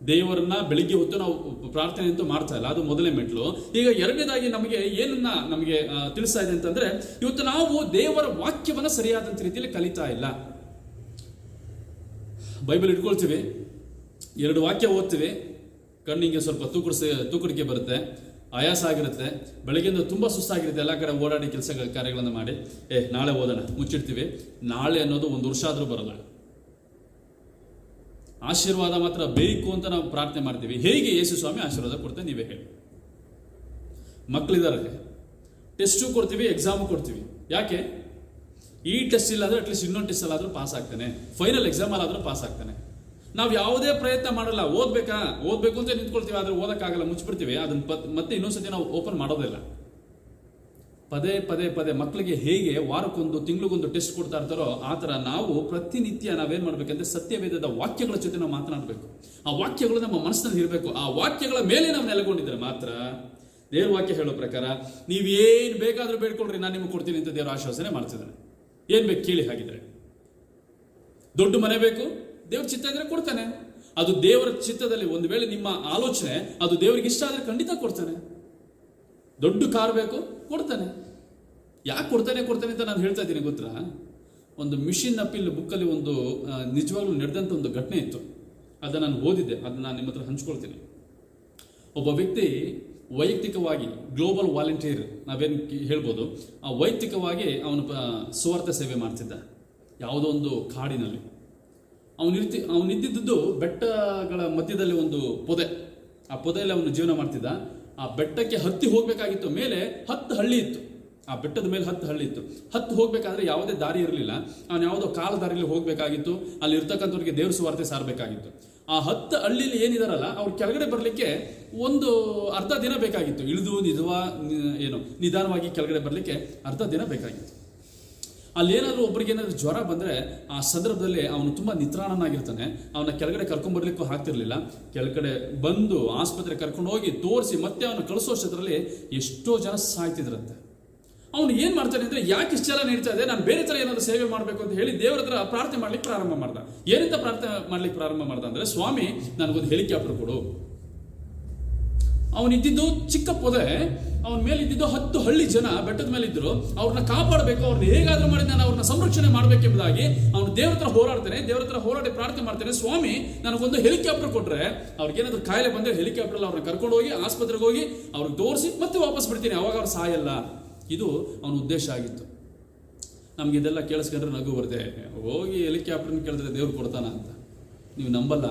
ದೇವರನ್ನ ಬೆಳಿಗ್ಗೆ ಹೊತ್ತು ನಾವು ಪ್ರಾರ್ಥನೆ ಅಂತೂ ಮಾಡ್ತಾ ಇಲ್ಲ, ಅದು ಮೊದಲನೇ ಮೆಟ್ಲು. ಈಗ ಎರಡನೇದಾಗಿ ನಮಗೆ ತಿಳಿಸ್ತಾ ಇದೆ ಅಂತಂದ್ರೆ, ಇವತ್ತು ನಾವು ದೇವರ ವಾಕ್ಯವನ್ನ ಸರಿಯಾದಂಥ ರೀತಿಯಲ್ಲಿ ಕಲಿತಾ ಇಲ್ಲ. ಬೈಬಲ್ ಇಟ್ಕೊಳ್ತೀವಿ, 2 ವಾಕ್ಯ ಓದ್ತೀವಿ, ಕಣ್ಣಿಗೆ ಸ್ವಲ್ಪ ತೂಕಡಿಕೆ ಬರುತ್ತೆ, ಆಯಾಸ ಆಗಿರುತ್ತೆ, ಬೆಳಗ್ಗೆಯಿಂದ ತುಂಬ ಸುಸ್ತಾಗಿರುತ್ತೆ, ಎಲ್ಲ ಕಡೆ ಓಡಾಡಿ ಕೆಲಸ ಕಾರ್ಯಗಳನ್ನು ಮಾಡಿ ನಾಳೆ ಓದೋಣ ಮುಚ್ಚಿಡ್ತೀವಿ. ನಾಳೆ ಅನ್ನೋದು 1 ವರ್ಷ ಆದರೂ ಬರಲ್ಲ. ಆಶೀರ್ವಾದ ಮಾತ್ರ ಬೇಕು ಅಂತ ನಾವು ಪ್ರಾರ್ಥನೆ ಮಾಡ್ತೀವಿ. ಹೇಗೆ ಯೇಸು ಸ್ವಾಮಿ ಆಶೀರ್ವಾದ ಕೊಡ್ತೇವೆ ನೀವೇ ಹೇಳಿ. ಮಕ್ಕಳಿದ್ದಾರೆ, ಟೆಸ್ಟು ಕೊಡ್ತೀವಿ, ಎಕ್ಸಾಮು ಕೊಡ್ತೀವಿ. ಯಾಕೆ? ಈ ಟೆಸ್ಟ್ ಇಲ್ಲ ಅಂದರೆ ಅಟ್ಲೀಸ್ಟ್ ಇನ್ನೊಂದು ಟೆಸ್ಟ್ ಅಲ್ಲಾದರೂ ಪಾಸ್ ಆಗ್ತಾನೆ, ಫೈನಲ್ ಎಕ್ಸಾಮಲ್ಲಾದರೂ ಪಾಸ್ ಆಗ್ತಾನೆ. ನಾವು ಯಾವುದೇ ಪ್ರಯತ್ನ ಮಾಡಲ್ಲ. ಓದಬೇಕು ಅಂತ ನಿಂತ್ಕೊಳ್ತೀವಿ, ಆದರೆ ಓದಕ್ಕಾಗಲ್ಲ, ಮುಚ್ಚಿಬಿಡ್ತೀವಿ. ಅದನ್ನ ಮತ್ತೆ ಇನ್ನೊಂದ್ಸತಿ ನಾವು ಓಪನ್ ಮಾಡೋದಿಲ್ಲ. ಪದೇ ಮಕ್ಕಳಿಗೆ ಹೇಗೆ ವಾರಕ್ಕೊಂದು ತಿಂಗಳಿಗೊಂದು ಟೆಸ್ಟ್ ಕೊಡ್ತಾ ಇರ್ತಾರೋ ಆ ಥರ ನಾವು ಪ್ರತಿನಿತ್ಯ ನಾವೇನು ಮಾಡಬೇಕಂದ್ರೆ ಸತ್ಯವೇದದ ವಾಕ್ಯಗಳ ಜೊತೆ ನಾವು ಮಾತನಾಡಬೇಕು. ಆ ವಾಕ್ಯಗಳು ನಮ್ಮ ಮನಸ್ಸಿನಲ್ಲಿ ಇರಬೇಕು. ಆ ವಾಕ್ಯಗಳ ಮೇಲೆ ನಾವು ನೆಲೆಗೊಂಡಿದ್ರೆ ಮಾತ್ರ ದೇವ್ರ ವಾಕ್ಯ ಹೇಳೋ ಪ್ರಕಾರ ನೀವೇನು ಬೇಕಾದರೂ ಬೇಡ್ಕೊಳ್ರಿ, ನಾನು ನಿಮಗೆ ಕೊಡ್ತೀನಿ ಅಂತ ದೇವ್ರ ಆಶ್ವಾಸನೆ ಮಾಡ್ತಿದ್ದಾನೆ. ಏನು ಬೇಕು ಕೇಳಿ. ಹಾಗಿದ್ರೆ ದೊಡ್ಡ ಮನೆ ಬೇಕು, ದೇವ್ರ ಚಿತ್ತ ಇದ್ರೆ ಕೊಡ್ತಾನೆ. ಅದು ದೇವರ ಚಿತ್ತದಲ್ಲಿ ಒಂದು ವೇಳೆ ನಿಮ್ಮ ಆಲೋಚನೆ ಅದು ದೇವರಿಗೆ ಇಷ್ಟ ಆದರೆ ಖಂಡಿತ ಕೊಡ್ತಾನೆ. ದೊಡ್ಡ ಕಾರ್ ಬೇಕು, ಕೊಡ್ತಾನೆ. ಯಾಕೆ ಕೊಡ್ತಾನೆ ಅಂತ ನಾನು ಹೇಳ್ತಾ ಇದ್ದೀನಿ ಗೊತ್ತಾ? ಒಂದು ಮಿಷಿನ್ ಅಪೀಲ್ ಬುಕ್ಕಲ್ಲಿ ಒಂದು ನಿಜವಾಗ್ಲೂ ನಡೆದಂಥ ಒಂದು ಘಟನೆ ಇತ್ತು. ಅದನ್ನು ನಾನು ಓದಿದ್ದೆ, ಅದನ್ನು ನಾನು ನಿಮ್ಮ ಹತ್ರ ಹಂಚ್ಕೊಳ್ತೀನಿ. ಒಬ್ಬ ವ್ಯಕ್ತಿ ವೈಯಕ್ತಿಕವಾಗಿ ಗ್ಲೋಬಲ್ ವಾಲಂಟಿಯರ್ ನಾವೇನು ಹೇಳ್ಬೋದು, ಆ ವೈಯಕ್ತಿಕವಾಗಿ ಅವನು ಸುವಾರ್ಥ ಸೇವೆ ಮಾಡ್ತಿದ್ದ ಯಾವುದೋ ಒಂದು ಕಾಡಿನಲ್ಲಿ. ಅವನಿದ್ದಿದ್ದು ಬೆಟ್ಟಗಳ ಮಧ್ಯದಲ್ಲಿ ಒಂದು ಪೊದೆ. ಆ ಪೊದೆಯಲ್ಲಿ ಅವನು ಜೀವನ ಮಾಡ್ತಿದ್ದ. ಆ ಬೆಟ್ಟಕ್ಕೆ ಹತ್ತಿ ಹೋಗಬೇಕಾಗಿತ್ತು. ಮೇಲೆ 10 ಹಳ್ಳಿ ಇತ್ತು. ಆ ಬೆಟ್ಟದ ಮೇಲೆ 10 ಹಳ್ಳಿ ಇತ್ತು. ಹತ್ತು ಹೋಗಬೇಕಾದ್ರೆ ಯಾವುದೇ ದಾರಿ ಇರಲಿಲ್ಲ. ಅವನು ಯಾವುದೋ ಕಾಲ ದಾರಿಯಲ್ಲಿ ಹೋಗಬೇಕಾಗಿತ್ತು. ಅಲ್ಲಿ ಇರ್ತಕ್ಕಂಥವ್ರಿಗೆ ದೇವ್ರ ಸುವಾರ್ತೆ ಸಾರಬೇಕಾಗಿತ್ತು. ಆ 10 ಹಳ್ಳಿಲಿ ಏನಿದಾರಲ್ಲ ಅವ್ರ ಕೆಳಗಡೆ ಬರಲಿಕ್ಕೆ ಒಂದು ಅರ್ಧ ದಿನ ಬೇಕಾಗಿತ್ತು. ಇಳಿದು ನಿಧಾನವಾಗಿ ಕೆಳಗಡೆ ಬರಲಿಕ್ಕೆ ಅರ್ಧ ದಿನ ಬೇಕಾಗಿತ್ತು. ಅಲ್ಲೇನಾದರೂ ಒಬ್ಬರಿಗೆ ಏನಾದರೂ ಜ್ವರ ಬಂದರೆ ಆ ಸಂದರ್ಭದಲ್ಲಿ ಅವನು ತುಂಬ ನಿತ್ರಾಣನಾಗಿರ್ತಾನೆ. ಅವನ ಕೆಳಗಡೆ ಕರ್ಕೊಂಡ್ಬರ್ಲಿಕ್ಕೂ ಆಗ್ತಿರ್ಲಿಲ್ಲ. ಕೆಳಗಡೆ ಬಂದು ಆಸ್ಪತ್ರೆ ಕರ್ಕೊಂಡು ಹೋಗಿ ತೋರಿಸಿ ಮತ್ತೆ ಅವನು ಕಳಿಸೋಷ್ಟರಲ್ಲಿ ಎಷ್ಟೋ ಜನ ಸಾಯ್ತಿದ್ರಂತೆ. ಅವನು ಏನು ಮಾಡ್ತಾನೆ ಅಂದರೆ, ಯಾಕೆ ಇಷ್ಟೆಲ್ಲ ನಡೀತಾ ಇದೆ, ನಾನು ಬೇರೆ ಥರ ಏನಾದರೂ ಸೇವೆ ಮಾಡಬೇಕು ಅಂತ ಹೇಳಿ ದೇವರ ಹತ್ರ ಪ್ರಾರ್ಥನೆ ಮಾಡ್ಲಿಕ್ಕೆ ಪ್ರಾರಂಭ ಮಾಡ್ದ. ಏನಂತ ಪ್ರಾರ್ಥನೆ ಮಾಡ್ಲಿಕ್ಕೆ ಪ್ರಾರಂಭ ಮಾಡ್ದ ಅಂದರೆ, ಸ್ವಾಮಿ ನನಗೊಂದು ಹೆಲಿಕಾಪ್ಟರ್ ಕೊಡು. ಅವನಿದ್ದಿದ್ದು ಚಿಕ್ಕ ಪೊದೆ, ಅವನ ಮೇಲೆ ಇದ್ದಿದ್ದು 10 ಹಳ್ಳಿ ಜನ ಬೆಟ್ಟದ ಮೇಲೆ ಇದ್ರು. ಅವ್ರನ್ನ ಕಾಪಾಡಬೇಕು, ಅವ್ರನ್ನ ಹೇಗಾದ್ರೂ ಮಾಡಿ ನಾನು ಅವ್ರನ್ನ ಸಂರಕ್ಷಣೆ ಮಾಡಬೇಕೆಂಬುದಾಗಿ ಅವನು ದೇವ್ರ ಹತ್ರ ಹೋರಾಡಿ ಪ್ರಾರ್ಥನೆ ಮಾಡ್ತಾನೆ. ಸ್ವಾಮಿ ನನಗೊಂದು ಹೆಲಿಕಾಪ್ಟರ್ ಕೊಟ್ರೆ ಅವ್ರಿಗೇನಾದ್ರೂ ಕಾಯಿಲೆ ಬಂದರೆ ಹೆಲಿಕಾಪ್ಟರ್ ಅವ್ರನ್ನ ಕರ್ಕೊಂಡು ಹೋಗಿ ಆಸ್ಪತ್ರೆಗೆ ಹೋಗಿ ಅವ್ರಿಗೆ ತೋರಿಸಿ ಮತ್ತೆ ವಾಪಸ್ ಬಿಡ್ತೀನಿ, ಅವಾಗ ಅವ್ರು ಸಾಯಲ್ಲ. ಇದು ಅವನ ಉದ್ದೇಶ ಆಗಿತ್ತು. ನಮ್ಗೆ ಇದೆಲ್ಲ ಕೇಳಿಸ್ಕೊಂಡ್ರೆ ನಗು ಬರುತ್ತೆ. ಹೋಗಿ ಹೆಲಿಕಾಪ್ಟರ್ನ ಕೇಳಿದ್ರೆ ದೇವ್ರು ಕೊಡ್ತಾನ ಅಂತ ನೀವು ನಂಬಲ್ಲ.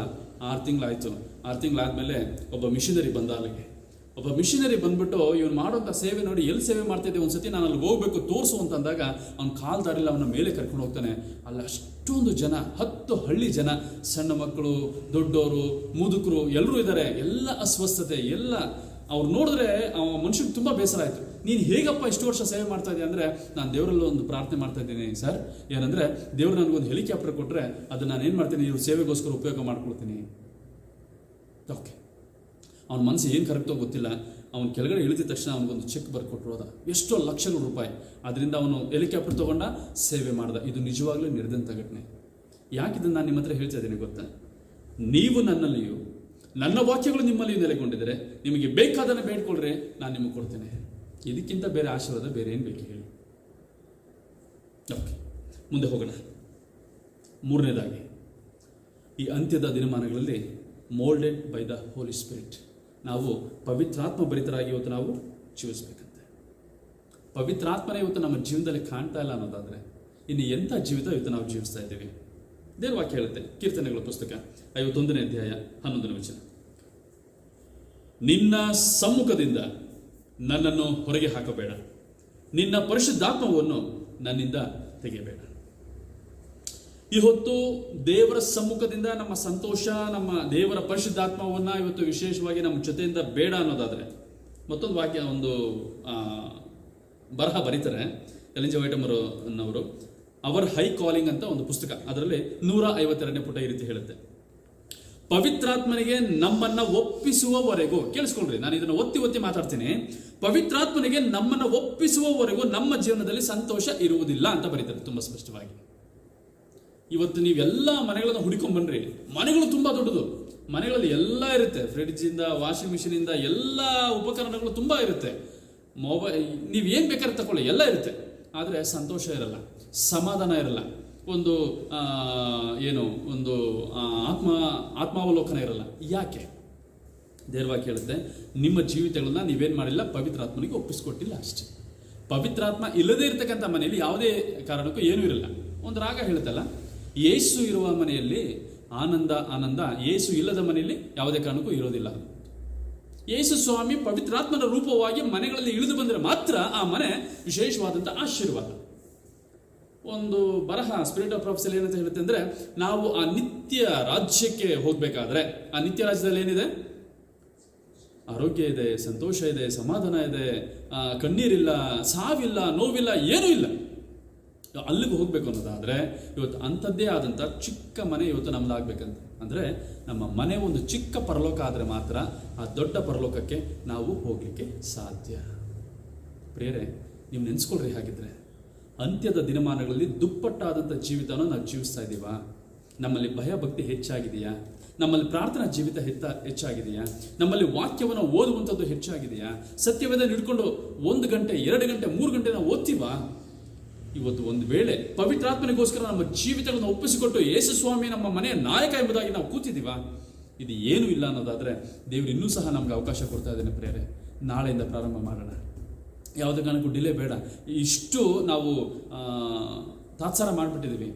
6 ತಿಂಗಳಾಯ್ತು. 6 ತಿಂಗಳಾದ್ಮೇಲೆ ಒಬ್ಬ ಮಿಷನರಿ ಬಂದ. ಅಲ್ಲಿಗೆ ಒಬ್ಬ ಮಿಷನರಿ ಬಂದ್ಬಿಟ್ಟು ಇವನು ಮಾಡೋಂಥ ಸೇವೆ ನೋಡಿ, ಎಲ್ಲಿ ಸೇವೆ ಮಾಡ್ತಿದ್ದೆ, ಒಂದ್ಸತಿ ನಾನು ಅಲ್ಲಿ ಹೋಗ್ಬೇಕು ತೋರಿಸು ಅಂತಂದಾಗ ಅವ್ನ ಕಾಲ್ ದಾರಿಲ್ಲ ಅವನ ಮೇಲೆ ಕರ್ಕೊಂಡು ಹೋಗ್ತಾನೆ. ಅಲ್ಲಿ ಅಷ್ಟೊಂದು ಜನ, 10 ಹಳ್ಳಿ ಜನ, ಸಣ್ಣ ಮಕ್ಕಳು, ದೊಡ್ಡವರು, ಮುದುಕರು ಎಲ್ಲರೂ ಇದ್ದಾರೆ. ಎಲ್ಲ ಅಸ್ವಸ್ಥತೆ, ಎಲ್ಲ ಅವ್ರು ನೋಡಿದ್ರೆ ಮನುಷ್ಯನಿಗೆ ತುಂಬ ಬೇಸರ ಆಯಿತು. ನೀನು ಹೇಗಪ್ಪ ಇಷ್ಟು ವರ್ಷ ಸೇವೆ ಮಾಡ್ತಾ ಇದೆಯಾ ಅಂದರೆ, ನಾನು ದೇವರಲ್ಲೂ ಒಂದು ಪ್ರಾರ್ಥನೆ ಮಾಡ್ತಾ ಇದ್ದೀನಿ ಸರ್. ಏನಂದರೆ, ದೇವರು ನನಗೊಂದು ಹೆಲಿಕಾಪ್ಟರ್ ಕೊಟ್ಟರೆ ಅದನ್ನು ನಾನು ಏನು ಮಾಡ್ತೀನಿ, ಇವ್ರು ಸೇವೆಗೋಸ್ಕರ ಉಪಯೋಗ ಮಾಡ್ಕೊಳ್ತೀನಿ. ಓಕೆ, ಅವನ ಮನಸ್ಸು ಏನು ಕರೆಕ್ಟೋ ಗೊತ್ತಿಲ್ಲ. ಅವನು ಕೆಳಗಡೆ ಇಳಿದಿದ ತಕ್ಷಣ ಅವನಿಗೊಂದು ಚೆಕ್ ಬರ್ಕೊಟ್ರು. ಅದ ಎಷ್ಟೋ ಲಕ್ಷಗಳ ರೂಪಾಯಿ. ಅದರಿಂದ ಅವನು ಹೆಲಿಕಾಪ್ಟರ್ ತೊಗೊಂಡ ಸೇವೆ ಮಾಡ್ದ. ಇದು ನಿಜವಾಗ್ಲೂ ನಡೆದಂಥ ಘಟನೆ. ಯಾಕಿದನ್ನು ನಾನು ನಿಮ್ಮ ಹತ್ರ ಹೇಳ್ತಾ ಇದ್ದೀನಿ ಗೊತ್ತಾ? ನೀವು ನನ್ನಲ್ಲಿಯೂ ನನ್ನ ವಾಕ್ಯಗಳು ನಿಮ್ಮಲ್ಲಿಯೂ ನೆಲೆಗೊಂಡಿದ್ದರೆ ನಿಮಗೆ ಬೇಕಾದನ್ನು ಬೇಡ್ಕೊಳ್ರೆ ನಾನು ನಿಮಗೆ ಕೊಡ್ತೇನೆ. ಇದಕ್ಕಿಂತ ಬೇರೆ ಆಶೀರ್ವಾದ ಬೇರೆ ಏನು ಬೇಕು ಹೇಳಿ? ಓಕೆ, ಮುಂದೆ ಹೋಗೋಣ. 3ನೇದಾಗಿ, ಈ ಅಂತ್ಯದ ದಿನಮಾನಗಳಲ್ಲಿ moulded by the holy spirit, ನಾವು ಪವಿತ್ರಾತ್ಮ ಭರಿತರಾಗಿ ಇವತ್ತು ನಾವು ಜೀವಿಸಬೇಕಂತೆ. ಪವಿತ್ರಾತ್ಮನೇ ಇವತ್ತು ನಮ್ಮ ಜೀವನದಲ್ಲಿ ಕಾಣ್ತಾ ಇಲ್ಲ ಅನ್ನೋದಾದರೆ ಇನ್ನು ಎಂಥ ಜೀವಿತ ಇವತ್ತು ನಾವು ಜೀವಿಸ್ತಾ ಇದ್ದೀವಿ? ದೇವ್ರ ವಾಕ್ಯ ಹೇಳುತ್ತೆ, ಕೀರ್ತನೆಗಳ ಪುಸ್ತಕ 51ನೇ ಅಧ್ಯಾಯ 11ನೇ ವಚನ, ನಿನ್ನ ಸಮ್ಮುಖದಿಂದ ನನ್ನನ್ನು ಹೊರಗೆ ಹಾಕಬೇಡ, ನಿನ್ನ ಪರಿಶುದ್ಧಾತ್ಮವನ್ನು ನನ್ನಿಂದ ತೆಗೆಯಬೇಡ. ಈ ಹೊತ್ತು ದೇವರ ಸಮ್ಮುಖದಿಂದ ನಮ್ಮ ಸಂತೋಷ, ನಮ್ಮ ದೇವರ ಪರಿಶುದ್ಧಾತ್ಮವನ್ನು ಇವತ್ತು ವಿಶೇಷವಾಗಿ ನಮ್ಮ ಜೊತೆಯಿಂದ ಬೇಡ ಅನ್ನೋದಾದರೆ, ಮತ್ತೊಂದು ವಾಕ್ಯ, ಒಂದು ಬರಹ ಬರೀತಾರೆ ಎಲ್ ಎನ್ ಜಿ ವೈಟ್ ಅನ್ನವರು, ಅವರ್ ಹೈ ಕಾಲಿಂಗ್ ಅಂತ ಒಂದು ಪುಸ್ತಕ. ಅದರಲ್ಲಿ 152ನೇ ಪುಟ ಈ ರೀತಿ ಹೇಳುತ್ತೆ, ಪವಿತ್ರಾತ್ಮನಿಗೆ ನಮ್ಮನ್ನ ಒಪ್ಪಿಸುವವರೆಗೂ, ಕೇಳಿಸ್ಕೊಳ್ರಿ, ನಾನು ಇದನ್ನು ಒತ್ತಿ ಮಾತಾಡ್ತೀನಿ, ಪವಿತ್ರಾತ್ಮನಿಗೆ ನಮ್ಮನ್ನ ಒಪ್ಪಿಸುವವರೆಗೂ ನಮ್ಮ ಜೀವನದಲ್ಲಿ ಸಂತೋಷ ಇರುವುದಿಲ್ಲ ಅಂತ ಬರೀತಾರೆ ತುಂಬಾ ಸ್ಪಷ್ಟವಾಗಿ. ಇವತ್ತು ನೀವೆಲ್ಲ ಮನೆಗಳನ್ನು ಹುಡುಕೊಂಡ್ ಬನ್ರಿ. ಮನೆಗಳು ತುಂಬಾ ದೊಡ್ಡದು, ಮನೆಗಳಲ್ಲಿ ಎಲ್ಲ ಇರುತ್ತೆ, ಫ್ರಿಡ್ಜ್ ಇಂದ ವಾಷಿಂಗ್ ಮಿಷಿನ್ ಇಂದ ಎಲ್ಲ ಉಪಕರಣಗಳು ತುಂಬಾ ಇರುತ್ತೆ. ಮೊಬೈಲ್, ನೀವು ಏನ್ ಬೇಕಾದ್ರೆ ತಗೊಳ್ಳಿ, ಎಲ್ಲ ಇರುತ್ತೆ. ಆದರೆ ಸಂತೋಷ ಇರಲ್ಲ, ಸಮಾಧಾನ ಇರಲ್ಲ, ಒಂದು ಆತ್ಮಾವಲೋಕನ ಇರಲ್ಲ. ಯಾಕೆ? ದೇವವಾಗಿ ಹೇಳುತ್ತೆ, ನಿಮ್ಮ ಜೀವಿತಗಳನ್ನ ನೀವೇನು ಮಾಡಿಲ್ಲ, ಪವಿತ್ರಾತ್ಮನಿಗೆ ಒಪ್ಪಿಸ್ಕೊಟ್ಟಿಲ್ಲ ಅಷ್ಟೇ. ಪವಿತ್ರಾತ್ಮ ಇಲ್ಲದೇ ಇರತಕ್ಕಂಥ ಮನೆಯಲ್ಲಿ ಯಾವುದೇ ಕಾರಣಕ್ಕೂ ಏನೂ ಇರಲ್ಲ. ಒಂದು ರಾಗ ಹೇಳುತ್ತಲ್ಲ, ಯೇಸು ಇರುವ ಮನೆಯಲ್ಲಿ ಆನಂದ ಆನಂದ, ಯೇಸು ಇಲ್ಲದ ಮನೆಯಲ್ಲಿ ಯಾವುದೇ ಕಾರಣಕ್ಕೂ ಇರೋದಿಲ್ಲ. ಯೇಸು ಸ್ವಾಮಿ ಪವಿತ್ರಾತ್ಮನ ರೂಪವಾಗಿ ಮನೆಗಳಲ್ಲಿ ಇಳಿದು ಬಂದರೆ ಮಾತ್ರ ಆ ಮನೆ ವಿಶೇಷವಾದಂಥ ಆಶೀರ್ವಾದ. ಒಂದು ಬರಹ ಸ್ಪಿರಿಟ್ ಆಫ್ ಪ್ರಾಫೆಸಿ ಏನಂತ ಹೇಳುತ್ತೆ ಅಂದರೆ, ನಾವು ಆ ನಿತ್ಯ ರಾಜ್ಯಕ್ಕೆ ಹೋಗಬೇಕಾದ್ರೆ, ಆ ನಿತ್ಯ ರಾಜ್ಯದಲ್ಲಿ ಏನಿದೆ? ಆರೋಗ್ಯ ಇದೆ, ಸಂತೋಷ ಇದೆ, ಸಮಾಧಾನ ಇದೆ, ಕಣ್ಣೀರಿಲ್ಲ, ಸಾವಿಲ್ಲ, ನೋವಿಲ್ಲ, ಏನೂ ಇಲ್ಲ. ಅಲ್ಲಿಗೆ ಹೋಗ್ಬೇಕು ಅನ್ನೋದಾದರೆ ಇವತ್ತು ಅಂಥದ್ದೇ ಆದಂಥ ಚಿಕ್ಕ ಮನೆ ಇವತ್ತು ನಮ್ದಾಗಬೇಕಂತ ಅಂದರೆ, ನಮ್ಮ ಮನೆ ಒಂದು ಚಿಕ್ಕ ಪರಲೋಕ ಆದರೆ ಮಾತ್ರ ಆ ದೊಡ್ಡ ಪರಲೋಕಕ್ಕೆ ನಾವು ಹೋಗಲಿಕ್ಕೆ ಸಾಧ್ಯ. ಪ್ರಿಯರೇ, ನೀವು ನೆನೆಸ್ಕೊಳ್ರಿ, ಹಾಗಿದ್ರೆ ಅಂತ್ಯದ ದಿನಮಾನಗಳಲ್ಲಿ ದುಪ್ಪಟ್ಟಾದಂಥ ಜೀವಿತವನ್ನು ನಾವು ಜೀವಿಸ್ತಾ ಇದ್ದೀವಾ? ನಮ್ಮಲ್ಲಿ ಭಯ ಭಕ್ತಿ ಹೆಚ್ಚಾಗಿದೆಯಾ? ನಮ್ಮಲ್ಲಿ ಪ್ರಾರ್ಥನಾ ಜೀವಿತ ಹೆಚ್ಚಾಗಿದೆಯಾ? ನಮ್ಮಲ್ಲಿ ವಾಕ್ಯವನ್ನು ಓದುವಂಥದ್ದು ಹೆಚ್ಚಾಗಿದೆಯಾ? ಸತ್ಯವೇದ ಹಿಡ್ಕೊಂಡು 1 ಗಂಟೆ 2 ಗಂಟೆ 3 ಗಂಟೆ ನಾವು ಓದ್ತೀವಾ? ಇವತ್ತು ಒಂದು ವೇಳೆ ಪವಿತ್ರಾತ್ಮನಿಗೋಸ್ಕರ ನಮ್ಮ ಜೀವಿತಗಳನ್ನು ಒಪ್ಪಿಸಿಕೊಟ್ಟು ಯೇಸು ಸ್ವಾಮಿ ನಮ್ಮ ಮನೆಯ ನಾಯಕ ಎಂಬುದಾಗಿ ನಾವು ಕೂತಿದ್ದೀವಾ? ಇದು ಏನೂ ಇಲ್ಲ ಅನ್ನೋದಾದರೆ ದೇವರು ಇನ್ನೂ ಸಹ ನಮ್ಗೆ ಅವಕಾಶ ಕೊಡ್ತಾ ಇದ್ದೇನೆ. ಪ್ರೇರೆ, ನಾಳೆಯಿಂದ ಪ್ರಾರಂಭ ಮಾಡೋಣ. ಯಾವುದೇ ಕಾರಣಕ್ಕೂ ಡಿಲೇ ಬೇಡ. ಇಷ್ಟು ನಾವು ತಾತ್ಸಾರ ಮಾಡಿಬಿಟ್ಟಿದ್ದೀವಿ,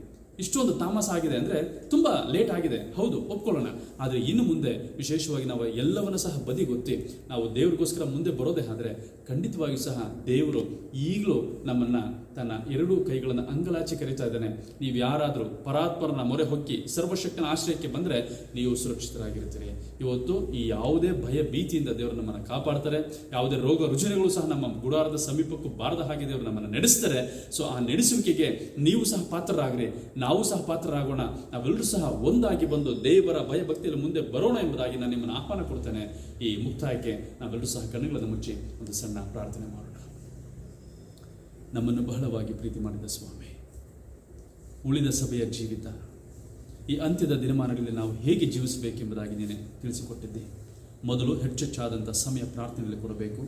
ಇಷ್ಟೊಂದು ತಾಮಸ ಆಗಿದೆ ಅಂದರೆ ತುಂಬ ಲೇಟ್ ಆಗಿದೆ, ಹೌದು, ಒಪ್ಕೊಳ್ಳೋಣ. ಆದರೆ ಇನ್ನು ಮುಂದೆ ವಿಶೇಷವಾಗಿ ನಾವು ಎಲ್ಲವನ್ನು ಸಹ ಬದಿಗೊತ್ತಿ ನಾವು ದೇವ್ರಿಗೋಸ್ಕರ ಮುಂದೆ ಬರೋದೇ ಆದರೆ ಖಂಡಿತವಾಗಿಯೂ ಸಹ ದೇವರು ಈಗಲೂ ನಮ್ಮನ್ನು ತನ್ನ 2 ಕೈಗಳನ್ನು ಅಂಗಲಾಚಿ ಕರೀತಾ ಇದ್ದಾನೆ. ನೀವು ಯಾರಾದರೂ ಪರಾತ್ಪರನ ಮೊರೆ ಹೊಕ್ಕಿ ಸರ್ವಶಕ್ತನ ಆಶ್ರಯಕ್ಕೆ ಬಂದರೆ ನೀವು ಸುರಕ್ಷಿತರಾಗಿರ್ತೀರಿ. ಇವತ್ತು ಈ ಯಾವುದೇ ಭಯ ಭೀತಿಯಿಂದ ದೇವರು ನಮ್ಮನ್ನು ಕಾಪಾಡ್ತಾರೆ. ಯಾವುದೇ ರೋಗ ರುಜಿನಗಳು ಸಹ ನಮ್ಮ ಗುಡಾರದ ಸಮೀಪಕ್ಕೂ ಬಾರದ ಹಾಗೆ ದೇವರು ನಮ್ಮನ್ನು ನಡೆಸ್ತಾರೆ. ಸೊ ಆ ನಡೆಸುವಿಕೆಗೆ ನೀವು ಸಹ ಪಾತ್ರರಾಗ್ರಿ, ನಾವು ಸಹ ಪಾತ್ರರಾಗೋಣ. ನಾವೆಲ್ಲರೂ ಸಹ ಒಂದಾಗಿ ಬಂದು ದೇವರ ಭಯ ಭಕ್ತಿಯಲ್ಲಿ ಮುಂದೆ ಬರೋಣ ಎಂಬುದಾಗಿ ನಾನು ನಿಮ್ಮನ್ನು ಆಹ್ವಾನ ಕೊಡ್ತೇನೆ. ಈ ಮುಕ್ತಾಯಕ್ಕೆ ನಾವೆಲ್ಲರೂ ಸಹ ಕಣ್ಣುಗಳನ್ನು ಮುಚ್ಚಿ ಒಂದು ಸಣ್ಣ ಪ್ರಾರ್ಥನೆ ಮಾಡೋಣ. ನಮ್ಮನ್ನು ಬಹಳವಾಗಿ ಪ್ರೀತಿ ಮಾಡಿದ ಸ್ವಾಮಿ, ಉಳಿದ ಸಭೆಯ ಜೀವಿತ ಈ ಅಂತ್ಯದ ದಿನಮಾನಗಳಲ್ಲಿ ನಾವು ಹೇಗೆ ಜೀವಿಸಬೇಕೆಂಬುದಾಗಿ ನೀನೆ ತಿಳಿಸಿಕೊಟ್ಟಿದ್ದೆ. ಮೊದಲು ಹೆಚ್ಚೆಚ್ಚಾದಂಥ ಸಮಯ ಪ್ರಾರ್ಥನೆಯಲ್ಲಿ ಕೊಡಬೇಕು.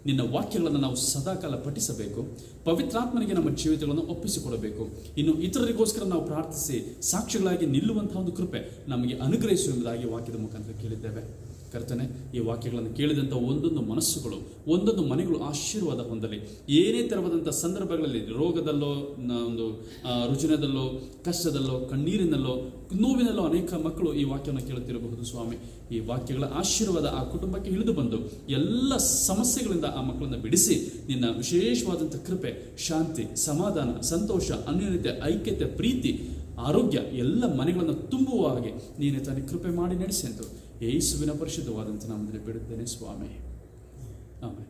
ನಿನ್ನ ವಾಕ್ಯಗಳನ್ನು ನಾವು ಸದಾಕಾಲ ಪಠಿಸಬೇಕು. ಪವಿತ್ರಾತ್ಮನಿಗೆ ನಮ್ಮ ಜೀವಿತಗಳನ್ನು ಒಪ್ಪಿಸಿಕೊಡಬೇಕು. ಇನ್ನು ಇತರರಿಗೋಸ್ಕರ ನಾವು ಪ್ರಾರ್ಥಿಸಿ ಸಾಕ್ಷಿಗಳಾಗಿ ನಿಲ್ಲುವಂತಹ ಒಂದು ಕೃಪೆ ನಮಗೆ ಅನುಗ್ರಹಿಸು ಎಂಬುದಾಗಿ ವಾಕ್ಯದ ಮುಖಾಂತರ ಕೇಳಿದ್ದೇವೆ. ಕರ್ತನೆ, ಈ ವಾಕ್ಯಗಳನ್ನು ಕೇಳಿದಂಥ ಒಂದೊಂದು ಮನಸ್ಸುಗಳು, ಒಂದೊಂದು ಮನೆಗಳು ಆಶೀರ್ವಾದ ಹೊಂದಲಿ. ಏನೇ ತೆರವಾದಂಥ ಸಂದರ್ಭಗಳಲ್ಲಿ ರೋಗದಲ್ಲೋ, ಒಂದು ರುಜಿನದಲ್ಲೋ, ಕಷ್ಟದಲ್ಲೋ, ಕಣ್ಣೀರಿನಲ್ಲೋ, ನೋವಿನಲ್ಲೋ ಅನೇಕ ಮಕ್ಕಳು ಈ ವಾಕ್ಯವನ್ನು ಕೇಳುತ್ತಿರಬಹುದು. ಸ್ವಾಮಿ, ಈ ವಾಕ್ಯಗಳ ಆಶೀರ್ವಾದ ಆ ಕುಟುಂಬಕ್ಕೆ ಇಳಿದು ಬಂದು ಎಲ್ಲ ಸಮಸ್ಯೆಗಳಿಂದ ಆ ಮಕ್ಕಳನ್ನು ಬಿಡಿಸಿ ನಿನ್ನ ವಿಶೇಷವಾದಂಥ ಕೃಪೆ, ಶಾಂತಿ, ಸಮಾಧಾನ, ಸಂತೋಷ, ಅನ್ಯೋನ್ಯತೆ, ಐಕ್ಯತೆ, ಪ್ರೀತಿ, ಆರೋಗ್ಯ ಎಲ್ಲ ಮನೆಗಳನ್ನು ತುಂಬುವ ಹಾಗೆ ನೀನೇ ತಾನೇ ಕೃಪೆ ಮಾಡಿ ನಡೆಸಿ ಎಂದು ಯೇಸುವಿನ ಪರಿಶುದ್ಧವಾದಂಥ ನಾಮದಲ್ಲಿ ಬಿಡುತ್ತೇನೆ ಸ್ವಾಮಿ. ಆಮೆನ್.